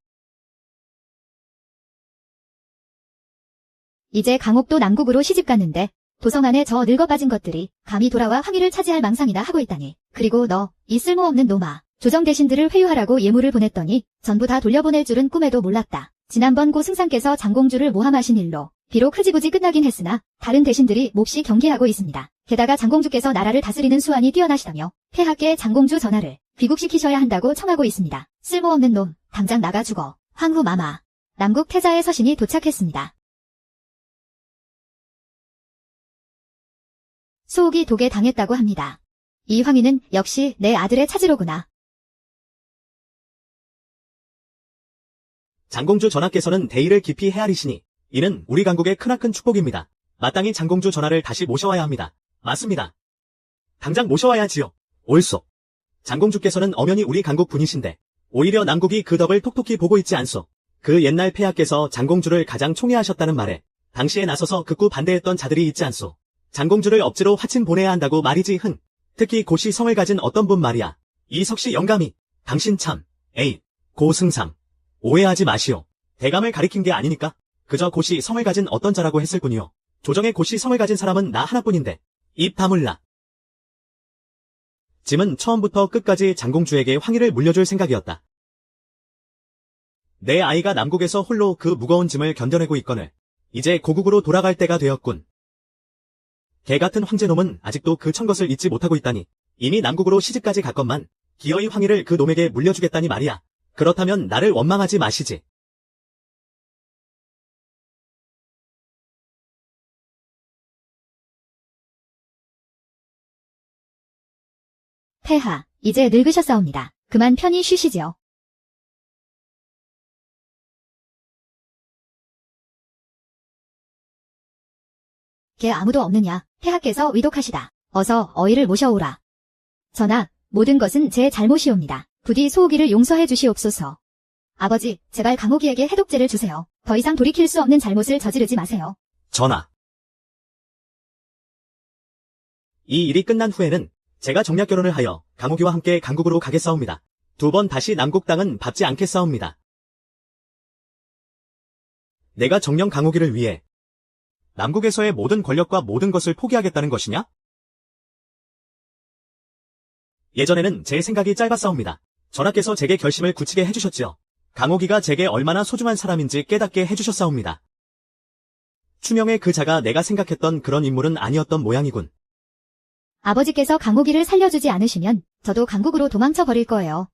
이제 강옥도 남국으로 시집갔는데 도성 안에 저 늙어빠진 것들이 감히 돌아와 황위를 차지할 망상이나 하고 있다니. 그리고 너, 이 쓸모없는 놈아. 조정 대신들을 회유하라고 예물을 보냈더니 전부 다 돌려보낼 줄은 꿈에도 몰랐다. 지난번 고 승상께서 장공주를 모함하신 일로 비록 흐지부지 끝나긴 했으나 다른 대신들이 몹시 경계하고 있습니다. 게다가 장공주께서 나라를 다스리는 수완이 뛰어나시다며 폐하께 장공주 전하를 귀국시키셔야 한다고 청하고 있습니다. 쓸모없는 놈, 당장 나가 죽어. 황후 마마. 남국 태자의 서신이 도착했습니다. 소옥이 독에 당했다고 합니다. 이 황희는 역시 내 아들의 차지로구나. 장공주 전하께서는 대의를 깊이 헤아리시니 이는 우리 강국의 크나큰 축복입니다. 마땅히 장공주 전하를 다시 모셔와야 합니다. 맞습니다. 당장 모셔와야지요. 옳소. 장공주께서는 엄연히 우리 강국 분이신데 오히려 남국이 그 덕을 톡톡히 보고 있지 않소. 그 옛날 폐하께서 장공주를 가장 총애하셨다는 말에 당시에 나서서 극구 반대했던 자들이 있지 않소. 장공주를 억지로 화친 보내야 한다고 말이지 흥. 특히 고시 성을 가진 어떤 분 말이야. 이 석시 영감이 당신 참 에이 고승상 오해하지 마시오. 대감을 가리킨 게 아니니까 그저 고시 성을 가진 어떤 자라고 했을 뿐이요. 조정의 고시 성을 가진 사람은 나 하나뿐인데 입 다물라. 짐은 처음부터 끝까지 장공주에게 황위를 물려줄 생각이었다. 내 아이가 남국에서 홀로 그 무거운 짐을 견뎌내고 있거늘 이제 고국으로 돌아갈 때가 되었군. 개같은 황제놈은 아직도 그 천것을 잊지 못하고 있다니 이미 남국으로 시집까지 갔건만 기어이 황위를 그 놈에게 물려주겠다니 말이야. 그렇다면 나를 원망하지 마시지. 폐하, 이제 늙으셨사옵니다. 그만 편히 쉬시지요. 개 아무도 없느냐? 폐하께서 위독하시다. 어서 어이를 모셔오라. 전하, 모든 것은 제 잘못이옵니다. 부디 소옥이를 용서해 주시옵소서. 아버지, 제발 강옥이에게 해독제를 주세요. 더 이상 돌이킬 수 없는 잘못을 저지르지 마세요. 전하. 이 일이 끝난 후에는 제가 정략 결혼을 하여 강옥이와 함께 강국으로 가겠사옵니다. 2번 다시 남국 땅은 밟지 않겠사옵니다. 내가 정령 강옥이를 위해 남국에서의 모든 권력과 모든 것을 포기하겠다는 것이냐? 예전에는 제 생각이 짧았사옵니다. 전하께서 제게 결심을 굳히게 해주셨지요. 강옥이가 제게 얼마나 소중한 사람인지 깨닫게 해주셨사옵니다. 추명의 그 자가 내가 생각했던 그런 인물은 아니었던 모양이군. 아버지께서 강옥이를 살려주지 않으시면 저도 강국으로 도망쳐 버릴 거예요.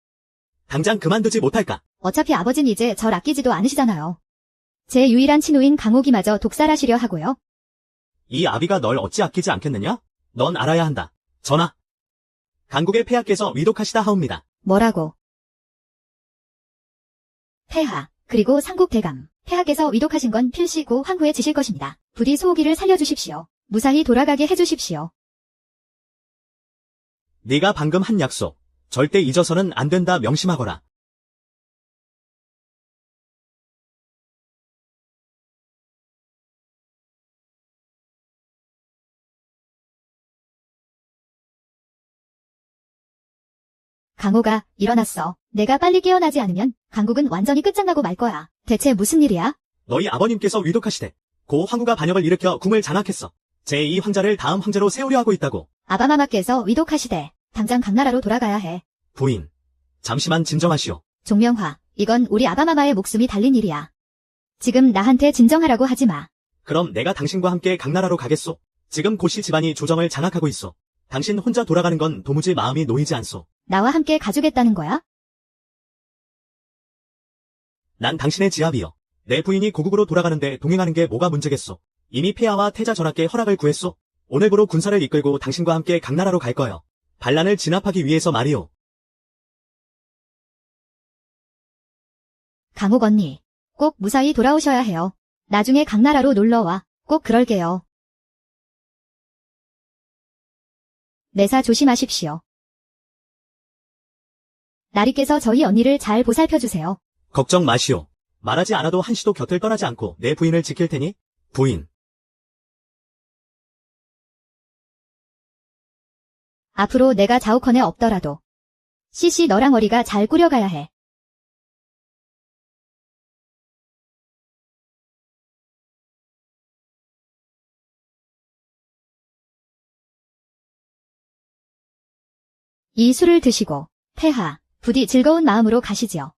당장 그만두지 못할까? 어차피 아버진 이제 절 아끼지도 않으시잖아요. 제 유일한 친구인 강옥이마저 독살하시려 하고요. 이 아비가 널 어찌 아끼지 않겠느냐? 넌 알아야 한다. 전하. 강국의 폐하께서 위독하시다 하옵니다. 뭐라고? 폐하, 그리고 상국대감, 폐하께서 위독하신 건 필시 고 황후에 지실 것입니다. 부디 소옥이를 살려주십시오. 무사히 돌아가게 해주십시오. 네가 방금 한 약속, 절대 잊어서는 안 된다 명심하거라. 강호가, 일어났어. 내가 빨리 깨어나지 않으면 강국은 완전히 끝장나고 말 거야. 대체 무슨 일이야? 너희 아버님께서 위독하시되 고 황후가 반역을 일으켜 궁을 장악했어. 제2황자를 다음 황제로 세우려 하고 있다고. 아바마마께서 위독하시대. 당장 강나라로 돌아가야 해. 부인, 잠시만 진정하시오. 종명화, 이건 우리 아바마마의 목숨이 달린 일이야. 지금 나한테 진정하라고 하지 마. 그럼 내가 당신과 함께 강나라로 가겠소. 지금 고씨 집안이 조정을 장악하고 있어. 당신 혼자 돌아가는 건 도무지 마음이 놓이지 않소. 나와 함께 가주겠다는 거야? 난 당신의 지압이요. 내 부인이 고국으로 돌아가는데 동행하는 게 뭐가 문제겠소. 이미 폐하와 태자 전하께 허락을 구했소. 오늘부로 군사를 이끌고 당신과 함께 강나라로 갈 거요. 반란을 진압하기 위해서 말이오. 강옥 언니, 꼭 무사히 돌아오셔야 해요. 나중에 강나라로 놀러와. 꼭 그럴게요. 매사 조심하십시오. 나리께서 저희 언니를 잘 보살펴주세요. 걱정 마시오. 말하지 않아도 한시도 곁을 떠나지 않고 내 부인을 지킬 테니. 부인. 앞으로 내가 자우컨에 없더라도 씨씨 너랑 어리가 잘 꾸려가야 해. 이 술을 드시고 폐하, 부디 즐거운 마음으로 가시지요.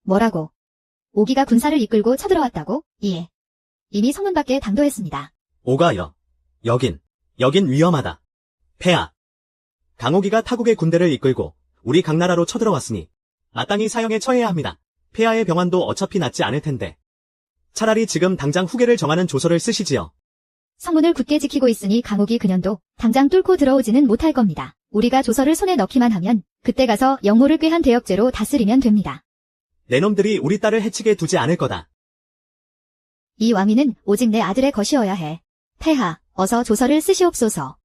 뭐라고? 오기가 군사를 이끌고 쳐들어왔다고? 예. 이미 성문 밖에 당도했습니다. 오가여. 여긴 위험하다. 폐하. 강옥이가 타국의 군대를 이끌고 우리 강나라로 쳐들어왔으니 마땅히 사형에 처해야 합니다. 폐하의 병환도 어차피 낫지 않을 텐데. 차라리 지금 당장 후계를 정하는 조서를 쓰시지요. 성문을 굳게 지키고 있으니 강옥이 그년도 당장 뚫고 들어오지는 못할 겁니다. 우리가 조서를 손에 넣기만 하면 그때 가서 영호를 꾀한 대역죄로 다스리면 됩니다. 내 놈들이 우리 딸을 해치게 두지 않을 거다. 이 왕위는 오직 내 아들의 것이어야 해. 폐하, 어서 조서를 쓰시옵소서.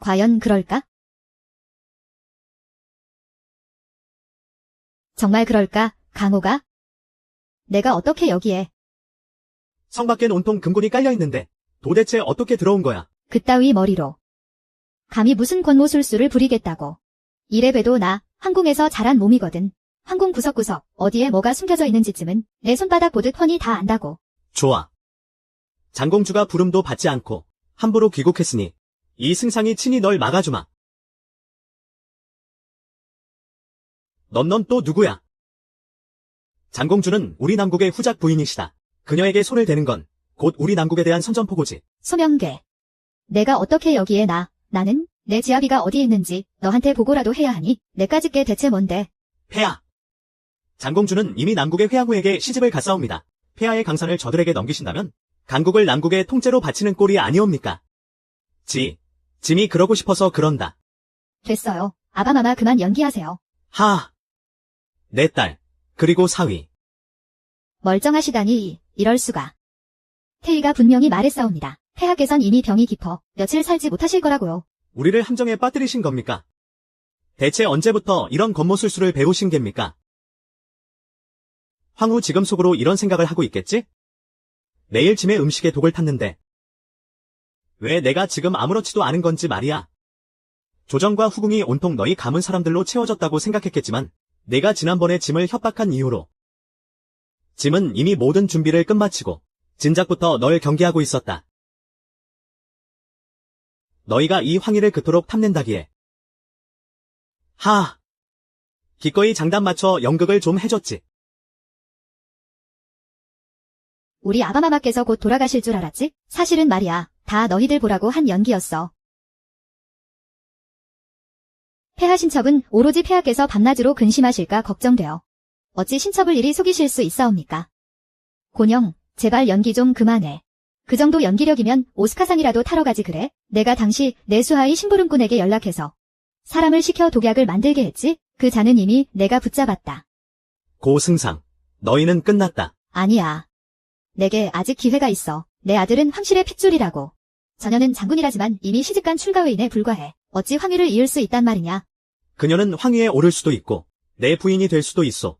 과연 그럴까? 정말 그럴까, 강호가? 내가 어떻게 여기에? 성 밖엔 온통 금곤이 깔려있는데 도대체 어떻게 들어온 거야? 그따위 머리로. 감히 무슨 권모술수를 부리겠다고. 이래봬도 나 황궁에서 자란 몸이거든. 황궁 구석구석 어디에 뭐가 숨겨져 있는지쯤은 내 손바닥 보듯 훤히 다 안다고. 좋아. 장공주가 부름도 받지 않고 함부로 귀국했으니 이 승상이 친히 널 막아주마. 넌 또 누구야? 장공주는 우리 남국의 후작 부인이시다. 그녀에게 손을 대는 건 곧 우리 남국에 대한 선전포고지. 소명계. 내가 어떻게 여기에 나는 내 지아비가 어디에 있는지 너한테 보고라도 해야 하니 내까짓 게 대체 뭔데? 폐하. 장공주는 이미 남국의 회양후에게 시집을 갔사옵니다. 폐하의 강산을 저들에게 넘기신다면 강국을 남국의 통째로 바치는 꼴이 아니옵니까? 짐이 그러고 싶어서 그런다. 됐어요. 아바마마 그만 연기하세요. 하. 내 딸, 그리고 사위. 멀쩡하시다니 이럴 수가. 태희가 분명히 말했사옵니다. 폐하께선 이미 병이 깊어 며칠 살지 못하실 거라고요. 우리를 함정에 빠뜨리신 겁니까? 대체 언제부터 이런 권모술수를 배우신 geb니까? 황후 지금 속으로 이런 생각을 하고 있겠지? 내일 짐의 음식에 독을 탔는데 왜 내가 지금 아무렇지도 않은 건지 말이야. 조정과 후궁이 온통 너희 가문 사람들로 채워졌다고 생각했겠지만 내가 지난번에 짐을 협박한 이후로 짐은 이미 모든 준비를 끝마치고 진작부터 널 경계하고 있었다. 너희가 이 황희를 그토록 탐낸다기에. 하! 기꺼이 장단 맞춰 연극을 좀 해줬지. 우리 아바마마께서 곧 돌아가실 줄 알았지? 사실은 말이야, 다 너희들 보라고 한 연기였어. 폐하 신첩은 오로지 폐하께서 밤낮으로 근심하실까 걱정되어. 어찌 신첩을 이리 속이실 수 있사옵니까? 곤영, 제발 연기 좀 그만해. 그 정도 연기력이면 오스카상이라도 타러 가지 그래? 내가 당시 내 수하의 심부름꾼에게 연락해서 사람을 시켜 독약을 만들게 했지? 그 잔은 이미 내가 붙잡았다. 고승상, 너희는 끝났다. 아니야. 내게 아직 기회가 있어. 내 아들은 황실의 핏줄이라고. 저녀는 장군이라지만 이미 시집간 출가회인에 불과해. 어찌 황위를 이을 수 있단 말이냐? 그녀는 황위에 오를 수도 있고 내 부인이 될 수도 있어.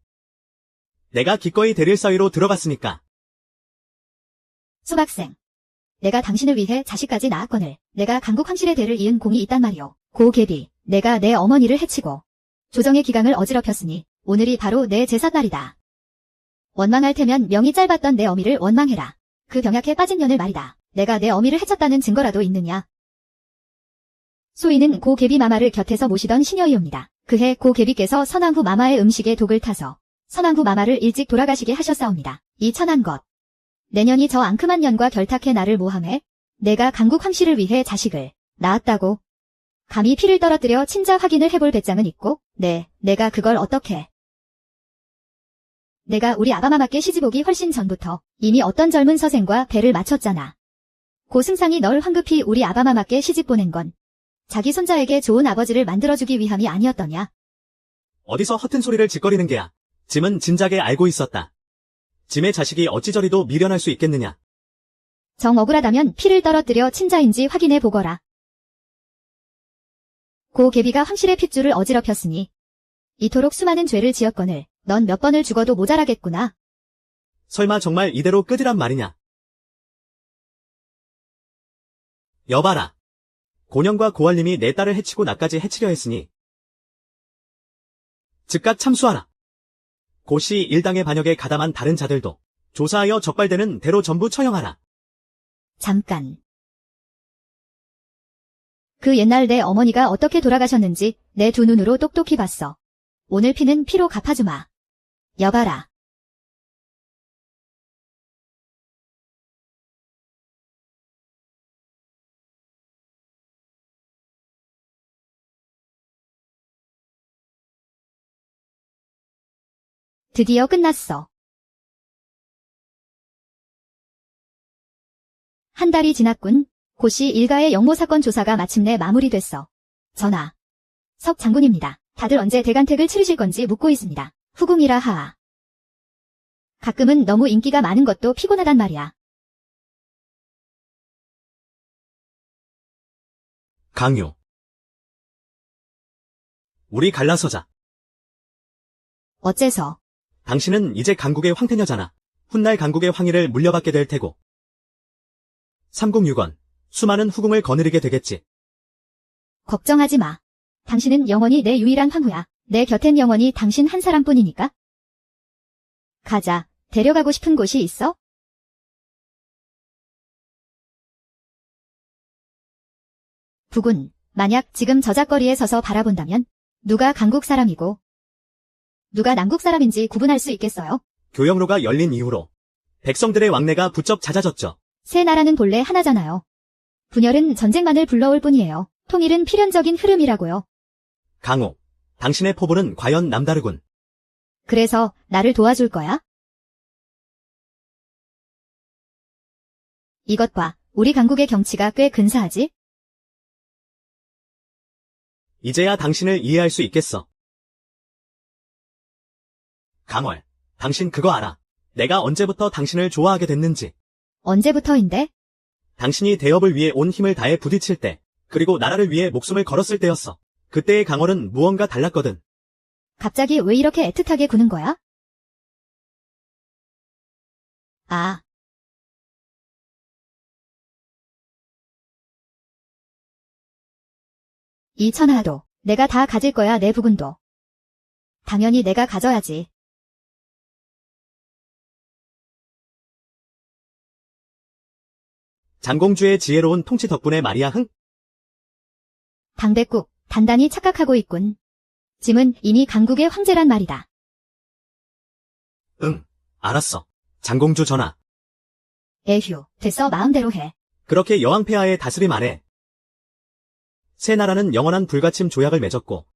내가 기꺼이 대릴 사위로 들어갔으니까. 수박생. 내가 당신을 위해 자식까지 낳았거늘 내가 강국 황실의 대를 이은 공이 있단 말이오. 고계비, 내가 내 어머니를 해치고 조정의 기강을 어지럽혔으니 오늘이 바로 내 제삿날이다. 원망할 테면 명이 짧았던 내 어미를 원망해라. 그 병약해 빠진 년을 말이다. 내가 내 어미를 해쳤다는 증거라도 있느냐? 소인은 고계비 마마를 곁에서 모시던 시녀이옵니다. 그해 고계비께서 선왕후 마마의 음식에 독을 타서 선왕후 마마를 일찍 돌아가시게 하셨사옵니다. 이 천한 것. 내년이 저 앙큼한 년과 결탁해 나를 모함해 내가 강국 황실을 위해 자식을 낳았다고. 감히 피를 떨어뜨려 친자 확인을 해볼 배짱은 있고, 내가 그걸 어떻게. 내가 우리 아바마마께 시집오기 훨씬 전부터 이미 어떤 젊은 서생과 배를 맞췄잖아. 고승상이 널 황급히 우리 아바마마께 시집 보낸 건 자기 손자에게 좋은 아버지를 만들어주기 위함이 아니었더냐. 어디서 허튼 소리를 짓거리는 게야. 짐은 진작에 알고 있었다. 짐의 자식이 어찌저리도 미련할 수 있겠느냐. 정 억울하다면 피를 떨어뜨려 친자인지 확인해 보거라. 고계비가 황실의 핏줄을 어지럽혔으니 이토록 수많은 죄를 지었거늘 넌 몇 번을 죽어도 모자라겠구나. 설마 정말 이대로 끄지란 말이냐. 여봐라. 곤영과 고알림이 내 딸을 해치고 나까지 해치려 했으니 즉각 참수하라. 고씨 일당의 반역에 가담한 다른 자들도 조사하여 적발되는 대로 전부 처형하라. 잠깐. 그 옛날 내 어머니가 어떻게 돌아가셨는지 내 두 눈으로 똑똑히 봤어. 오늘 피는 피로 갚아주마. 여봐라. 드디어 끝났어. 한 달이 지났군. 고씨 일가의 영모 사건 조사가 마침내 마무리됐어. 전하. 석 장군입니다. 다들 언제 대간택을 치르실 건지 묻고 있습니다. 후궁이라 하아. 가끔은 너무 인기가 많은 것도 피곤하단 말이야. 강요. 우리 갈라서자. 어째서? 당신은 이제 강국의 황태녀잖아. 훗날 강국의 황위를 물려받게 될 테고. 삼국유건, 수많은 후궁을 거느리게 되겠지. 걱정하지 마. 당신은 영원히 내 유일한 황후야. 내 곁엔 영원히 당신 한 사람뿐이니까. 가자. 데려가고 싶은 곳이 있어? 부군, 만약 지금 저작거리에 서서 바라본다면 누가 강국 사람이고 누가 남국 사람인지 구분할 수 있겠어요? 교영로가 열린 이후로 백성들의 왕래가 부쩍 잦아졌죠. 새 나라는 본래 하나잖아요. 분열은 전쟁만을 불러올 뿐이에요. 통일은 필연적인 흐름이라고요. 강호, 당신의 포부는 과연 남다르군. 그래서 나를 도와줄 거야? 이것 봐. 우리 강국의 경치가 꽤 근사하지? 이제야 당신을 이해할 수 있겠어. 강월, 당신 그거 알아. 내가 언제부터 당신을 좋아하게 됐는지. 언제부터인데? 당신이 대업을 위해 온 힘을 다해 부딪힐 때, 그리고 나라를 위해 목숨을 걸었을 때였어. 그때의 강월은 무언가 달랐거든. 갑자기 왜 이렇게 애틋하게 구는 거야? 아. 이 천하도 내가 다 가질 거야. 내 부군도. 당연히 내가 가져야지. 장공주의 지혜로운 통치 덕분에 말이야 흥. 강백국, 단단히 착각하고 있군. 짐은 이미 강국의 황제란 말이다. 응, 알았어. 장공주 전하. 에휴, 됐어 마음대로 해. 그렇게 여왕 폐하의 다스림 아래 세 나라는 영원한 불가침 조약을 맺었고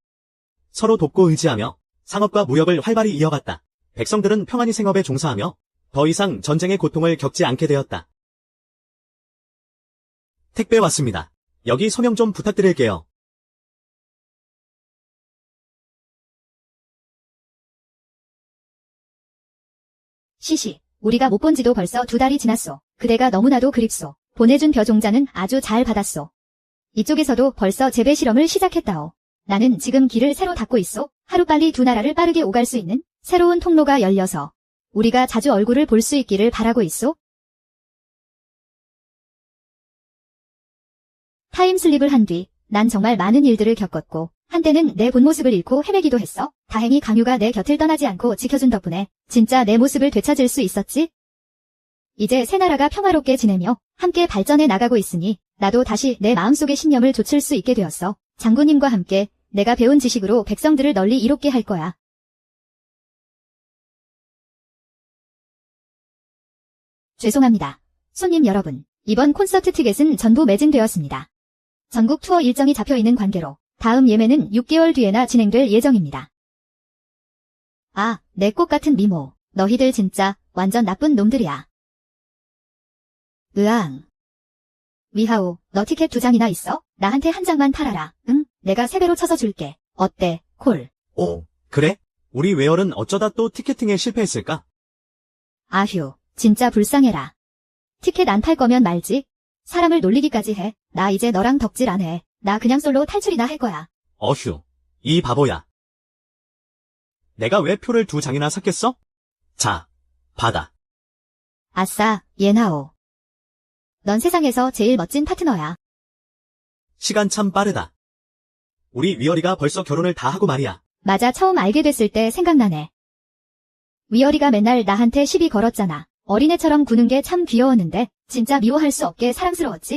서로 돕고 의지하며 상업과 무역을 활발히 이어갔다. 백성들은 평안히 생업에 종사하며 더 이상 전쟁의 고통을 겪지 않게 되었다. 택배 왔습니다. 여기 서명 좀 부탁드릴게요. 시시, 우리가 못 본 지도 벌써 2달이 지났소. 그대가 너무나도 그립소. 보내준 벼종자는 아주 잘 받았소. 이쪽에서도 벌써 재배 실험을 시작했다오. 나는 지금 길을 새로 닫고 있소. 하루빨리 두 나라를 빠르게 오갈 수 있는 새로운 통로가 열려서 우리가 자주 얼굴을 볼 수 있기를 바라고 있소. 타임슬립을 한 뒤 난 정말 많은 일들을 겪었고 한때는 내 본 모습을 잃고 헤매기도 했어. 다행히 강유가 내 곁을 떠나지 않고 지켜준 덕분에 진짜 내 모습을 되찾을 수 있었지. 이제 새 나라가 평화롭게 지내며 함께 발전해 나가고 있으니 나도 다시 내 마음속의 신념을 좇을 수 있게 되었어. 장군님과 함께 내가 배운 지식으로 백성들을 널리 이롭게 할 거야. 죄송합니다. 손님 여러분, 이번 콘서트 티켓은 전부 매진되었습니다. 전국 투어 일정이 잡혀있는 관계로 다음 예매는 6개월 뒤에나 진행될 예정입니다. 아, 내 꽃 같은 미모. 너희들 진짜 완전 나쁜 놈들이야. 으앙. 위하오, 너 티켓 2장이나 있어? 나한테 한 장만 팔아라. 응? 내가 3배로 쳐서 줄게. 어때, 콜? 오, 그래? 우리 웨얼은 어쩌다 또 티켓팅에 실패했을까? 아휴, 진짜 불쌍해라. 티켓 안 팔 거면 말지. 사람을 놀리기까지 해. 나 이제 너랑 덕질 안 해. 나 그냥 솔로 탈출이나 할 거야. 어휴, 이 바보야. 내가 왜 표를 2장이나 샀겠어? 자, 받아. 아싸, 예나오. 넌 세상에서 제일 멋진 파트너야. 시간 참 빠르다. 우리 위어리가 벌써 결혼을 다 하고 말이야. 맞아, 처음 알게 됐을 때 생각나네. 위어리가 맨날 나한테 시비 걸었잖아. 어린애처럼 구는 게 참 귀여웠는데 진짜 미워할 수 없게 사랑스러웠지.